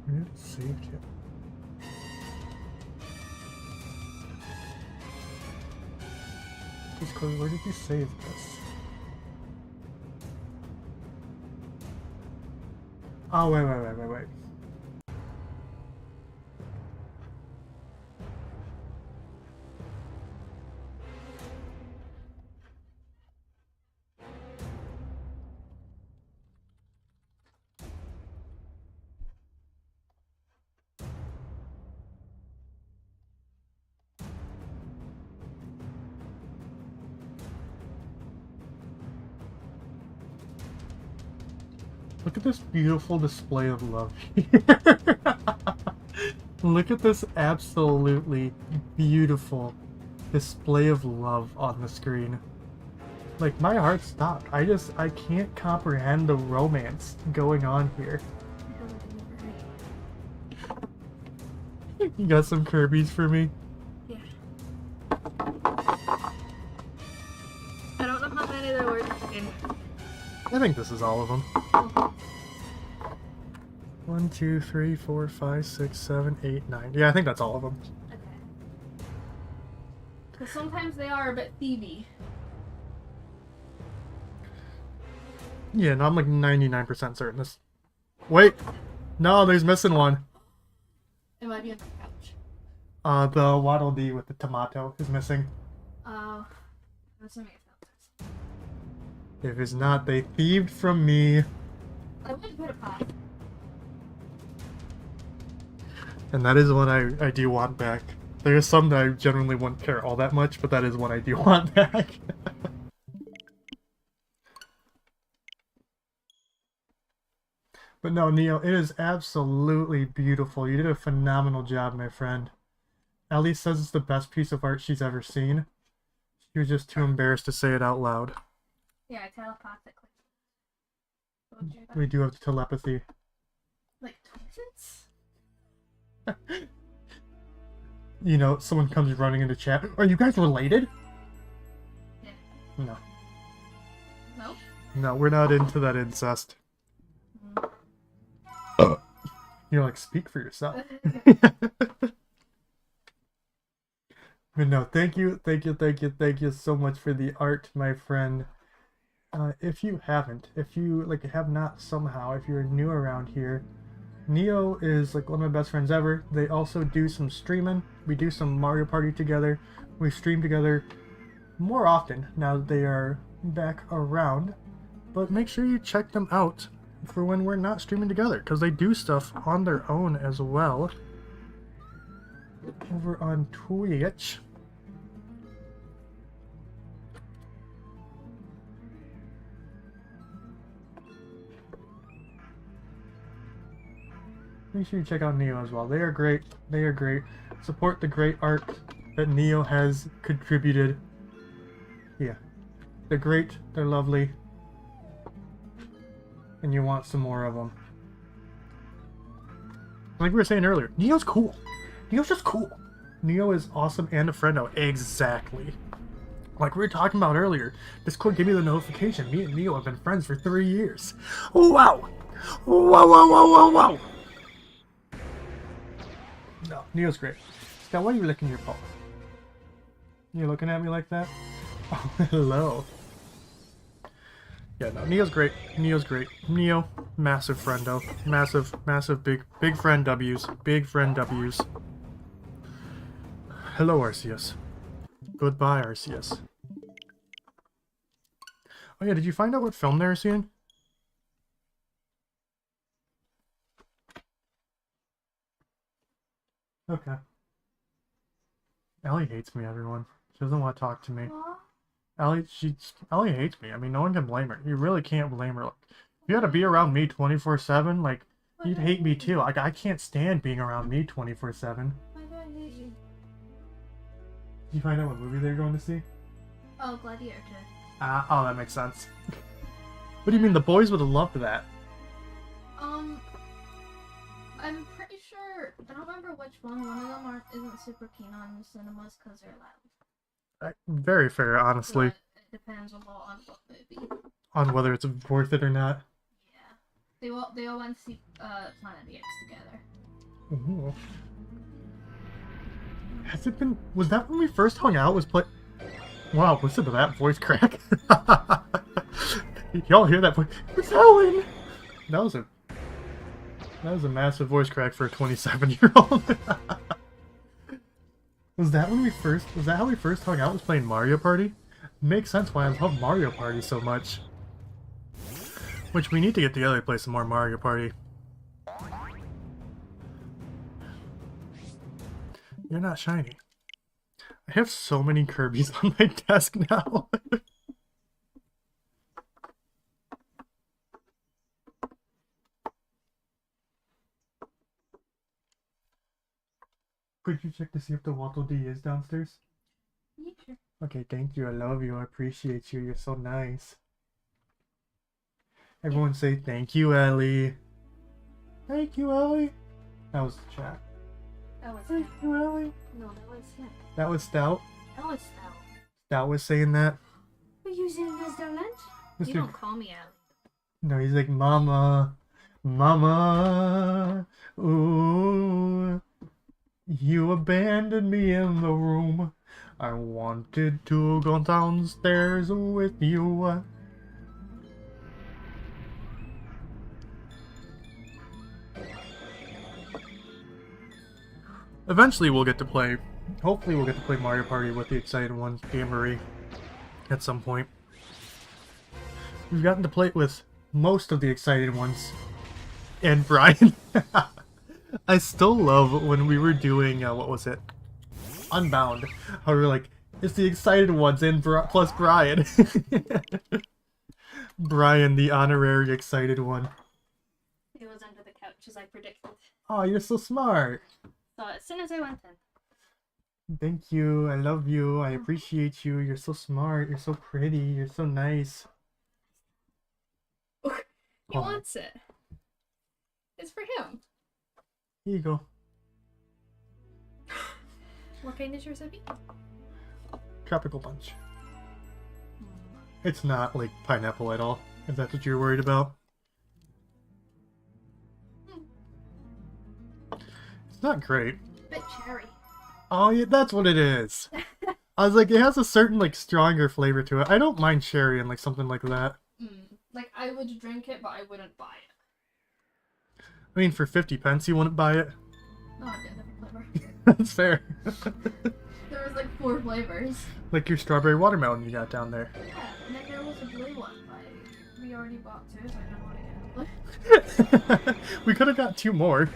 Where did it save it? Discord, where did you save this? Oh, wait. Look at this beautiful display of love here. Look at this absolutely beautiful display of love on the screen. Like, my heart stopped. I can't comprehend the romance going on here. You got some Kirby's for me? Yeah. I don't know how many there were in. I think this is all of them. 1, 2, 3, 4, 5, 6, 7, 8, 9. Yeah, I think that's all of them. Okay. Because sometimes they are a bit thievy. Yeah, no, I'm like 99% certain this. Wait! No, there's missing one. It might be on the couch. The Waddle Dee with the tomato is missing. Oh. That's what makes sense. If it's not, they thieved from me. I would put a pie. And that is one I do want back. There's some that I generally wouldn't care all that much, but that is one I do want back. But no, Neo, it is absolutely beautiful. You did a phenomenal job, my friend. Ellie says it's the best piece of art she's ever seen. She was just too embarrassed to say it out loud. Yeah, telepathically. We do have telepathy. Like twins? You know, someone comes running into chat. Are you guys related? Yeah. No. No? No, we're not into that incest. You're like, speak for yourself. But no, thank you so much for the art, my friend. If you haven't, if you like have not somehow, if you're new around here, Neo is like one of my best friends ever. They also do some streaming. We do some Mario Party together. We stream together more often now that they are back around. But make sure you check them out for when we're not streaming together, because they do stuff on their own as well. Over on Twitch. Make sure you check out Neo as well. They are great. They are great. Support the great art that Neo has contributed. Yeah. They're great. They're lovely. And you want some more of them. Like we were saying earlier, Neo's cool. Neo's just cool. Neo is awesome and a friendo. Exactly. Like we were talking about earlier, Discord gave me the notification. Me and Neo have been friends for 3 years. Wow! Wow, wow, wow, wow, wow! No, Neo's great. Now, why are you licking your paw? You looking at me like that? Oh, hello. Yeah, no, Neo's great. Neo's great. Neo, massive friendo. Massive, massive, big friend W's. Big friend W's. Hello, ARCEUS. Goodbye, ARCEUS. Oh yeah, did you find out what film they were seeing? Okay. Ellie hates me, everyone. She doesn't want to talk to me. Ellie hates me. I mean, no one can blame her. You really can't blame her. Like, if you had to be around me 24/7, like, you'd hate me too. Like, I can't stand being around me 24/7. Why do I hate you? Did you find out what movie they're going to see? Oh, Gladiator. Oh, that makes sense. What do you mean? The boys would have loved that. I'm pretty sure, I don't remember which one. One of them isn't super keen on the cinemas because they're loud. Very fair, honestly. But it depends a lot on what movie. On whether it's worth it or not. Yeah. They all went to see Planet of the Apes together. Ooh. Has it been... Was that when we first hung out? Wow, listen to that voice crack. Y'all hear that voice? It's Helen! That was a massive voice crack for a 27-year-old. Was that how we first hung out, was playing Mario Party? Makes sense why I love Mario Party so much. Which we need to get together to play some more Mario Party. You're not shiny. I have so many Kirby's on my desk now. Could you check to see if the Waddle Dee is downstairs? Yeah, sure. Okay, thank you. I love you. I appreciate you. You're so nice. Everyone say thank you, Ellie. Thank you, Ellie. That was the chat. That was Thank you, Ellie. No, that was him. That was Stout. That was Stout. Stout was saying that. Were you saying this their lunch? You don't call me Allie. No, he's like, Mama. Mama. Ooh. You abandoned me in the room. I wanted to go downstairs with you. Eventually we'll get to play, hopefully we'll get to play Mario Party with the Excited Ones, Gamery, at some point. We've gotten to play it with most of the Excited Ones, and Brian. I still love when we were doing, what was it? Unbound. How we were like, it's the Excited Ones and plus Brian. Brian, the honorary Excited One. It was under the couch as I predicted. Oh, you're so smart. So as soon as I went in. Thank you. I love you. I appreciate you. You're so smart. You're so pretty. You're so nice. He wants it. It's for him. Here you go. What kind is your recipe? Tropical punch. It's not like pineapple at all, if that's what you're worried about. It's not great. Bit cherry. Oh yeah, that's what it is. I was like, it has a certain like stronger flavor to it. I don't mind cherry and like something like that. Like I would drink it, but I wouldn't buy it. I mean, for 50 pence, you wouldn't buy it. Oh, okay, different flavor. That's fair. There was like 4 flavors. Like your strawberry watermelon you got down there. Yeah, and then there was a blue one, but we already bought 2, so I don't want to get it. We could have got 2 more.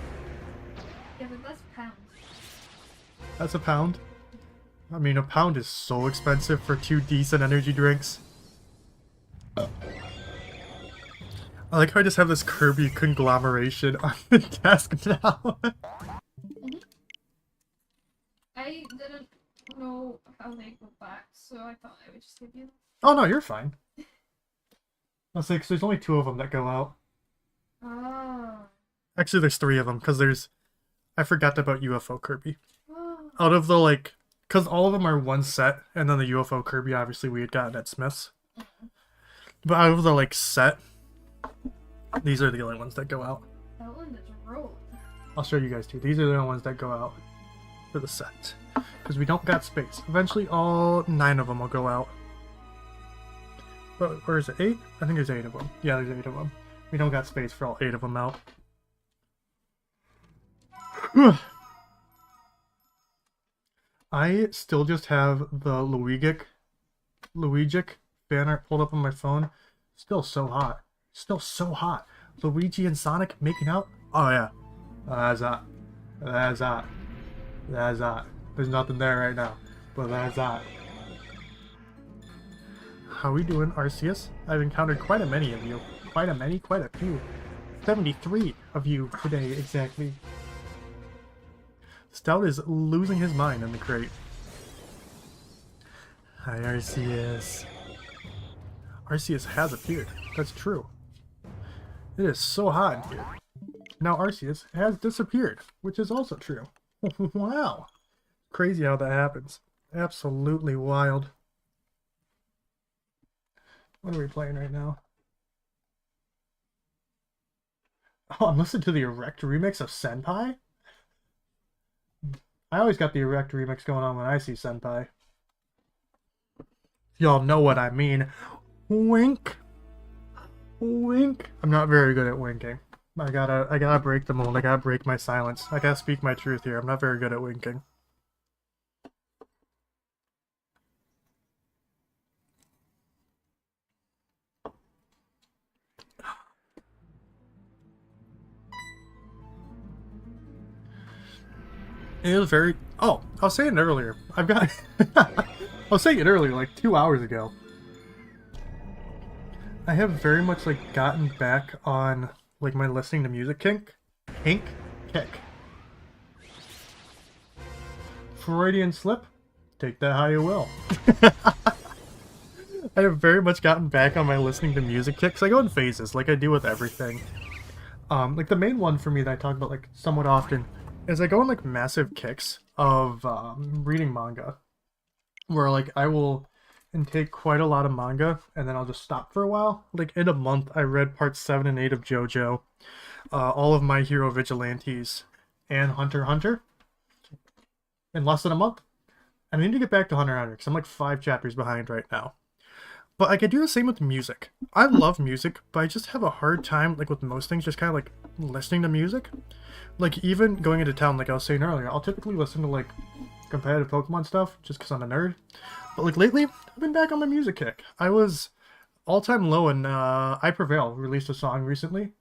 Yeah, but that's pounds. That's a pound. I mean, a pound is so expensive for 2 decent energy drinks. I like how I just have this Kirby conglomeration on the desk now. I didn't know how they go back, so I thought I would just give you them. Oh no, you're fine. I was like, 'cause there's only 2 of them that go out. Oh. Actually, there's 3 of them, because there's... I forgot about UFO Kirby. Oh. Out of the, like... Because all of them are one set, and then the UFO Kirby, obviously, we had gotten at Smith's. But out of the, like, set, these are the only ones that go out. That one is rolled. I'll show you guys too. These are the only ones that go out for the set. Because we don't got space. Eventually, all 9 of them will go out. But, where is it? 8? I think there's 8 of them. Yeah, there's 8 of them. We don't got space for all 8 of them out. I still just have the Luigic fan art pulled up on my phone. Still so hot. Still so hot. Luigi and Sonic making out? Oh yeah. That's hot. That's hot. That's hot. There's nothing there right now. But that's hot. How we doing, Arceus? I've encountered quite a many of you. Quite a few. 73 of you today, exactly. Stout is losing his mind in the crate. Hi, Arceus. Arceus has appeared. That's true. It is so hot in here. Now Arceus has disappeared, which is also true. Wow. Crazy how that happens. Absolutely wild. What are we playing right now? Oh, I'm listening to the Erect remix of Senpai? I always got the Erect remix going on when I see Senpai. Y'all know what I mean. Wink. Wink. I'm not very good at winking. I gotta break the mold. I gotta break my silence. I gotta speak my truth here. I'm not very good at winking. It is very... Oh, I was saying it earlier. I've got... I was saying it earlier, like 2 hours ago. I have very much, like, gotten back on, like, my listening to music kick. Freudian slip? Take that how you will. I have very much gotten back on my listening to music kicks. I go in phases, like I do with everything. Like, the main one for me that I talk about, like, somewhat often is I go on, like, massive kicks of reading manga. Where, like, I will intake quite a lot of manga, and then I'll just stop for a while. Like, in a month, I read parts 7 and 8 of JoJo, all of My Hero Vigilantes, and Hunter x Hunter. In less than a month. I need to get back to Hunter x Hunter, because I'm, like, 5 chapters behind right now. But, like, I do the same with music. I love music, but I just have a hard time, like, with most things, just kind of, like, listening to music. Like, even going into town, like I was saying earlier, I'll typically listen to, like, competitive Pokemon stuff, just because I'm a nerd. But, like, lately, I've been back on my music kick. I was all-time low, and I Prevail released a song recently.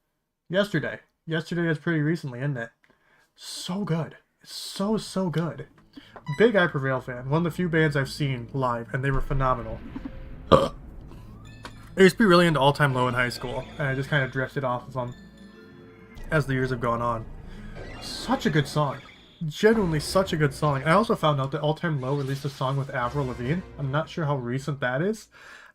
Yesterday. Yesterday is pretty recently, isn't it? So good. It's so, so good. Big I Prevail fan. One of the few bands I've seen live, and they were phenomenal. I used to be really into All-Time Low in high school, and I just kind of drifted off of them as the years have gone on. Such a good song. Genuinely such a good song. I also found out that All Time Low released a song with Avril Lavigne. I'm not sure how recent that is.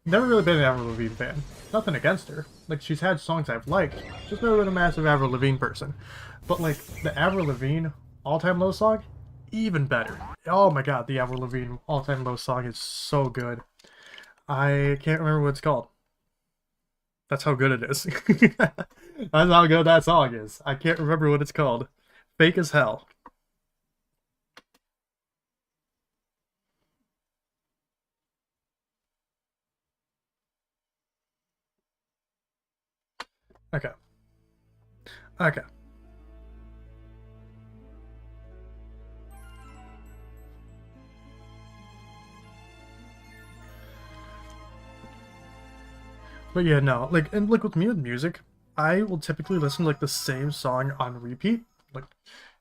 Never really been an Avril Lavigne fan. Nothing against her. Like, she's had songs I've liked. Just never been a massive Avril Lavigne person. But, like, the Avril Lavigne All Time Low song, even better. Oh my god, the Avril Lavigne All Time Low song is so good. I can't remember what it's called. That's how good it is. That's how good that song is. I can't remember what it's called. Fake as hell. Okay. Okay. But yeah, no, like, and like with me with music, I will typically listen to like the same song on repeat. Like,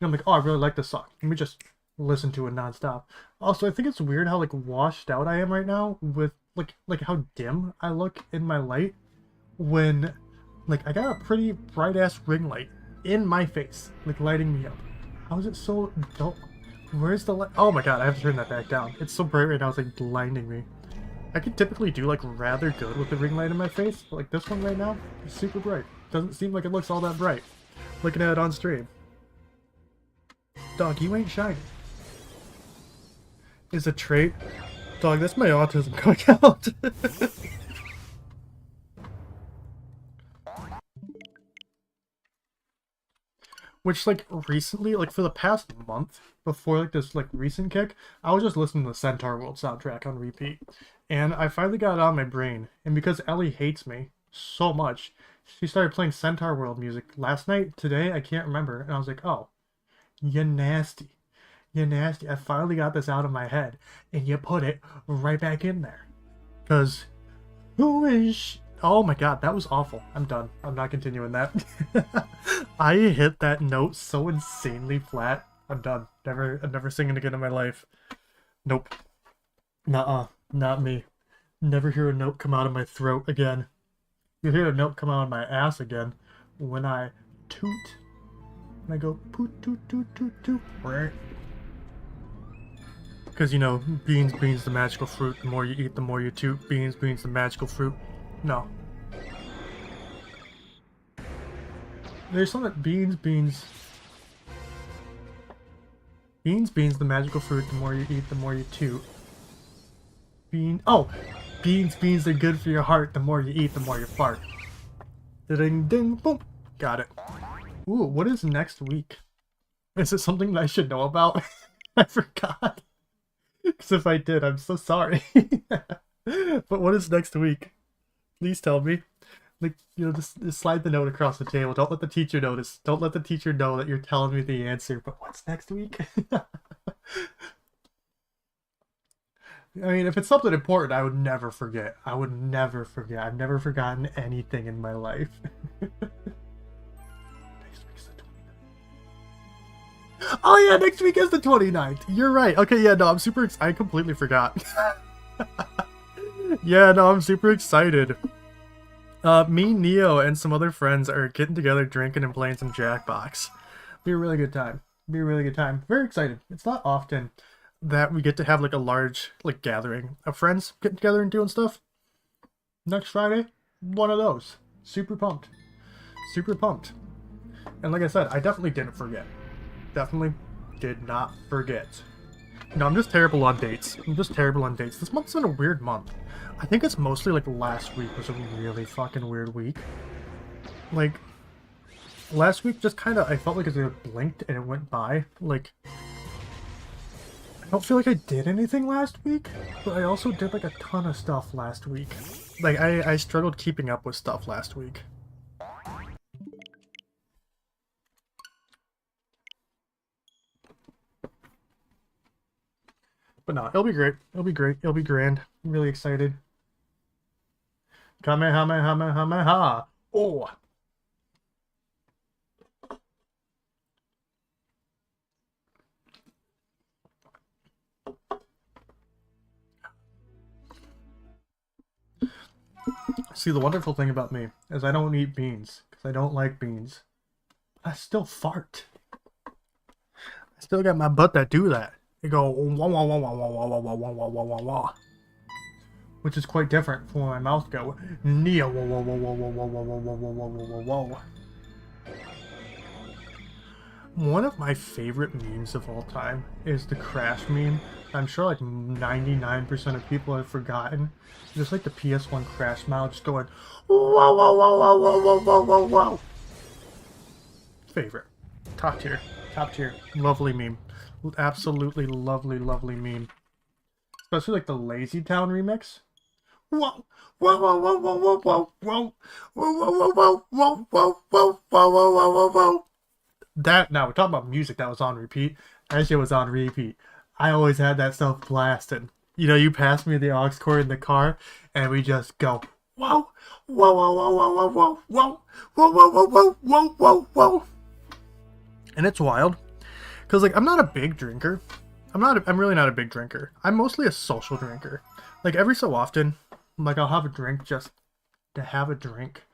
I'm like, oh, I really like this song. Let me just listen to it nonstop. Also, I think it's weird how like washed out I am right now with like how dim I look in my light when like I got a pretty bright ass ring light in my face, like lighting me up. How is it so dull? Where's the light? Oh my god, I have to turn that back down. It's so bright right now, it's like blinding me. I can typically do like rather good with the ring light in my face, but like this one right now is super bright. Doesn't seem like it looks all that bright. Looking at it on stream. Dog, you ain't shiny. Is a trait? Dog, that's my autism coming out. Which, like, recently, like, for the past month, before, like, this, like, recent kick, I was just listening to the Centaur World soundtrack on repeat. And I finally got it on my brain. And because Ellie hates me so much, she started playing Centaur World music last night, today, I can't remember. And I was like, oh, you nasty. You nasty. I finally got this out of my head. And you put it right back in there. Because, who is... Oh my god, that was awful. I'm done. I'm not continuing that. I hit that note so insanely flat. I'm done. I'm never singing again in my life. Nope. Nuh-uh. Not me. Never hear a note come out of my throat again. You'll hear a note come out of my ass again when I toot. And I go poot toot toot toot toot. Because, you know, beans, the magical fruit. The more you eat, the more you toot. Beans, the magical fruit. No. There's something that beans, the magical fruit, the more you eat, the more you toot. Beans, they're good for your heart, the more you eat, the more you fart. Ding, ding, boom. Got it. Ooh, what is next week? Is it something that I should know about? I forgot. Because if I did, I'm so sorry. But what is next week? Please tell me. Like, you know, just slide the note across the table. Don't let the teacher notice. Don't let the teacher know that you're telling me the answer. But what's next week? I mean, if it's something important, I would never forget. I would never forget. I've never forgotten anything in my life. Next week's the 29th. Oh yeah, next week is the 29th. You're right. Okay, yeah, no, I'm super excited. I completely forgot. Yeah, no, I'm super excited. Me, Neo, and some other friends are getting together, drinking, and playing some Jackbox. Be a really good time. Be a really good time. Very excited. It's not often that we get to have like a large like gathering of friends getting together and doing stuff. Next Friday, one of those. Super pumped. Super pumped. And like I said, I definitely didn't forget. Definitely did not forget. No, I'm just terrible on dates. This month's been a weird month. I think it's mostly like last week was a really fucking weird week. Like, last week just kind of, I felt like it blinked and it went by. Like, I don't feel like I did anything last week, but I also did like a ton of stuff last week. Like, I struggled keeping up with stuff last week. But no, it'll be great. It'll be great. It'll be grand. I'm really excited. Kamehameha. Oh! See, the wonderful thing about me is I don't eat beans, because I don't like beans. I still fart. I still got my butt that do that. They go wah wah wah wah wah wah wah wah wah wah wah wah, which is quite different from when my mouth go Nia wah wah wah wah wah wah wah wah wah wah wah wah wah. One of my favorite memes of all time is the Crash meme. I'm sure like 99% of people have forgotten. Just like the PS1 Crash smile just going whoa whoa whoa whoa whoa whoa whoa whoa whoa. Favorite. Top tier. Top tier. Lovely meme. Absolutely lovely, lovely meme. Especially like the Lazy Town remix. Whoa, whoa, whoa, whoa, whoa, whoa, whoa, whoa, whoa, whoa, whoa, whoa, whoa, whoa, whoa, whoa, whoa, whoa. That, now we're talking about music that was on repeat. That shit was on repeat. I always had that stuff blasting. You know, you pass me the aux cord in the car, and we just go, Whoa, whoa, whoa, whoa, whoa, whoa, whoa, whoa, whoa, whoa, whoa, whoa, whoa, whoa. And it's wild, cause like I'm not a big drinker. I'm really not a big drinker. I'm mostly a social drinker. Like every so often, like I'll have a drink just to have a drink.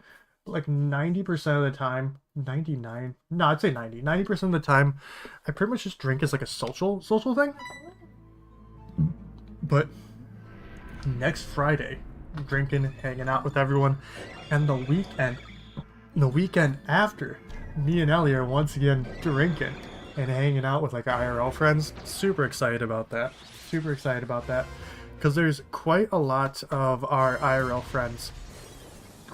Like 90% of the time, 99, no, I'd say 90% of the time, I pretty much just drink as like a social thing. But next Friday, drinking, hanging out with everyone, and the weekend after, me and Ellie are once again drinking and hanging out with like IRL friends. Super excited about that. Super excited about that. Because there's quite a lot of our IRL friends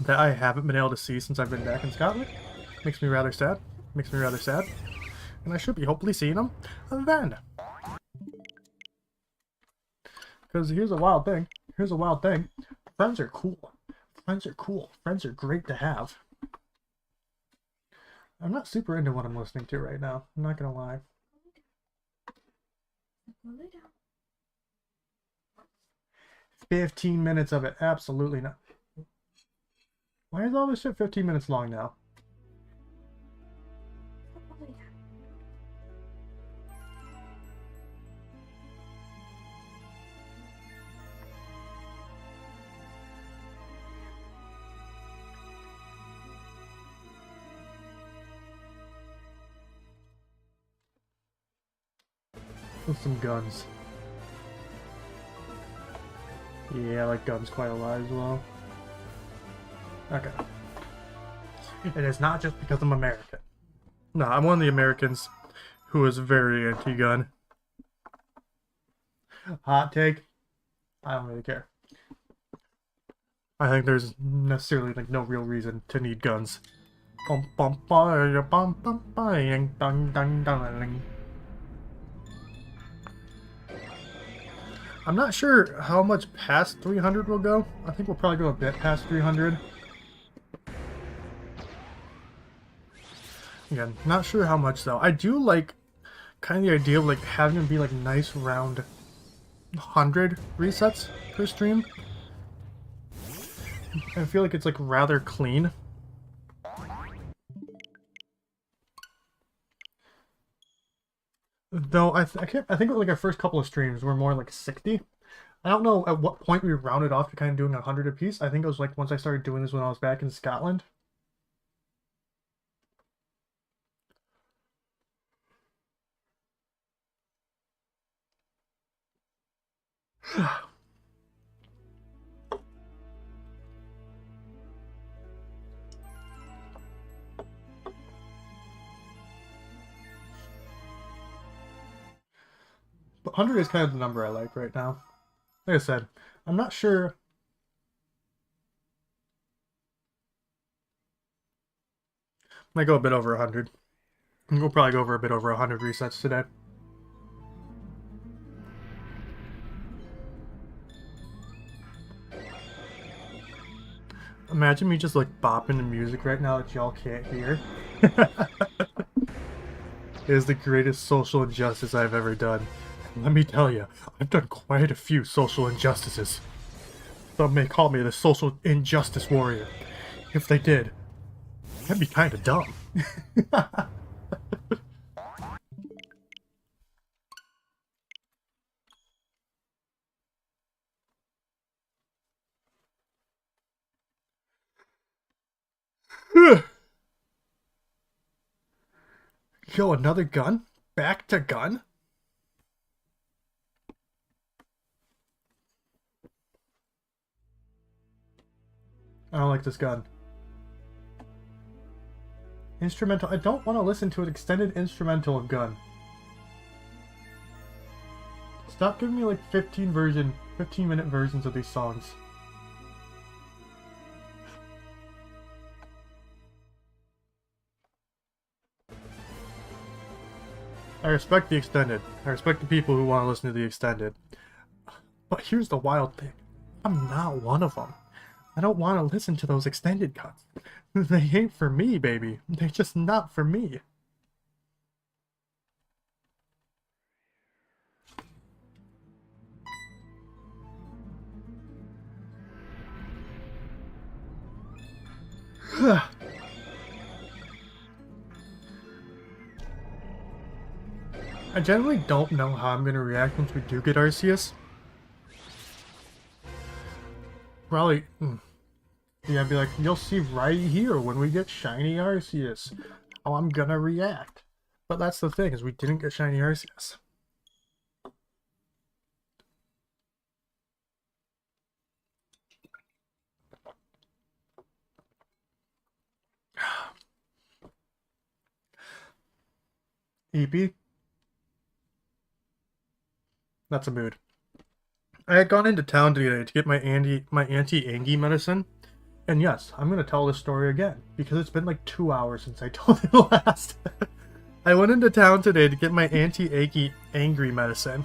that I haven't been able to see since I've been back in Scotland. Makes me rather sad. Makes me rather sad. And I should be hopefully seeing them then. Because here's a wild thing. Here's a wild thing. Friends are cool. Friends are cool. Friends are great to have. I'm not super into what I'm listening to right now. I'm not gonna lie. 15 minutes of it. Absolutely not. Why is all this shit 15 minutes long now? With some guns. Yeah, I like guns quite a lot as well. Okay. And it's not just because I'm American. No, I'm one of the Americans who is very anti-gun. Hot take, I don't really care. I think there's necessarily like no real reason to need guns. I'm not sure how much past 300 we'll go. I think we'll probably go a bit past 300. Again, not sure how much though. I do like kind of the idea of like having them be like nice round 100 resets per stream. I feel like it's like rather clean. Though I think like our first couple of streams were more like 60. I don't know at what point we rounded off to kind of doing 100 apiece. I think it was like once I started doing this when I was back in Scotland. But 100 is kind of the number I like right now. Like I said, I'm not sure. Might go a bit over 100. We'll probably go over a bit over 100 resets today. Imagine me just like bopping the music right now that y'all can't hear. It is the greatest social injustice I've ever done. And let me tell you, I've done quite a few social injustices. Some may call me the social injustice warrior. If they did, that'd be kind of dumb. Yo, another gun? Back to gun? I don't like this gun. Instrumental. I don't want to listen to an extended instrumental of gun. Stop giving me like 15-minute versions of these songs. I respect the extended. I respect the people who want to listen to the extended. But here's the wild thing. I'm not one of them. I don't want to listen to those extended cuts. They ain't for me, baby. They're just not for me. I generally don't know how I'm gonna react once we do get Arceus. Probably, yeah, I'd be like, you'll see right here when we get shiny Arceus how I'm gonna react. But that's the thing, is we didn't get shiny Arceus. EP? That's a mood. I had gone into town today to get my anti-Angie medicine. And yes, I'm going to tell this story again, because it's been like 2 hours since I told it last. I went into town today to get my anti-achy angry medicine.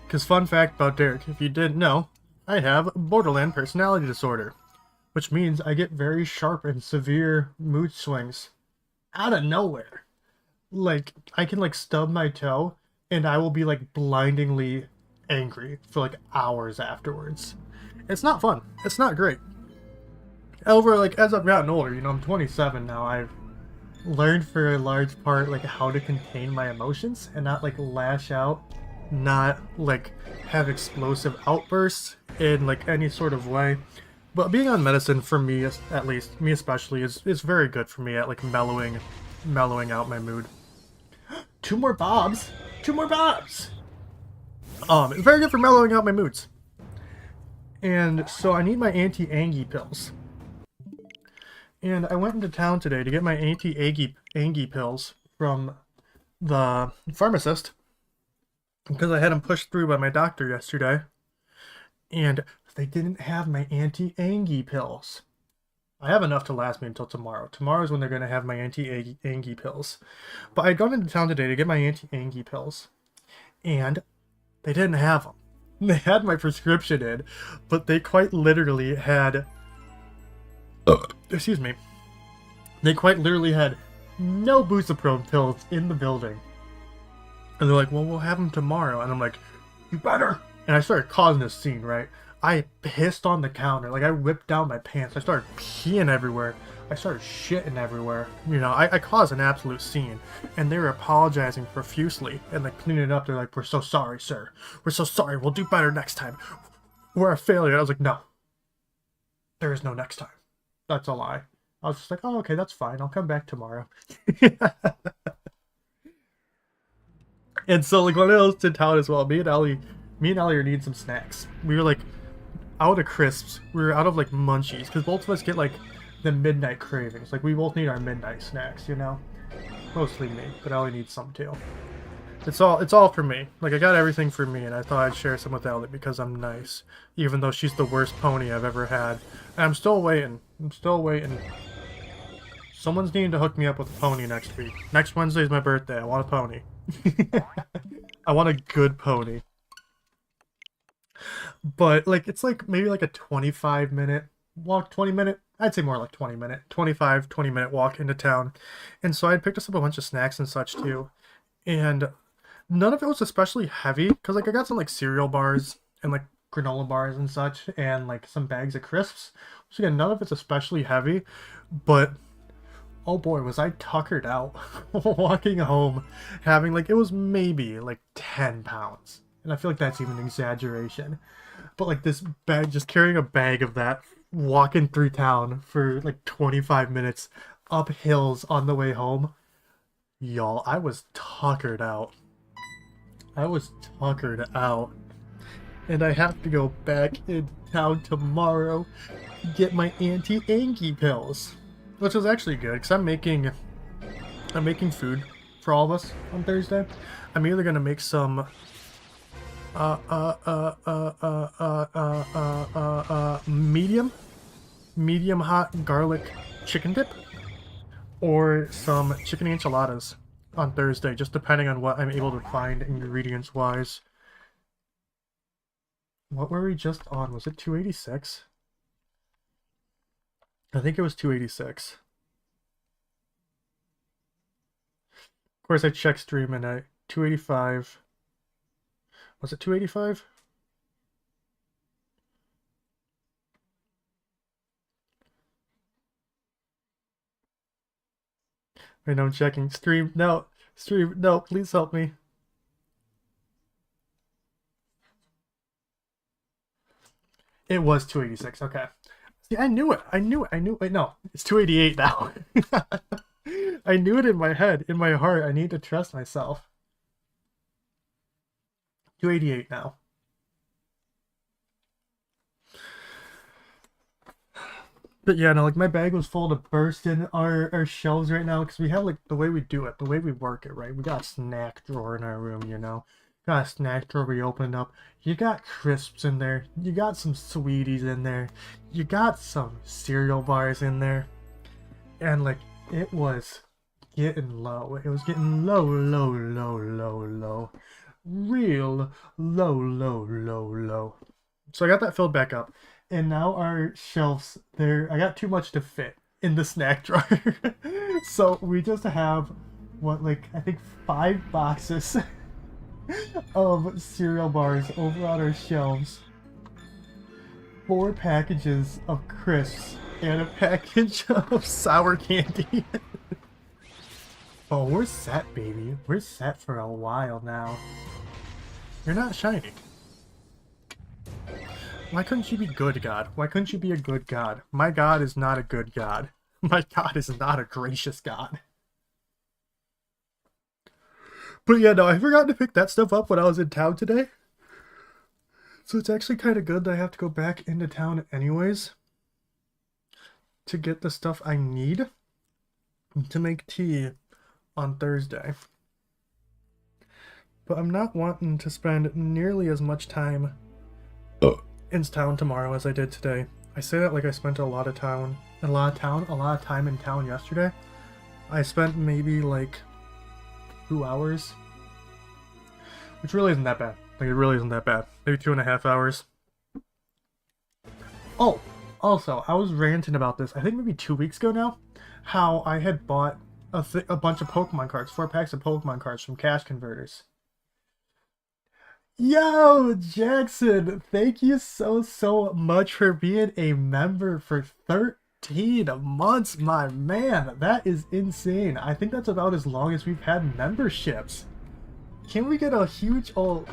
Because fun fact about Derek, if you didn't know, I have borderline personality disorder. Which means I get very sharp and severe mood swings. Out of nowhere. Like, I can like stub my toe, and I will be like blindingly angry for like hours afterwards. It's not fun. It's not great. However, like, as I've gotten older, you know, I'm 27 now, I've learned for a large part, like, how to contain my emotions and not, like, lash out, not, like, have explosive outbursts in, like, any sort of way. But being on medicine, for me, at least, me especially, is very good for me at, like, mellowing out my mood. 2 more bobs! 2 more bobs! It's very good for mellowing out my moods. And so I need my anti-Angie pills. And I went into town today to get my anti-Angie pills from the pharmacist, because I had them pushed through by my doctor yesterday. And they didn't have my anti-Angie pills. I have enough to last me until tomorrow. Tomorrow is when they're going to have my anti-Angie pills. But I'd gone into town today to get my anti-Angie pills. And they didn't have them. They had my prescription in, but they quite literally had... excuse me. They quite literally had no Busaprone pills in the building. And they're like, well, we'll have them tomorrow. And I'm like, you better! And I started causing a scene, right? I pissed on the counter. Like, I whipped down my pants. I started peeing everywhere. I started shitting everywhere. You know, I caused an absolute scene. And they were apologizing profusely and, like, cleaning it up. They're like, we're so sorry, sir. We're so sorry. We'll do better next time. We're a failure. I was like, no. There is no next time. That's a lie. I was just like, oh, okay, that's fine. I'll come back tomorrow. And so, like, when I was in town as well, me and Ellie are needing some snacks. We were, like, out of crisps. We were out of, like, munchies. Because both of us get, like, the midnight cravings. Like, we both need our midnight snacks, you know? Mostly me, but Ellie needs some, too. It's all for me. Like, I got everything for me, and I thought I'd share some with Ellie because I'm nice. Even though she's the worst pony I've ever had. And I'm still waiting. Someone's needing to hook me up with a pony next week. Next Wednesday is my birthday. I want a pony. I want a good pony. But, like, it's like maybe like a 25-minute walk, 20-minute, I'd say more like 20-minute, 20-minute walk into town. And so I picked us up a bunch of snacks and such too. And none of it was especially heavy, because, like, I got some, like, cereal bars and, like, granola bars and such, and, like, some bags of crisps. So again, none of it's especially heavy, but oh boy, was I tuckered out walking home, having, like, it was maybe, like, 10 pounds. And I feel like that's even an exaggeration. But, like, this bag, just carrying a bag of that, walking through town for, like, 25 minutes, up hills on the way home. Y'all, I was tuckered out. And I have to go back in town tomorrow to get my anti-Angie pills. Which was actually good, because I'm making food for all of us on Thursday. I'm either gonna make some medium hot garlic chicken dip, or some chicken enchiladas on Thursday, just depending on what I'm able to find ingredients wise. What were we just on? Was it 286? I think it was 286. Of course, I checked stream and I 285. Was it 285? Wait, no, I'm checking. Stream, no. Stream, no, please help me. It was 286, okay. See, I knew it. I knew it. I knew it. Wait, no. It's 288 now. I knew it in my head. In my heart, I need to trust myself. 288 now. But yeah, no, like my bag was full to burst in our shelves right now because we have like the way we do it, the way we work it, right? We got a snack drawer in our room, you know. Got a snack drawer we opened up. You got crisps in there. You got some sweeties in there. You got some cereal bars in there. And like it was getting low. It was getting low, low, low, low, low. Real low, low, low, low. So I got that filled back up. And now our shelves, I got too much to fit in the snack drawer. So we just have, what, like, I think 5 boxes of cereal bars over on our shelves. 4 packages of crisps and a package of sour candy. Oh, we're set, baby. We're set for a while now. You're not shining. Why couldn't you be good, God? Why couldn't you be a good God? My God is not a good God. My God is not a gracious God. But yeah, no, I forgot to pick that stuff up when I was in town today. So it's actually kind of good that I have to go back into town anyways to get the stuff I need to make tea on Thursday. But I'm not wanting to spend nearly as much time in town tomorrow as I did today. I say that like I spent a lot of time in town yesterday. I spent maybe like 2 hours, which really isn't that bad. Like it really isn't that bad. Maybe 2.5 hours. Oh, also, I was ranting about this, I think maybe 2 weeks ago now, how I had bought a bunch of Pokemon cards, 4 packs of Pokemon cards from Cash Converters. Yo, Jackson, thank you so much for being a member for 13 months, my man. That is insane. I think that's about as long as we've had memberships. Can we get a huge old,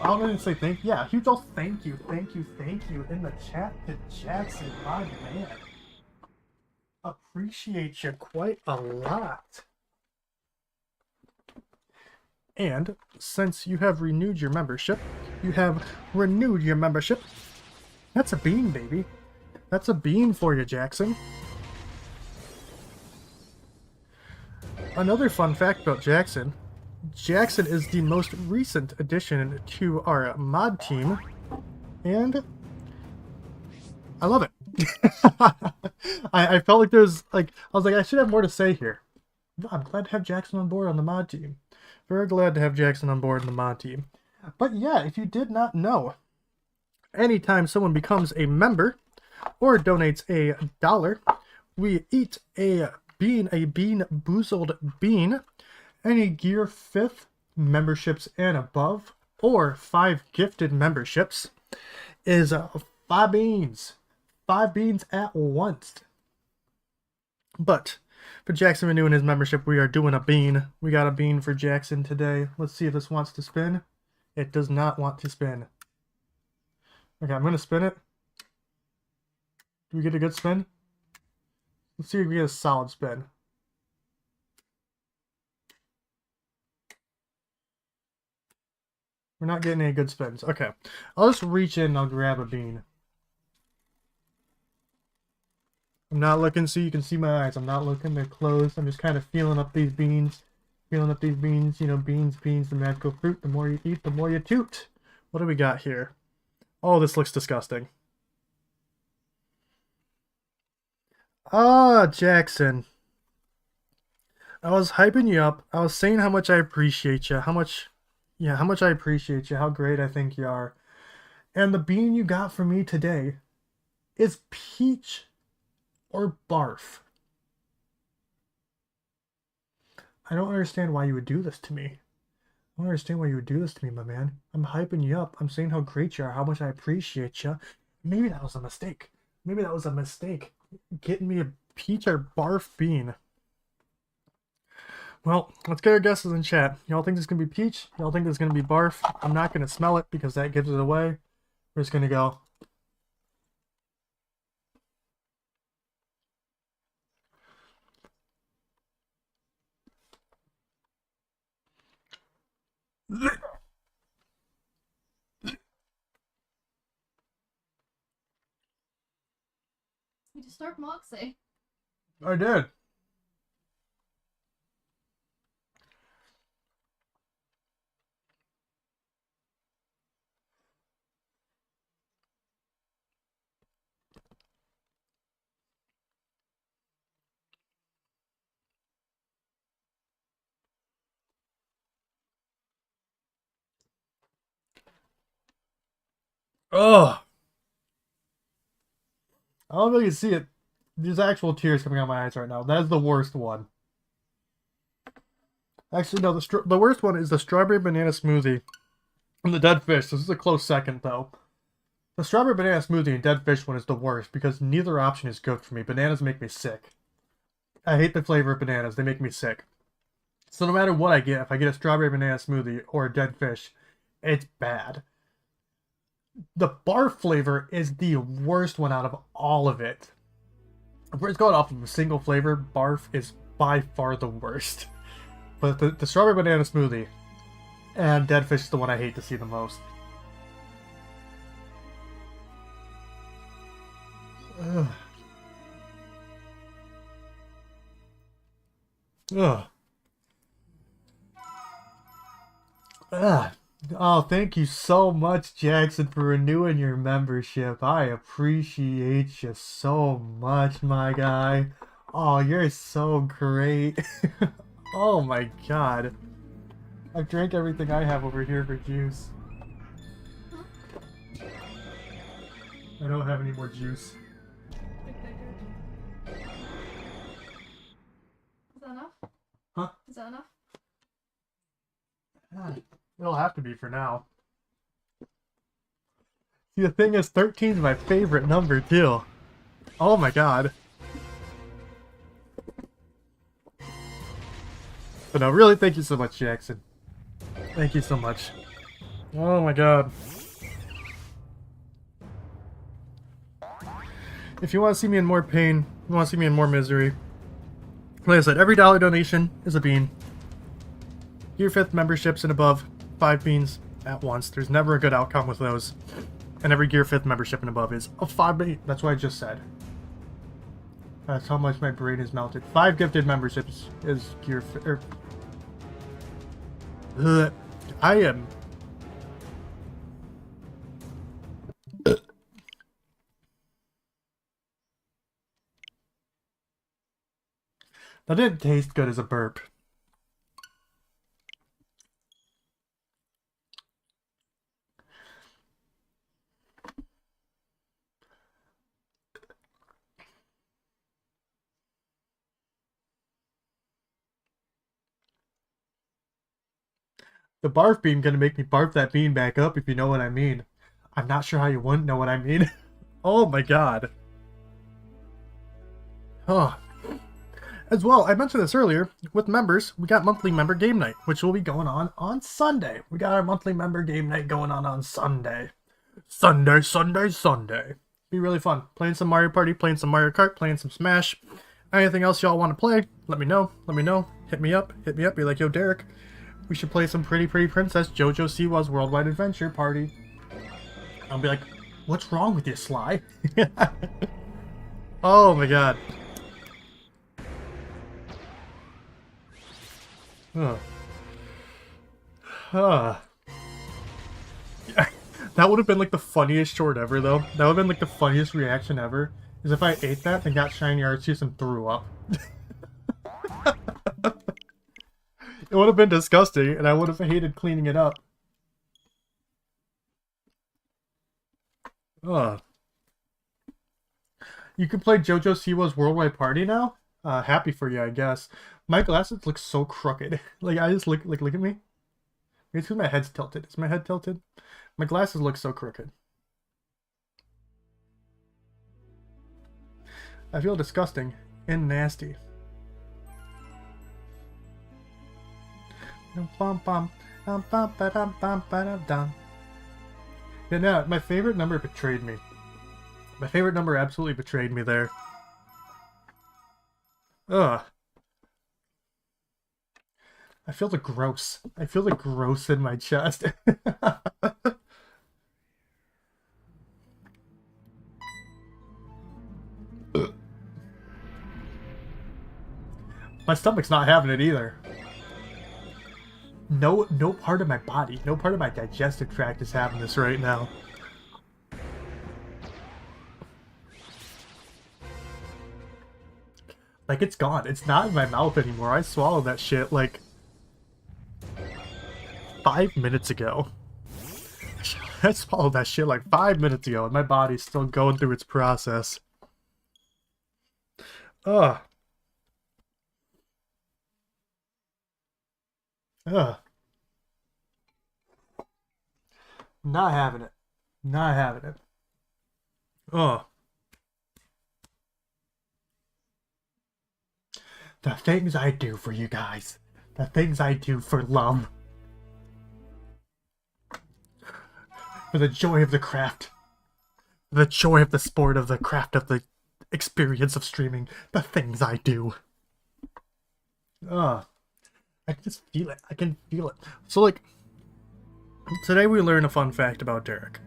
I'm gonna say thank you. Yeah, huge old thank you in the chat to Jackson, my man. Appreciate you quite a lot. And since you have renewed your membership, That's a bean, baby. That's a bean for you, Jackson. Another fun fact about Jackson. Jackson is the most recent addition to our mod team, and I love it. I felt like there's like I was like I should have more to say here. I'm glad to have Jackson on board on the mod team. Very glad to have Jackson on board in the mod team. But yeah, if you did not know, anytime someone becomes a member or donates $1, we eat a bean boozled bean, any gear 5th memberships and above, or 5 gifted memberships, is 5 beans. 5 beans at once. But for Jackson renewing his membership, we are doing a bean. We got a bean for Jackson today. Let's see if this wants to spin. It does not want to spin. Okay, I'm going to spin it. Do we get a good spin? Let's see if we get a solid spin. We're not getting any good spins. Okay, I'll just reach in and I'll grab a bean. I'm not looking so you can see my eyes. I'm not looking, they're closed. I'm just kind of feeling up these beans. Feeling up these beans. You know, beans, the magical fruit. The more you eat, the more you toot. What do we got here? Oh, this looks disgusting. Ah, Jackson. I was hyping you up. I was saying how much I appreciate you. How much I appreciate you. How great I think you are. And the bean you got from me today is peach or barf. I don't understand why you would do this to me. I don't understand why you would do this to me, my man. I'm hyping you up. I'm saying how great you are, how much I appreciate you. Maybe that was a mistake. Getting me a peach or barf bean. Well, let's get our guesses in chat. Y'all think this is going to be peach? Y'all think this is going to be barf? I'm not going to smell it because that gives it away. We're just going to go. You disturbed Moxie. I did. Ugh. I don't know if you can see it. There's actual tears coming out of my eyes right now. That is the worst one. Actually, no, the worst one is the strawberry banana smoothie from the dead fish. This is a close second, though. The strawberry banana smoothie and dead fish one is the worst because neither option is good for me. Bananas make me sick. I hate the flavor of bananas. They make me sick. So no matter what I get, if I get a strawberry banana smoothie or a dead fish, it's bad. The barf flavor is the worst one out of all of it. If we're going off of a single flavor, barf is by far the worst. But the strawberry banana smoothie and dead fish is the one I hate to see the most. Ugh. Ugh. Ugh. Oh, thank you so much, Jackson, for renewing your membership. I appreciate you so much, my guy. Oh, you're so great. Oh my god. I've drank everything I have over here for juice. I don't have any more juice. Is that enough? Huh? Is that enough? It'll have to be for now. See, the thing is, 13 is my favorite number, too. Oh my god. But no, really, thank you so much, Jackson. Thank you so much. Oh my god. If you want to see me in more pain, you want to see me in more misery, like I said, every dollar donation is a bean. Year 5th memberships and above, 5 beans at once. There's never a good outcome with those. And every Gear 5th membership and above is a 5 bean. That's what I just said. That's how much my brain is melted. 5 gifted memberships is Gear 5th. I am... That didn't taste good as a burp. The barf bean gonna make me barf that bean back up, if you know what I mean. I'm not sure how you wouldn't know what I mean. Oh my god. Oh. As well, I mentioned this earlier, with members, we got monthly member game night, which will be going on Sunday. We got our monthly member game night going on Sunday. Sunday. Be really fun. Playing some Mario Party, playing some Mario Kart, playing some Smash. Anything else y'all want to play, let me know. Hit me up. Be like, yo, Derek, we should play some Pretty Princess JoJo Siwa's Worldwide Adventure Party. I'll be like, what's wrong with you, Sly? Oh my god. That would have been like the funniest short ever, though. That would have been like the funniest reaction ever. Is if I ate that and got shiny ARCEUS and threw up. It would have been disgusting, and I would have hated cleaning it up. Ugh. You can play JoJo Siwa's Worldwide Party now? Happy for you, I guess. My glasses look so crooked. Like, I just look at me. Maybe it's because my head's tilted. Is my head tilted? My glasses look so crooked. I feel disgusting and nasty. Bum, bum, bum, bum, ba-dum, bum, ba-dum, dum. Yeah, no, my favorite number betrayed me. My favorite number absolutely betrayed me there. Ugh. I feel the gross. I feel the gross in my chest. My stomach's not having it either. No part of my body, no part of my digestive tract is having this right now. Like, it's gone. It's not in my mouth anymore. I swallowed that shit, like, 5 minutes ago. I swallowed that shit like 5 minutes ago, and my body's still going through its process. Ugh. Ugh. Not having it. Not having it. Ugh. The things I do for you guys. The things I do for love. For the joy of the craft. The joy of the sport, of the craft, of the experience of streaming. The things I do. Ugh. I can just feel it. I can feel it. So, like, today we learn a fun fact about Derek.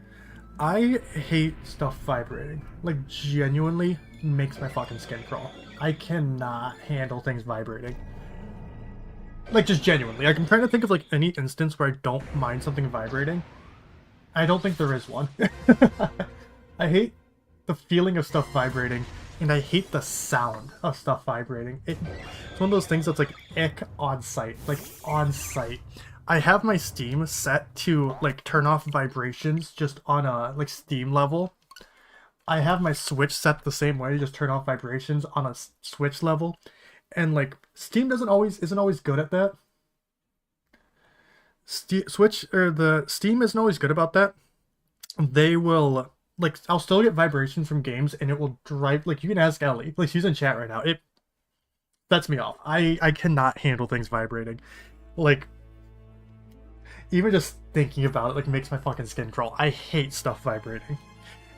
I hate stuff vibrating. Like, genuinely makes my fucking skin crawl. I cannot handle things vibrating. Like, just genuinely. Like, I'm trying to think of, like, any instance where I don't mind something vibrating. I don't think there is one. I hate the feeling of stuff vibrating, and I hate the sound of stuff vibrating. It's one of those things that's, like, ick on sight. Like, on sight. I have my Steam set to, like, turn off vibrations just on a, like, Steam level. I have my Switch set the same way, just turn off vibrations on a Switch level. And, like, Steam isn't always good at that. Steam isn't always good about that. They will, like, I'll still get vibrations from games, and it will drive, like, you can ask Ellie. Like, she's in chat right now. It sets me off. I cannot handle things vibrating. Like, even just thinking about it, like, makes my fucking skin crawl. I hate stuff vibrating.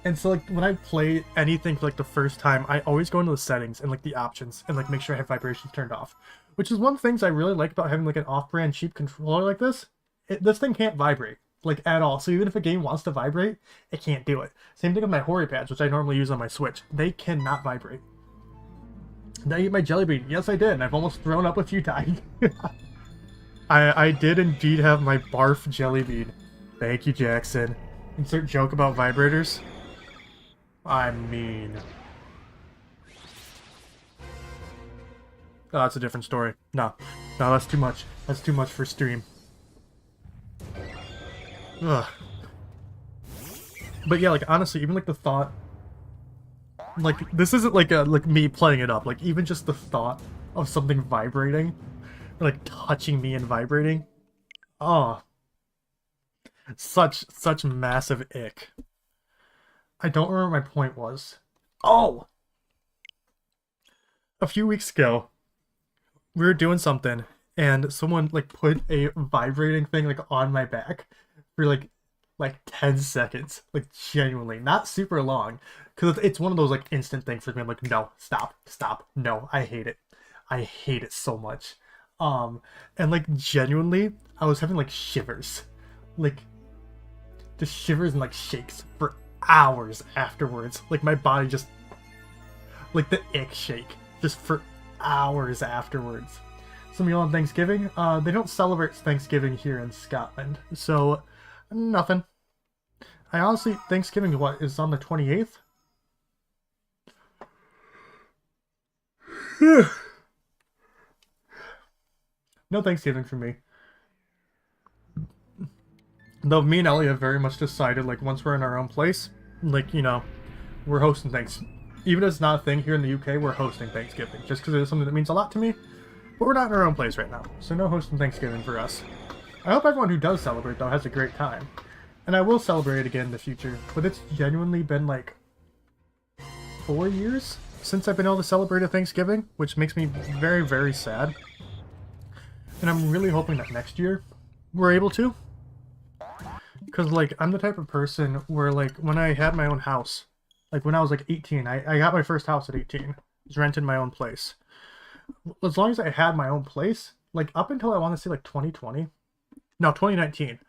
And so, like, when I play anything for, like, the first time, I always go into the settings and, like, the options and, like, make sure I have vibrations turned off. Which is one of the things I really like about having, like, an off-brand cheap controller like this. This thing can't vibrate, like, at all. So even if a game wants to vibrate, it can't do it. Same thing with my Hori pads, which I normally use on my Switch. They cannot vibrate. Did I eat my jelly bean? Yes, I did, and I've almost thrown up a few times. I did indeed have my barf jelly bean. Thank you, Jackson. Insert joke about vibrators. I mean... Oh, that's a different story. No, that's too much. That's too much for stream. Ugh. But yeah, like, honestly, even, like, the thought... Like, this isn't, like, me playing it up. Like, even just the thought of something vibrating, or, like, touching me and vibrating. Oh. Such massive ick. I don't remember what my point was. Oh! A few weeks ago, we were doing something, and someone, like, put a vibrating thing, like, on my back for, like 10 seconds. Like, genuinely. Not super long. Because it's one of those, like, instant things for me. I'm like, no, stop. No, I hate it. I hate it so much. And, like, genuinely, I was having, like, shivers. Like, just shivers and, like, shakes for hours afterwards. Like, my body just... Like, the ick shake. Just for hours afterwards. Some of y'all on Thanksgiving, they don't celebrate Thanksgiving here in Scotland. So, nothing. I honestly, Thanksgiving, what, is on the 28th? No Thanksgiving for me. Though me and Ellie have very much decided, like, once we're in our own place, like, you know, we're hosting even if it's not a thing here in the UK, we're hosting Thanksgiving. Just because it is something that means a lot to me. But we're not in our own place right now. So no hosting Thanksgiving for us. I hope everyone who does celebrate, though, has a great time. And I will celebrate it again in the future. But it's genuinely been, like, 4 years since I've been able to celebrate a Thanksgiving. Which makes me very, very sad. And I'm really hoping that next year we're able to. Because, like, I'm the type of person where, like, when I had my own house, like, when I was, like, 18, I got my first house at 18. I was renting my own place. As long as I had my own place, like, up until I want to say, like, 2019.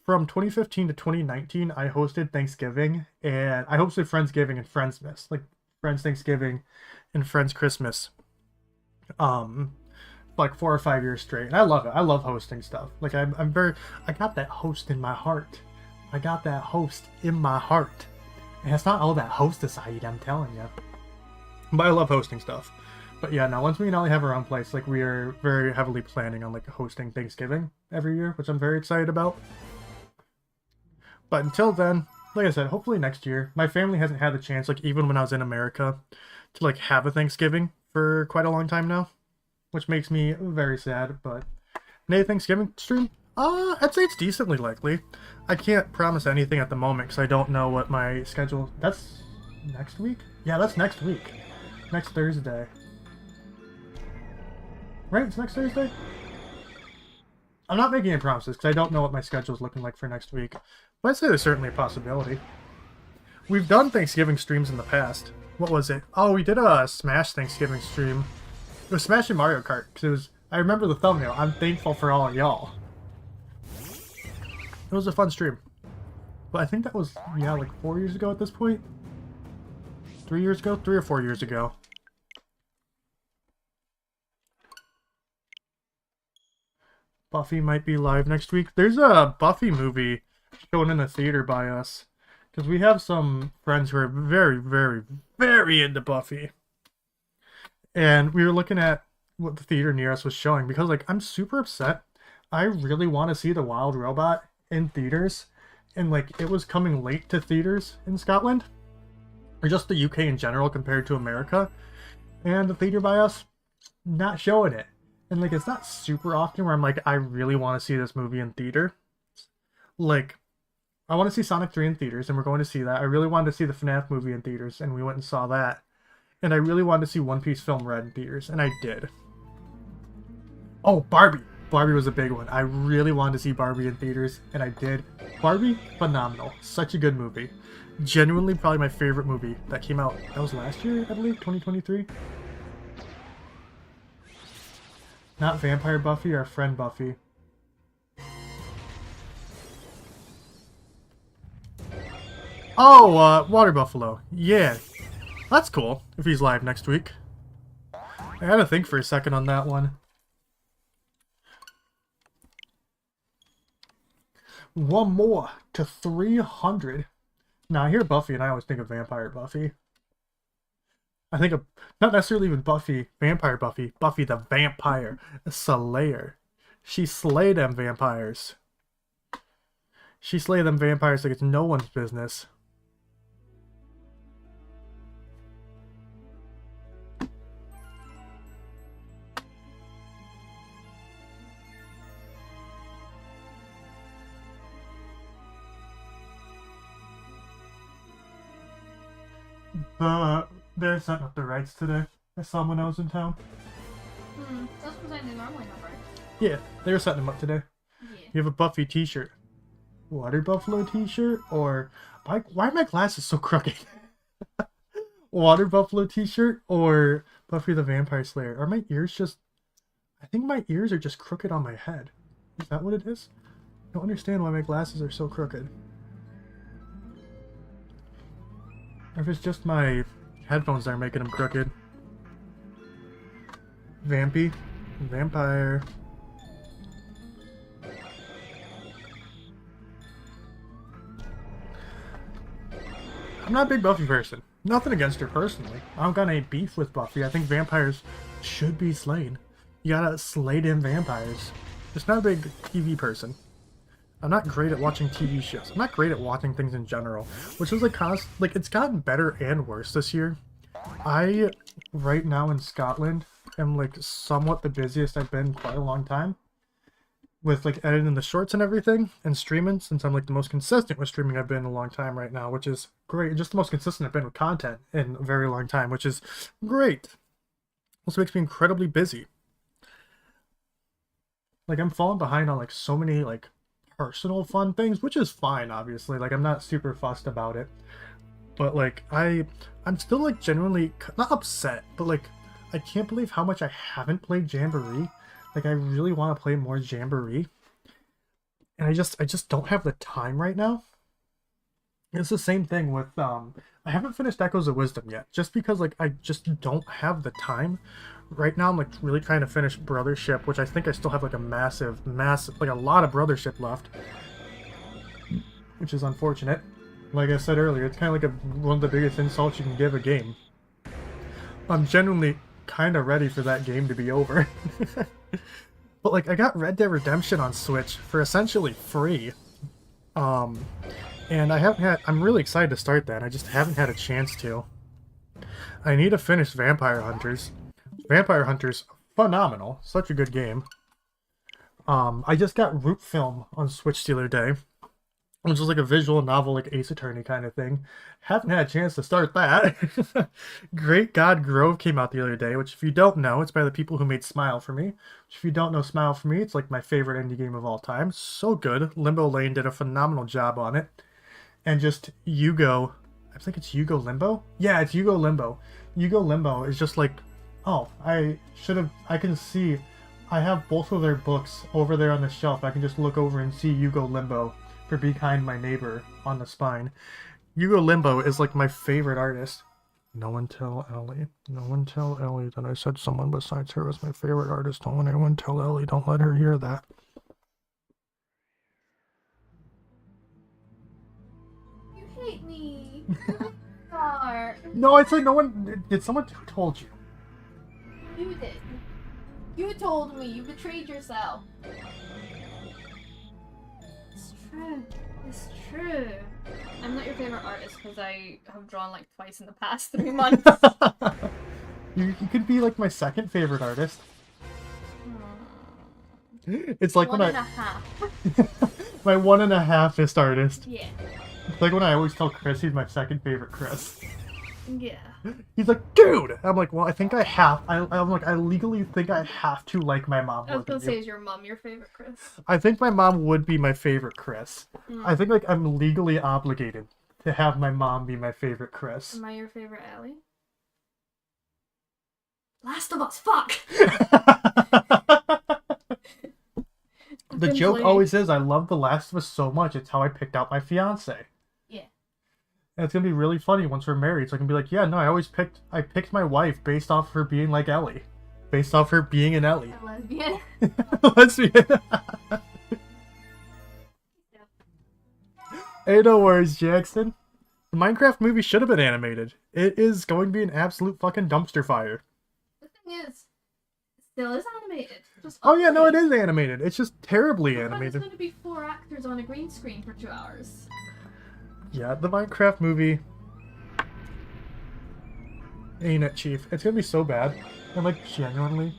From 2015 to 2019, I hosted Thanksgiving, and I hosted Friendsgiving and Friendsmas, like, Friends Thanksgiving and Friends Christmas. Like 4 or 5 years straight, and I love it. I love hosting stuff. Like I got that host in my heart. I got that host in my heart, and it's not all that hostessite, I'm telling you. But I love hosting stuff. But yeah, now once we and Ollie have our own place, like we are very heavily planning on like hosting Thanksgiving every year, which I'm very excited about. But until then, like I said, hopefully next year. My family hasn't had the chance, like even when I was in America, to like have a Thanksgiving for quite a long time now, which makes me very sad. But maybe Thanksgiving stream, I'd say it's decently likely. I can't promise anything at the moment because I don't know what my schedule. That's next week? Yeah, that's next week. Next Thursday. Right? It's next Thursday? I'm not making any promises because I don't know what my schedule is looking like for next week. But I'd say there's certainly a possibility. We've done Thanksgiving streams in the past. What was it? Oh, we did a Smash Thanksgiving stream. It was Smash and Mario Kart. Because it was, I remember the thumbnail. I'm thankful for all of y'all. It was a fun stream. But I think that was, yeah, like 4 years ago at this point. 3 years ago? 3 or 4 years ago. Buffy might be live next week. There's a Buffy movie shown in the theater by us. Because we have some friends who are very, very, very into Buffy. And we were looking at what the theater near us was showing. Because, like, I'm super upset. I really want to see The Wild Robot in theaters. And, like, it was coming late to theaters in Scotland. Or just the UK in general compared to America. And the theater by us, not showing it. And, like, it's not super often where I'm like, I really want to see this movie in theater. Like, I want to see Sonic 3 in theaters, and we're going to see that. I really wanted to see the FNAF movie in theaters, and we went and saw that. And I really wanted to see One Piece Film Red in theaters, and I did. Oh, Barbie! Barbie was a big one. I really wanted to see Barbie in theaters, and I did. Barbie, phenomenal. Such a good movie. Genuinely probably my favorite movie that came out. That was last year, I believe, 2023? Not Vampire Buffy, our friend Buffy. Oh, Water Buffalo. Yeah. That's cool, if he's live next week. I had to think for a second on that one. One more to 300. Now, I hear Buffy, and I always think of Vampire Buffy. I think of, not necessarily even Buffy, Vampire Buffy, Buffy the Vampire Slayer. She slayed them vampires. She slayed them vampires like it's no one's business. They're setting up the rights today. I saw them when I was in town. That's because I knew normally number. Yeah, they were setting them up today. Yeah. You have a Buffy t-shirt. Water Buffalo t-shirt? Or... why are my glasses so crooked? Water Buffalo t-shirt? Or Buffy the Vampire Slayer? Are my ears just... I think my ears are just crooked on my head. Is that what it is? I don't understand why my glasses are so crooked. Or if it's just my headphones that are making them crooked. Vampy. Vampire. I'm not a big Buffy person. Nothing against her personally. I don't got any beef with Buffy. I think vampires should be slain. You gotta slay them vampires. Just not a big TV person. I'm not great at watching TV shows. I'm not great at watching things in general, which is like it's gotten better and worse this year. I, right now in Scotland, am like somewhat the busiest I've been in quite a long time. With like editing the shorts and everything, and streaming, since I'm like the most consistent with streaming I've been in a long time right now, which is great. Just the most consistent I've been with content in a very long time, which is great. Also makes me incredibly busy. Like, I'm falling behind on, like, so many, like, personal fun things, which is fine, obviously. Like, I'm not super fussed about it. But, like, I'm still, like, genuinely, not upset, but, like, I can't believe how much I haven't played Jamboree. Like, I really want to play more Jamboree. And I just don't have the time right now. It's the same thing with, I haven't finished Echoes of Wisdom yet, just because, like, I just don't have the time. Right now, I'm, like, really trying to finish Brothership, which I think I still have, like, a massive, like, a lot of Brothership left. Which is unfortunate. Like I said earlier, it's kind of like one of the biggest insults you can give a game. I'm genuinely kind of ready for that game to be over. But, like, I got Red Dead Redemption on Switch for essentially free. And I'm really excited to start that. I just haven't had a chance to. I need to finish Vampire Hunters. Vampire Hunters, phenomenal. Such a good game. I just got Root Film on Switch the other day, which is like a visual novel, like Ace Attorney kind of thing. Haven't had a chance to start that. Great God Grove came out the other day, which if you don't know, it's by the people who made Smile for Me. Which if you don't know Smile for Me, it's like my favorite indie game of all time. So good. Limbo Lane did a phenomenal job on it. And just Yugo, I think it's Yugo Limbo? Yeah, it's Yugo Limbo. Yugo Limbo is just like, oh, I can see, I have both of their books over there on the shelf. I can just look over and see Yugo Limbo for Be Kind My Neighbor on the spine. Yugo Limbo is like my favorite artist. No one tell Ellie. No one tell Ellie that I said someone besides her was my favorite artist. Don't let anyone tell Ellie. Don't let her hear that. You hate me. Star. No, I'd say no one... Did someone told you? You did. You told me. You betrayed yourself. It's true. It's true. I'm not your favorite artist because I have drawn like twice in the past 3 months. You could be like my second favorite artist. It's like One when and I... a half. my 1.5th artist. Yeah. It's like when I always tell Chris he's my second favorite Chris. Yeah. He's like, dude! I'm like, well, I think I have. I'm like, I legally think I have to like my mom I more was gonna than say, you. is your mom your favorite Chris? I think my mom would be my favorite Chris. I think, like, I'm legally obligated to have my mom be my favorite Chris. Am I your favorite Ellie? Last of Us, fuck! The joke always is, I love The Last of Us so much, it's how I picked out my fiance. Yeah. And it's gonna be really funny once we're married, so I can be like, yeah, no, I picked my wife based off her being like Ellie. Based off her being an Ellie. A lesbian. Lesbian. Hey, no worries, Jackson. The Minecraft movie should have been animated. It is going to be an absolute fucking dumpster fire. The thing is, it still is animated. Just Oh yeah, no, it upgrade. is animated. It's just terribly But animated. It's going to be 4 actors on a green screen for 2 hours. Yeah, the Minecraft movie ain't it, Chief. It's gonna be so bad. And like, genuinely,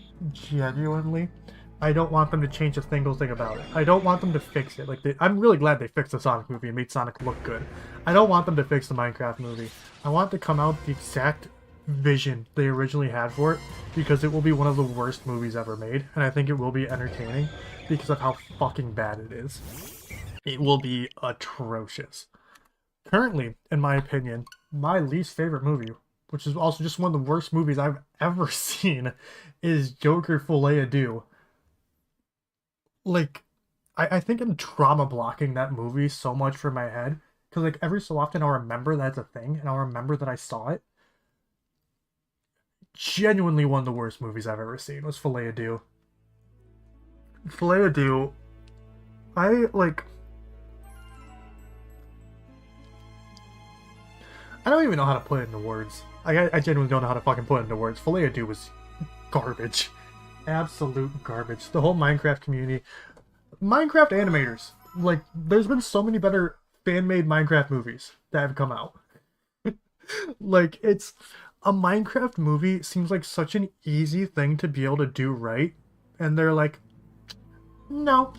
I don't want them to change a single thing about it. I don't want them to fix it. Like, I'm really glad they fixed the Sonic movie and made Sonic look good. I don't want them to fix the Minecraft movie. I want it to come out the exact vision they originally had for it, because it will be one of the worst movies ever made, and I think it will be entertaining because of how fucking bad it is. It will be atrocious. Currently, in my opinion, my least favorite movie, which is also just one of the worst movies I've ever seen, is Joker Filet-A-Deux. Like, I think I'm trauma blocking that movie so much from my head, because like every so often I'll remember that's a thing, and I'll remember that I saw it. Genuinely one of the worst movies I've ever seen was Filet-A-Deux. Filet-A-Deux, I don't even know how to put it into words. I genuinely don't know how to fucking put it into words. Filet-A-Deux was garbage. Absolute garbage. The whole Minecraft community. Minecraft animators. Like, there's been so many better fan-made Minecraft movies that have come out. Like, it's... A Minecraft movie seems like such an easy thing to be able to do right. And they're like, no.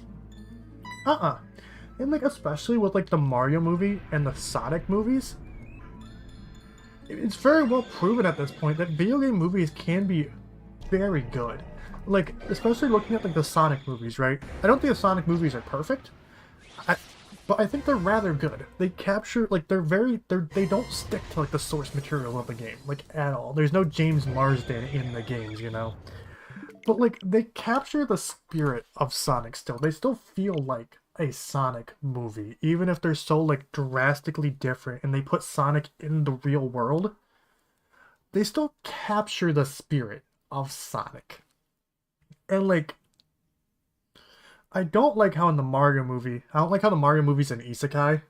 And like, especially with like the Mario movie and the Sonic movies, it's very well proven at this point that video game movies can be very good. like, especially looking at like the Sonic movies, right? I don't think the Sonic movies are perfect, but I think they're rather good. They capture like they don't stick to like the source material of the game like at all. There's no James Marsden in the games, you know. But like they capture the spirit of Sonic still. They still feel like a Sonic movie, even if they're so like drastically different and they put Sonic in the real world. They still capture the spirit of Sonic. And like I don't like how in the Mario movie, I don't like how the Mario movie's an isekai.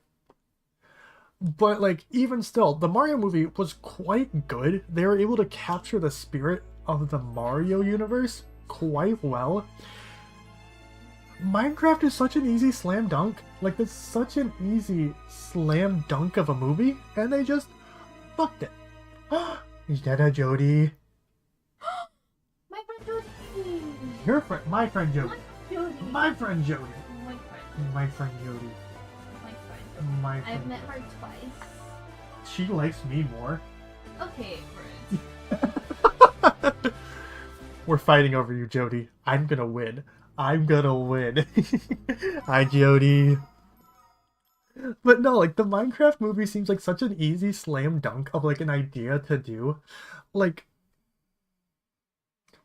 But like even still, the Mario movie was quite good. They were able to capture the spirit of the Mario universe quite well. Minecraft is such an easy slam dunk. Like it's such an easy slam dunk of a movie, and they just fucked it. Is that a Jody? My friend Jody. Your friend, my friend Jody. Jody. My friend Jody. My friend. My friend Jody. My friend. My friend. I've met her twice. She likes me more. Okay, friend. We're fighting over you, Jody. I'm gonna win. I'm gonna win. Hi, Jody. But no, like the Minecraft movie seems like such an easy slam dunk of like an idea to do. Like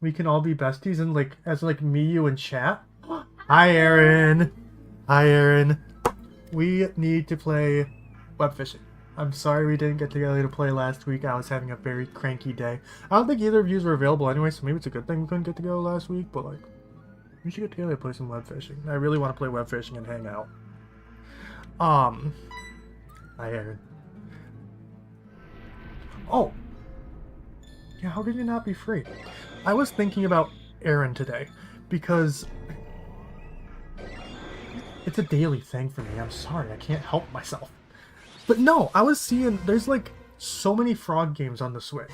we can all be besties and like as like me, you, and chat. Hi, Aaron. Hi, Aaron. We need to play web fishing. I'm sorry we didn't get together to play last week. I was having a very cranky day. I don't think either of you were available anyway, so maybe it's a good thing we couldn't get together last week, but like, we should get together to play some web fishing. I really want to play web fishing and hang out. Hi, Aaron. Oh! Yeah, how could you not be free? I was thinking about Aaron today, because it's a daily thing for me. I'm sorry, I can't help myself. But no, I was seeing, there's like so many frog games on the Switch.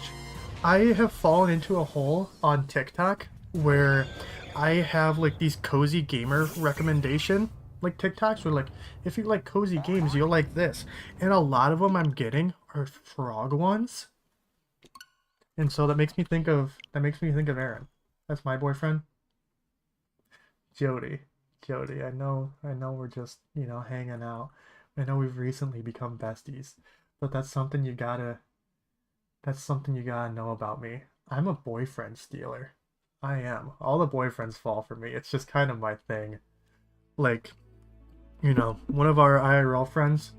I have fallen into a hole on TikTok where I have like these cozy gamer recommendation like TikToks where like if you like cozy games you'll like this, and a lot of them I'm getting are frog ones, and so that makes me think of Aaron. That's my boyfriend. Jody, I know we're just, you know, hanging out. I know we've recently become besties, but that's something you gotta know about me. I'm a boyfriend stealer. I am. All the boyfriends fall for me. It's just kind of my thing. Like, you know, one of our IRL friends,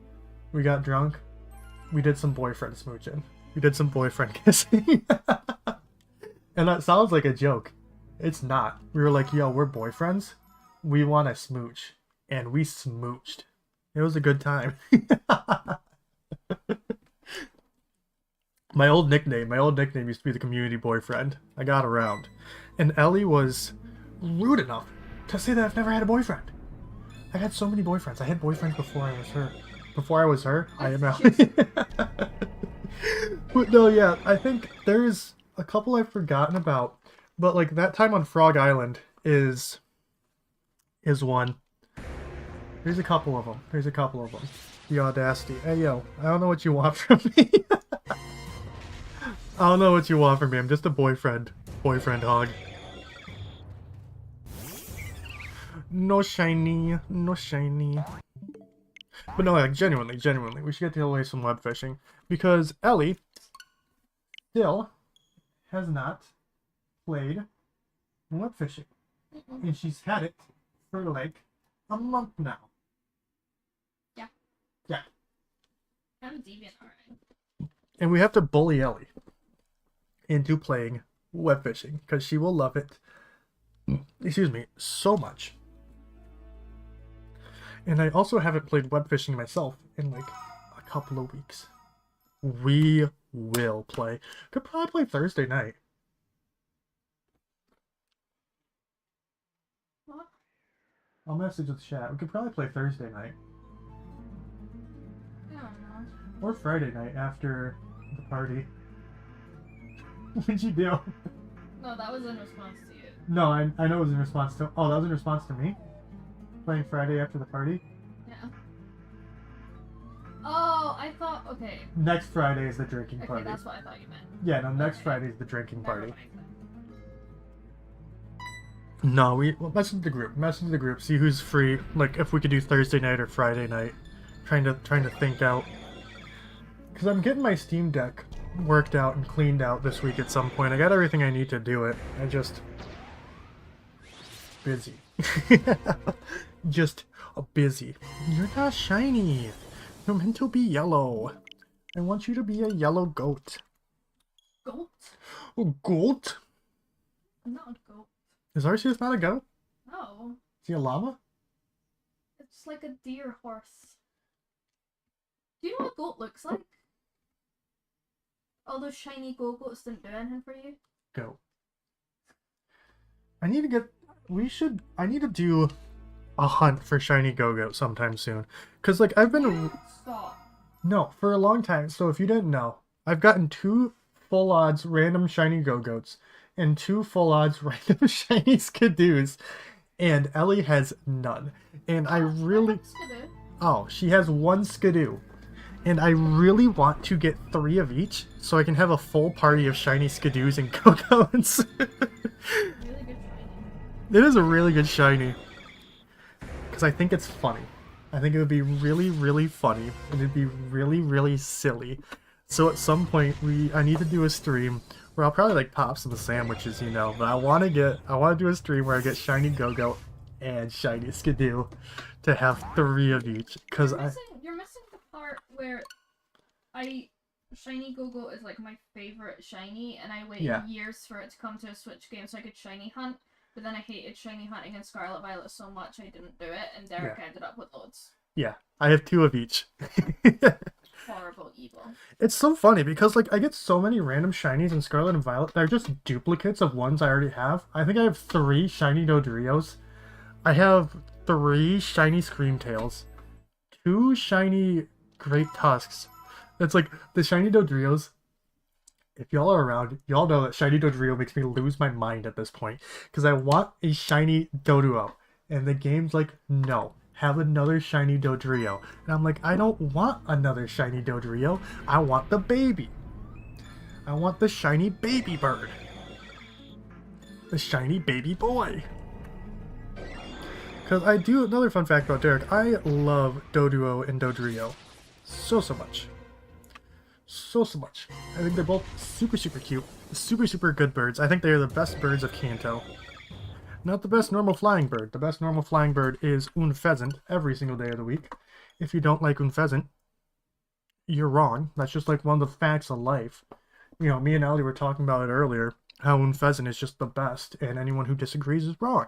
we got drunk. We did some boyfriend smooching. We did some boyfriend kissing. And that sounds like a joke. It's not. We were like, yo, we're boyfriends. We want to smooch. And we smooched. It was a good time. My old nickname used to be the community boyfriend. I got around. And Ellie was rude enough to say that I've never had a boyfriend. I had so many boyfriends. I had boyfriends before I was her. Before I was her, I am Ellie. But no, yeah, I think there's a couple I've forgotten about. But like that time on Frog Island is one. There's a couple of them. The audacity. Hey yo, I don't know what you want from me. I don't know what you want from me. I'm just a boyfriend. Boyfriend hog. No shiny. But no, like, genuinely, we should get to away some web fishing. Because Ellie still has not played web fishing. And she's had it for like a month now. Yeah. I'm deviant, alright. And we have to bully Ellie into playing web fishing because she will love it. Excuse me, so much. And I also haven't played web fishing myself in like a couple of weeks. We will play. Could probably play Thursday night. What? I'll message the chat. We could probably play Thursday night. I don't know. Or Friday night after the party. What'd you do? No, that was in response to you. No, I know it was in response to... Oh, that was in response to me? Playing Friday after the party? Yeah. Oh, I thought... Okay. Next Friday is the drinking party. Okay, that's what I thought you meant. Yeah, no, next Okay. Friday is the drinking Never party. mind then. No, well, message the group. Message the group. See who's free. Like if we could do Thursday night or Friday night. Trying to think out. Cause I'm getting my Steam Deck worked out and cleaned out this week at some point. I got everything I need to do it. I just busy. Just busy. You're not shiny. You're meant to be yellow. I want you to be a yellow goat. Goat? A goat? I'm not a goat. Is Arceus not a goat? No. Is he a llama? It's like a deer horse. Do you know what a goat looks like? All those shiny go-goats didn't do anything for you. Goat. I need to get... I need to do a hunt for shiny go-goat sometime soon. Because, like, I've been... Stop. No, for a long time. So if you didn't know, I've gotten 2 full odds random shiny go-goats and 2 full odds random shiny skidoos. And Ellie has none. And I really... Skidoo. Oh, she has 1 skidoo. And I really want to get 3 of each so I can have a full party of shiny skidoos and go-goats. Really good shiny. It is a really good shiny. Because I think it's funny. I think it would be really, really funny. And it'd be really, really silly. So at some point, I need to do a stream where I'll probably like pop some sandwiches, you know. But I want to do a stream where I get shiny go-go and shiny skidoo to have 3 of each. Because You're missing the part where shiny go-go is like my favorite shiny, and I waited years for it to come to a Switch game so I could shiny hunt. But then I hated shiny hunting in Scarlet Violet so much I didn't do it, and Derek ended up with loads. Yeah, I have 2 of each. Horrible evil. It's so funny because like I get so many random shinies in Scarlet and Violet that are just duplicates of ones I already have. I think I have 3 shiny Dodrios. I have 3 shiny Screamtails. 2 shiny Great Tusks. It's like the shiny Dodrios. If y'all are around, y'all know that shiny Dodrio makes me lose my mind at this point. Because I want a shiny Doduo. And the game's like, no. Have another shiny Dodrio. And I'm like, I don't want another shiny Dodrio. I want the baby. I want the shiny baby bird. The shiny baby boy. Because I do, another fun fact about Derek, I love Doduo and Dodrio. So much. So much. I think they're both super cute. Super good birds. I think they are the best birds of Kanto. Not the best normal flying bird. The best normal flying bird is un pheasant every single day of the week. If you don't like un pheasant, you're wrong. That's just like one of the facts of life. You know, me and Ellie were talking about it earlier, how un pheasant is just the best, and anyone who disagrees is wrong.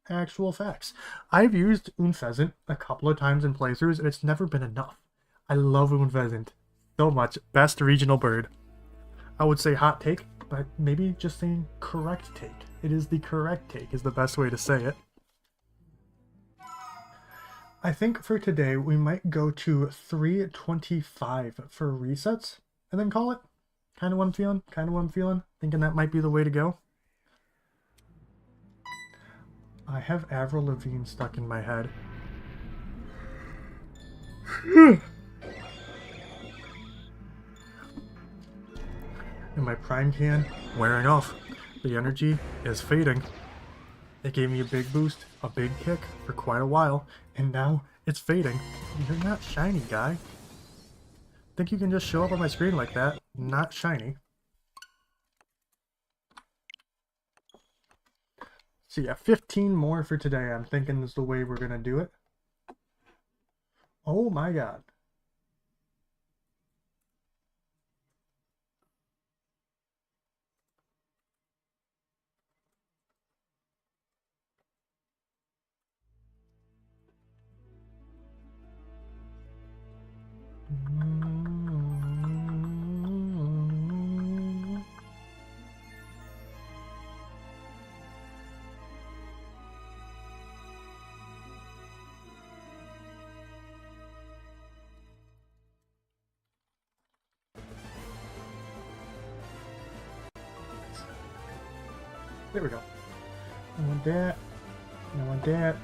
Actual facts. I've used un pheasant a couple of times in playthroughs, and it's never been enough. I love un pheasant so much. Best regional bird. I would say hot take, but maybe just saying correct take. It is the correct take is the best way to say it. I think for today we might go to 325 for resets and then call it. Kind of what I'm feeling. Thinking that might be the way to go. I have Avril Lavigne stuck in my head. And my prime can wearing off. The energy is fading. It gave me a big boost, a big kick for quite a while, and now it's fading. You're not shiny, guy. Think you can just show up on my screen like that? Not shiny. So yeah, 15 more for today. I'm thinking is the way we're gonna do it. Oh my god. There we go. I want that. I want that.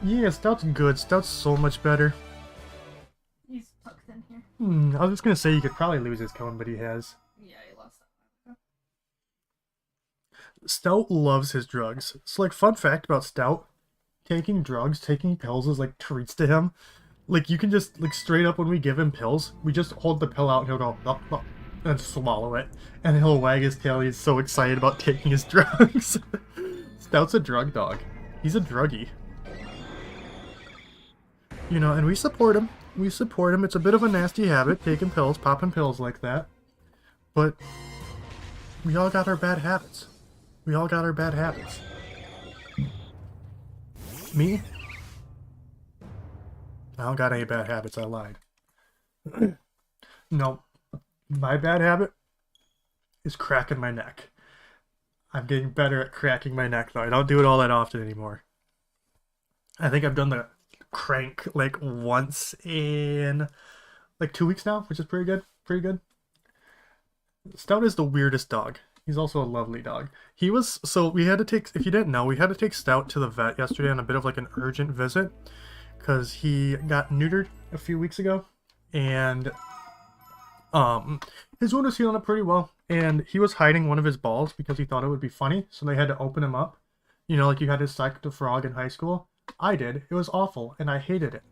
Yeah, Stout's good. Stout's so much better. He's tucked in here. I was just gonna say you could probably lose his cone, but he has. Yeah, he lost that. Stout loves his drugs. So, like, fun fact about Stout, taking drugs, taking pills is like treats to him. Like, you can just, like, straight up when we give him pills, we just hold the pill out and he'll go, "Nup, nup," and swallow it. And he'll wag his tail. He's so excited about taking his drugs. Stout's a drug dog. He's a druggie. You know, and we support him. We support him. It's a bit of a nasty habit, taking pills, popping pills like that. But we all got our bad habits. We all got our bad habits. Me? I don't got any bad habits, I lied. No. My bad habit is cracking my neck. I'm getting better at cracking my neck, though. I don't do it all that often anymore. I think I've done the crank, like, once in, like, 2 weeks now, which is pretty good. Pretty good. Stout is the weirdest dog. He's also a lovely dog. So we had to take, if you didn't know, we had to take Stout to the vet yesterday on a bit of, like, an urgent visit. Because he got neutered a few weeks ago. And, his wound was healing up pretty well. And he was hiding one of his balls because he thought it would be funny. So they had to open him up. You know, like you had to dissect a frog in high school. I did. It was awful. And I hated it.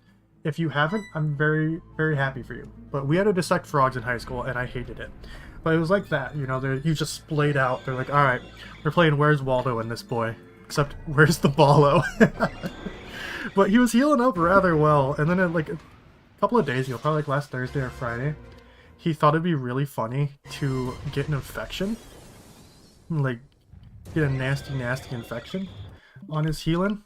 If you haven't, I'm very, very happy for you. But we had to dissect frogs in high school and I hated it. But it was like that, you know, you just splayed out. They're like, alright, we're playing Where's Waldo in this boy. Except, where's the Ballo? But he was healing up rather well. And then, like, a couple of days ago, probably like last Thursday or Friday, he thought it'd be really funny to get an infection. Like, get a nasty, nasty infection on his healing.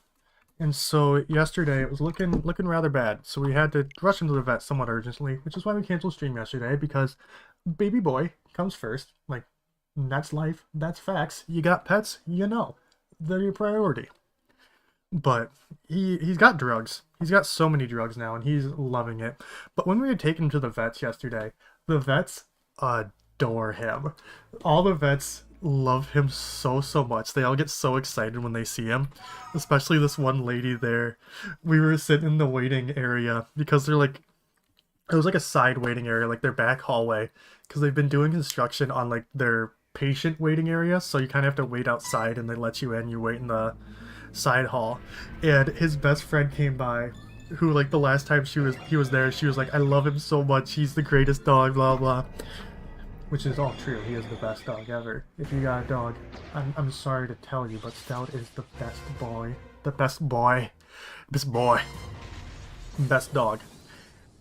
And so yesterday it was looking rather bad. So we had to rush into the vet somewhat urgently, which is why we canceled stream yesterday, because baby boy comes first. Like, that's life, that's facts. You got pets, you know. They're your priority. But he's got drugs. He's got so many drugs now, and he's loving it. But when we had taken him to the vets yesterday, the vets adore him. All the vets love him so much. They all get so excited when they see him. Especially this one lady there. We were sitting in the waiting area because they're like, it was like a side waiting area, like their back hallway, because they've been doing construction on like their patient waiting area, so you kind of have to wait outside and they let you in. You wait in the side hall. And his best friend came by, who, like, the last time he was there, she was like, I love him so much, he's the greatest dog, blah blah. Which is all true. He is the best dog ever. If you got a dog, I'm sorry to tell you, but Stout is the best boy. The best boy. Best boy. Best dog.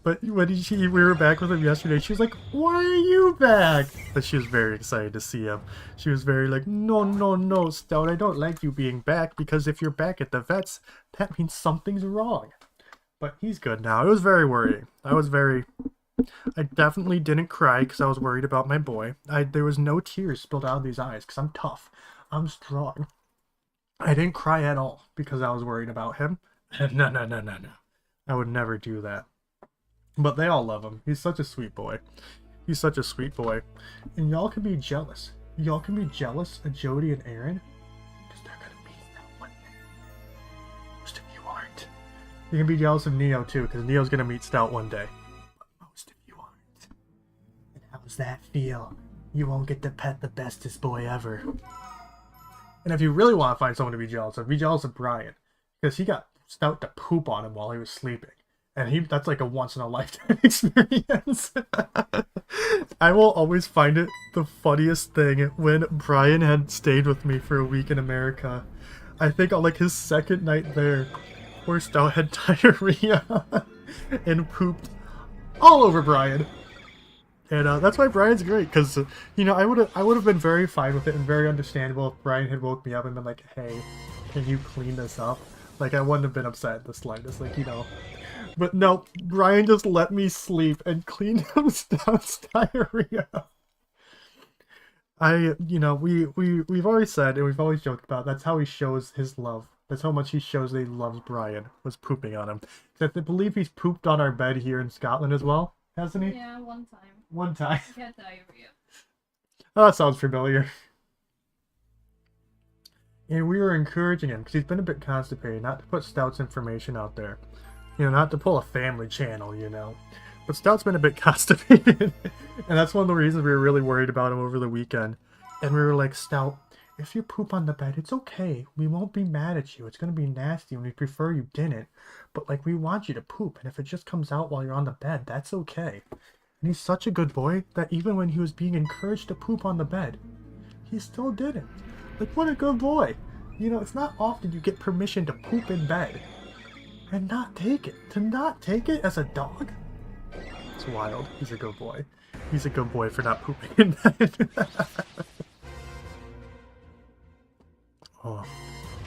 But when we were back with him yesterday, she was like, why are you back? But she was very excited to see him. She was very like, no, Stout, I don't like you being back, because if you're back at the vets, that means something's wrong. But he's good now. It was very worrying. I definitely didn't cry because I was worried about my boy. There was no tears spilled out of these eyes because I'm tough. I'm strong. I didn't cry at all because I was worried about him. No. I would never do that. But they all love him. He's such a sweet boy. He's such a sweet boy. And y'all can be jealous. Y'all can be jealous of Jody and Aaron, because they're gonna be that one day. Most of you aren't. You can be jealous of Neo too, because Neo's gonna meet Stout one day. But most of you aren't. And how does that feel? You won't get to pet the bestest boy ever. And if you really want to find someone to be jealous of Brian. Because he got Stout to poop on him while he was sleeping. And that's like a once-in-a-lifetime experience. I will always find it the funniest thing when Brian had stayed with me for a week in America. I think on like his second night there, where Stout had diarrhea and pooped all over Brian. And that's why Brian's great, because, you know, I would have been very fine with it and very understandable if Brian had woke me up and been like, hey, can you clean this up? Like, I wouldn't have been upset in the slightest, like, you know. But no, Brian just let me sleep and cleaned up Stout's diarrhea. You know, we've always said, and we've always joked about, that's how he shows his love. That's how much he shows that he loves Brian, was pooping on him. Except I believe he's pooped on our bed here in Scotland as well, hasn't he? Yeah, one time. One time. He had diarrhea. Oh, that sounds familiar. And we were encouraging him, because he's been a bit constipated, not to put Stout's information out there. You know, not to pull a family channel, you know. But Stout's been a bit constipated. And that's one of the reasons we were really worried about him over the weekend. And we were like, Stout, if you poop on the bed, it's okay. We won't be mad at you. It's gonna be nasty and we prefer you didn't. But like we want you to poop, and if it just comes out while you're on the bed, that's okay. And he's such a good boy that even when he was being encouraged to poop on the bed, he still didn't. Like, what a good boy. You know, it's not often you get permission to poop in bed and not take it. To not take it as a dog? It's wild. He's a good boy. He's a good boy for not pooping in bed. Oh,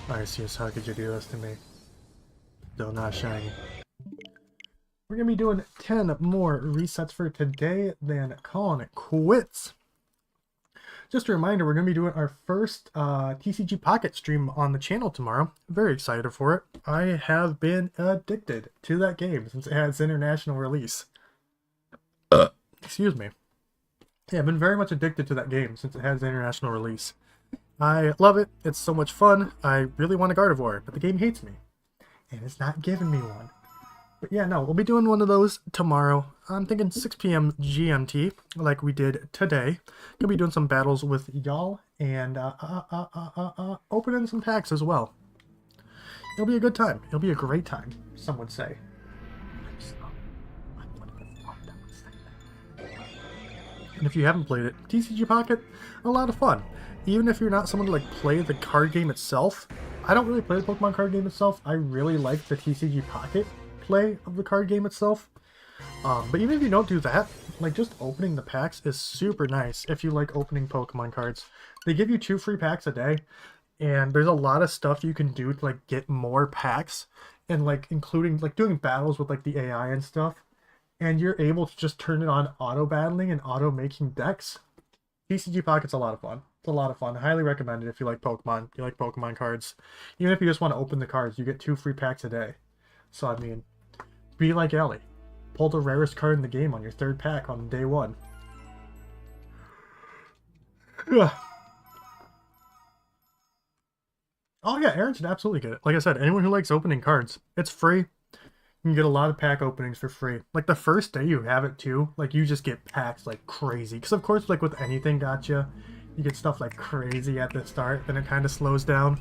Arceus, how could you do this to me? Still not shiny. We're going to be doing 10 more resets for today, then calling it quits. Just a reminder, we're going to be doing our first TCG Pocket stream on the channel tomorrow. Very excited for it. I have been addicted to that game since it had its international release. Excuse me. Yeah, I've been very much addicted to that game since it has the international release. I love it. It's so much fun. I really want a Gardevoir, but the game hates me. And it's not giving me one. But yeah, no, we'll be doing one of those tomorrow. I'm thinking 6 p.m. GMT, like we did today. Gonna be doing some battles with y'all and opening some packs as well. It'll be a good time. It'll be a great time, some would say. And if you haven't played it, TCG Pocket, a lot of fun. Even if you're not someone to like play the card game itself, I don't really play the Pokemon card game itself. I really like the TCG Pocket play of the card game itself. But even if you don't do that, like just opening the packs is super nice if you like opening Pokemon cards. They give you 2 free packs a day, and there's a lot of stuff you can do to like get more packs, and like including like doing battles with like the AI and stuff. And you're able to just turn it on auto battling and auto making decks. TCG Pocket's a lot of fun. It's a lot of fun. I highly recommend it if you like Pokemon. You like Pokemon cards. Even if you just want to open the cards, you get 2 free packs a day. So I mean, be like Ellie. Pull the rarest card in the game on your 3rd pack on day 1. Oh yeah, Aaron should absolutely get it. Like I said, anyone who likes opening cards, it's free. You can get a lot of pack openings for free. Like the first day you have it too, like you just get packs like crazy. Because of course, like with anything gacha, you get stuff like crazy at the start, then it kind of slows down.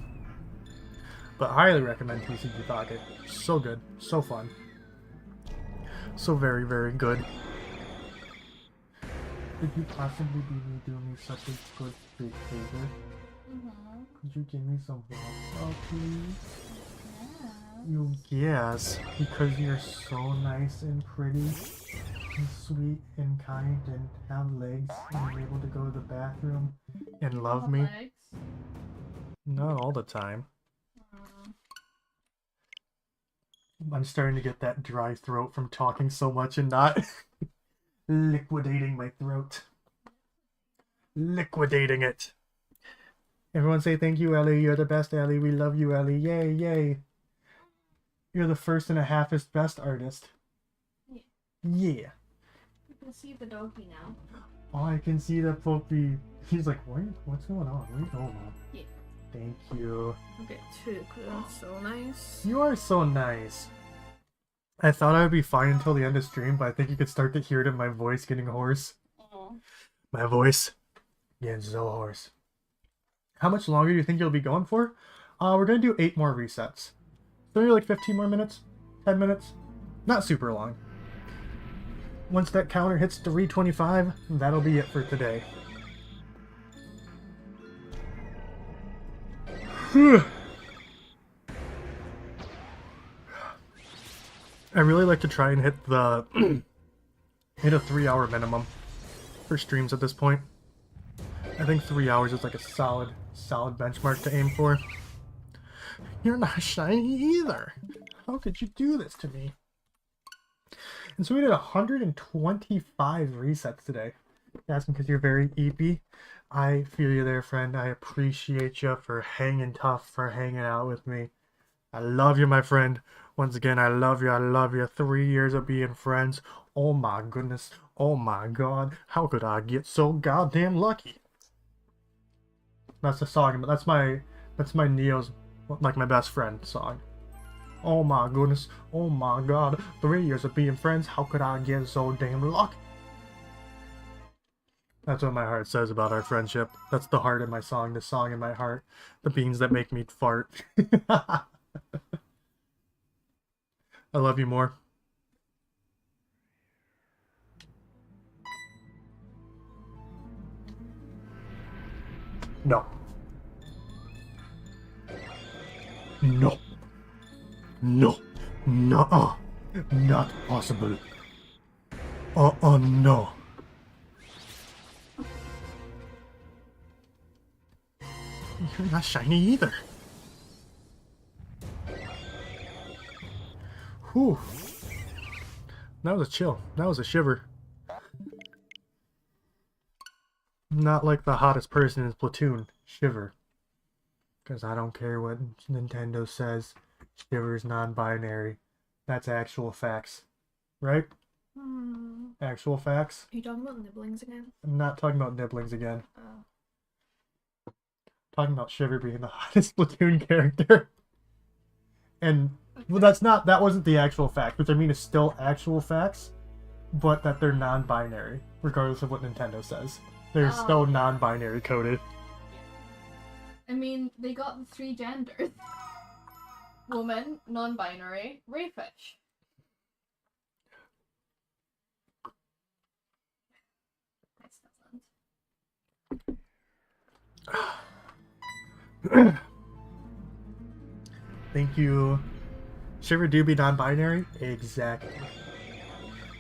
But I highly recommend TCG Pocket. So good, so fun. So very, very good. Could you possibly do me such a good big favor? Could you give me some water, please? You guess, because you're so nice and pretty and sweet and kind and have legs and you're able to go to the bathroom and love me. Legs? Not all the time. I'm starting to get that dry throat from talking so much and not liquidating my throat. Liquidating it. Everyone say thank you, Ellie. You're the best, Ellie. We love you, Ellie. Yay, yay. You're the 1st and a halfest best artist. Yeah. Yeah. You can see the doggy now. Oh, I can see that puppy. He's like, what's going on? What are you going on? Yeah. Thank you. I'll get 2 because I'm so nice. You are so nice. I thought I would be fine until the end of stream, but I think you could start to hear it in my voice getting hoarse. Oh. My voice getting so hoarse. How much longer do you think you'll be going for? We're going to do 8 more resets. So maybe like 15 more minutes? 10 minutes? Not super long. Once that counter hits 325, that'll be it for today. I really like to try and hit the hit a 3-hour minimum for streams at this point. I think 3 hours is like a solid benchmark to aim for. You're not shiny either. How could you do this to me? And so we did 125 resets today. Asking because you're very eepy. I feel you there, friend. I appreciate you for hanging tough, for hanging out with me. I love you, my friend. Once again, I love you. I love you. 3 years of being friends. Oh my goodness. Oh my god. How could I get so goddamn lucky? That's the song, but that's my Neo's, like, my best friend song. Oh my goodness. Oh my god. 3 years of being friends. How could I get so damn lucky? That's what my heart says about our friendship. That's the heart in my song, the song in my heart. The beans that make me fart. I love you more. No. No. No. No. Not possible. No. You're not shiny either. Whew. That was a chill. That was a shiver. Not like the hottest person in Splatoon. Shiver. Because I don't care what Nintendo says. Shiver's non-binary. That's actual facts. Right? Actual facts? Are you talking about nibblings again? I'm not talking about nibblings again. Oh. Talking about Shiver being the hottest Splatoon character. And, well, that wasn't the actual fact, which I mean is still actual facts, but that they're non-binary, regardless of what Nintendo says. They're still non-binary coded. I mean, they got the 3 genders. Woman, non-binary, rayfish. Thank you. Shiver do be non-binary? Exactly.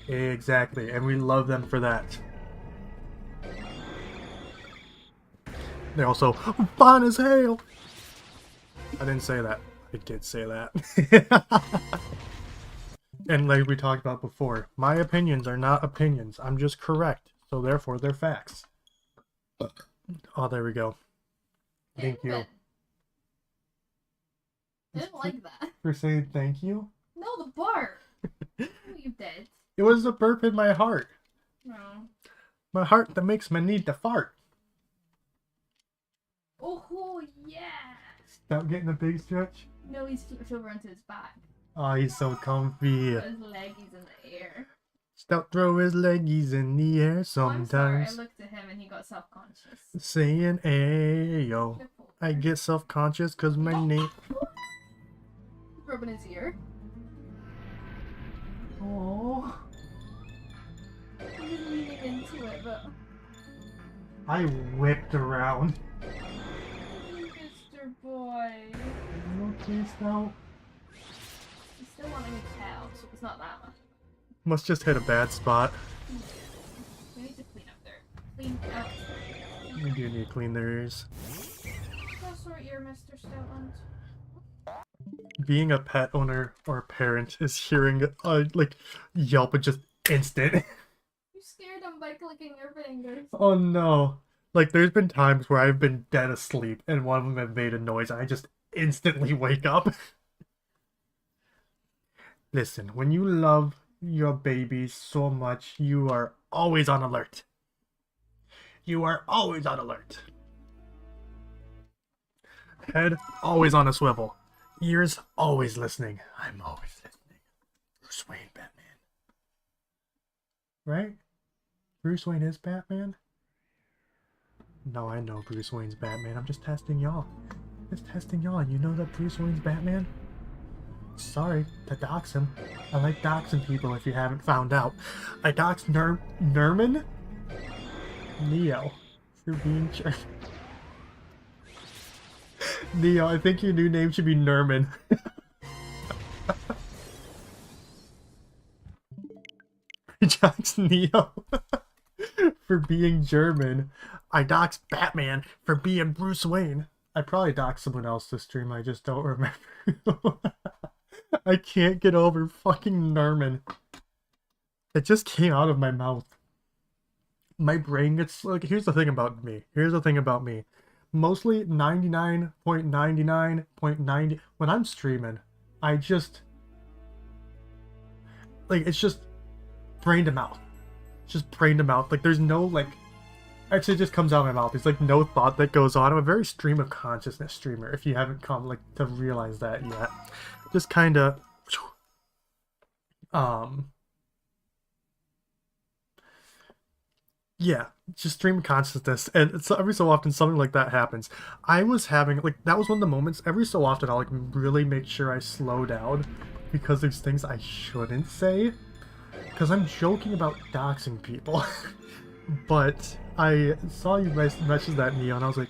Exactly. And we love them for that. They're also fine as hell. I didn't say that. I did say that. And like we talked about before, my opinions are not opinions. I'm just correct. So therefore, they're facts. Oh, there we go. Thank you. I didn't like that. For saying thank you? No, the bark. Oh, you did. It was a burp in my heart. No. My heart that makes me need to fart. Oh, yeah. Stop getting a big stretch. No, he's flipped over onto his back. Oh, he's so comfy. Got his leggies in the air. Stop throw his leggies in the air Oh, I'm sorry, sometimes. I looked at him and he got self-conscious. Saying, ayo. Flip over. I get self-conscious because my name... Rubbing his ear. Oh. He was leaning into it, but... I whipped around. Mr. Boy. Okay, Snout. He's still wanting his tail, so it's not that much. Must just hit a bad spot. We need to clean up there. Clean out. We do need to clean their ears. Go sort your Mr. Stoutland. Being a pet owner or a parent is hearing like yelp and just instant. You scared him by clicking your fingers. Oh no. Like there's been times where I've been dead asleep and one of them have made a noise and I just instantly wake up. Listen, when you love your babies so much, you are always on alert. You are always on alert. Head always on a swivel. Ears always listening. I'm always listening. Bruce Wayne, Batman. Right? Bruce Wayne is Batman? No, I know Bruce Wayne's Batman. I'm just testing y'all. Just testing y'all. You know that Bruce Wayne's Batman? Sorry to dox him. I like doxing people if you haven't found out. I doxed Nerman? Neo. For being jerk. Neo, I think your new name should be Nerman. I doxed Neo for being German. I doxed Batman for being Bruce Wayne. I probably doxed someone else this stream, I just don't remember. I can't get over fucking Nerman. It just came out of my mouth. My brain gets like, here's the thing about me. Mostly 99.99.90 when I'm streaming, I just like it's just brain to mouth. Just brain to mouth. Like there's no like actually it just comes out of my mouth. There's like no thought that goes on. I'm a very stream of consciousness streamer if you haven't come like to realize that yet. Just kinda Yeah, just stream of consciousness, and it's every so often something like that happens. I was having like that was one of the moments. Every so often, I'll like really make sure I slow down because there's things I shouldn't say because I'm joking about doxing people. But I saw you message that Neo, and I was like,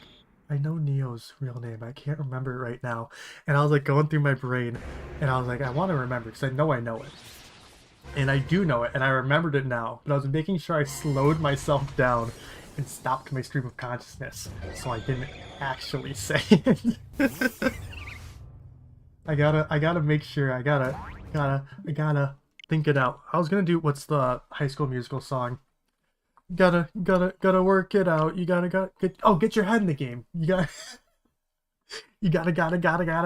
I know Neo's real name. I can't remember it right now. And I was like going through my brain, and I was like, I want to remember because I know it. And I do know it, and I remembered it now. But I was making sure I slowed myself down and stopped my stream of consciousness, so I didn't actually say it. I gotta make sure. I gotta think it out. I was gonna do what's the High School Musical song? Gotta work it out. You gotta get your head in the game. You gotta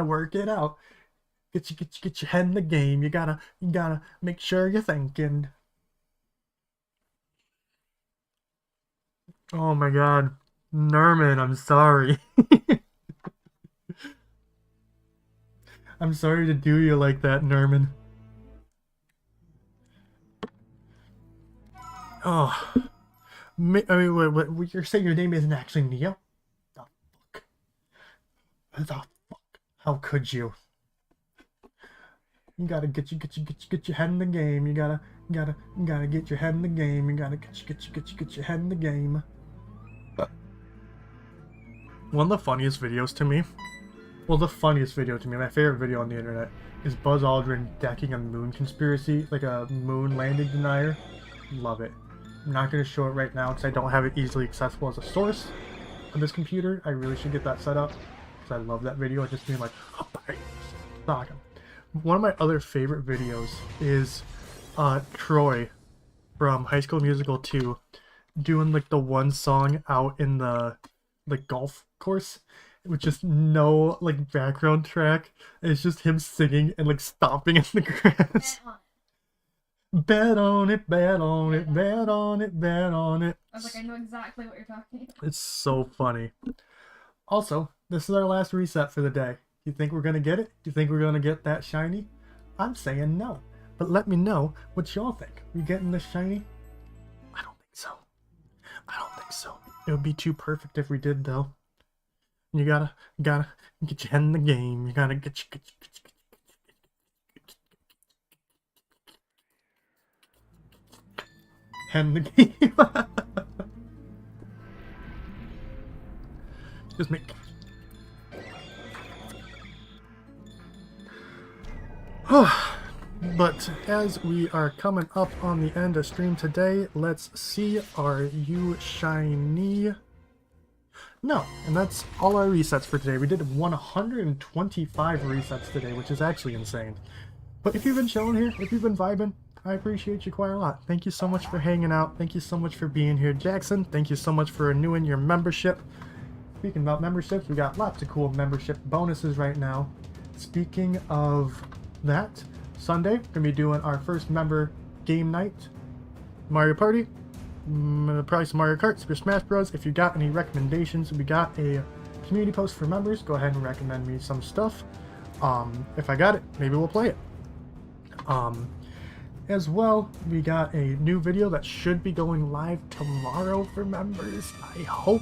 work it out. Get your head in the game. You gotta make sure you're thinking. Oh my god. Nerman, I'm sorry. I'm sorry to do you like that, Nerman. Oh. I mean, what, you're saying your name isn't actually Neo? The fuck? The fuck? How could you? You gotta get your head in the game. You gotta get your head in the game. You gotta get your head in the game. One of the funniest videos to me, well, the funniest video to me, my favorite video on the internet, is Buzz Aldrin decking a moon conspiracy, like a moon landing denier. Love it. I'm not going to show it right now because I don't have it easily accessible as a source on this computer. I really should get that set up because I love that video. Just being like, oh, one of my other favorite videos is Troy from High School Musical 2 doing like the one song out in the like golf course with just no like background track. It's just him singing and like stomping in the grass. Bet on it, bet on it, bet on it, bet on it. I was like, I know exactly what you're talking about. It's so funny. Also, this is our last reset for the day. You think we're gonna get it? You think we're gonna get that shiny? I'm saying no. But let me know what y'all think. We getting this shiny? I don't think so. I don't think so. It would be too perfect if we did, though. You gotta get your head in the game. You gotta get your head in the game. Just make. But as we are coming up on the end of stream today, let's see, are you shiny? No, and that's all our resets for today. We did 125 resets today, which is actually insane. But if you've been chilling here, if you've been vibing, I appreciate you quite a lot. Thank you so much for hanging out. Thank you so much for being here, Jackson. Thank you so much for renewing your membership. Speaking about memberships, we got lots of cool membership bonuses right now. Speaking of that, Sunday, we're gonna be doing our first member game night, Mario Party. Probably some Mario Kart, Super Smash Bros. If you got any recommendations, we got a community post for members. Go ahead and recommend me some stuff. If I got it, maybe we'll play it. As well, we got a new video that should be going live tomorrow for members, I hope.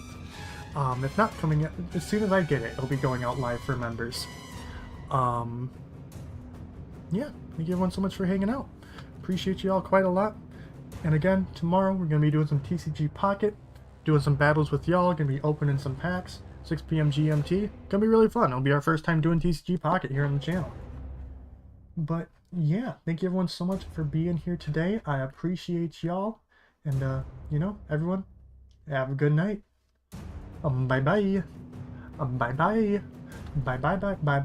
If not, coming out, as soon as I get it, it'll be going out live for members. Yeah, thank you everyone so much for hanging out. Appreciate you all quite a lot. And again, tomorrow we're going to be doing some TCG Pocket, doing some battles with y'all, going to be opening some packs, 6 p.m. GMT. Going to be really fun. It'll be our first time doing TCG Pocket here on the channel. But yeah, thank you everyone so much for being here today. I appreciate y'all. And, you know, everyone, have a good night. Bye-bye. Bye-bye. Bye-bye. Bye-bye.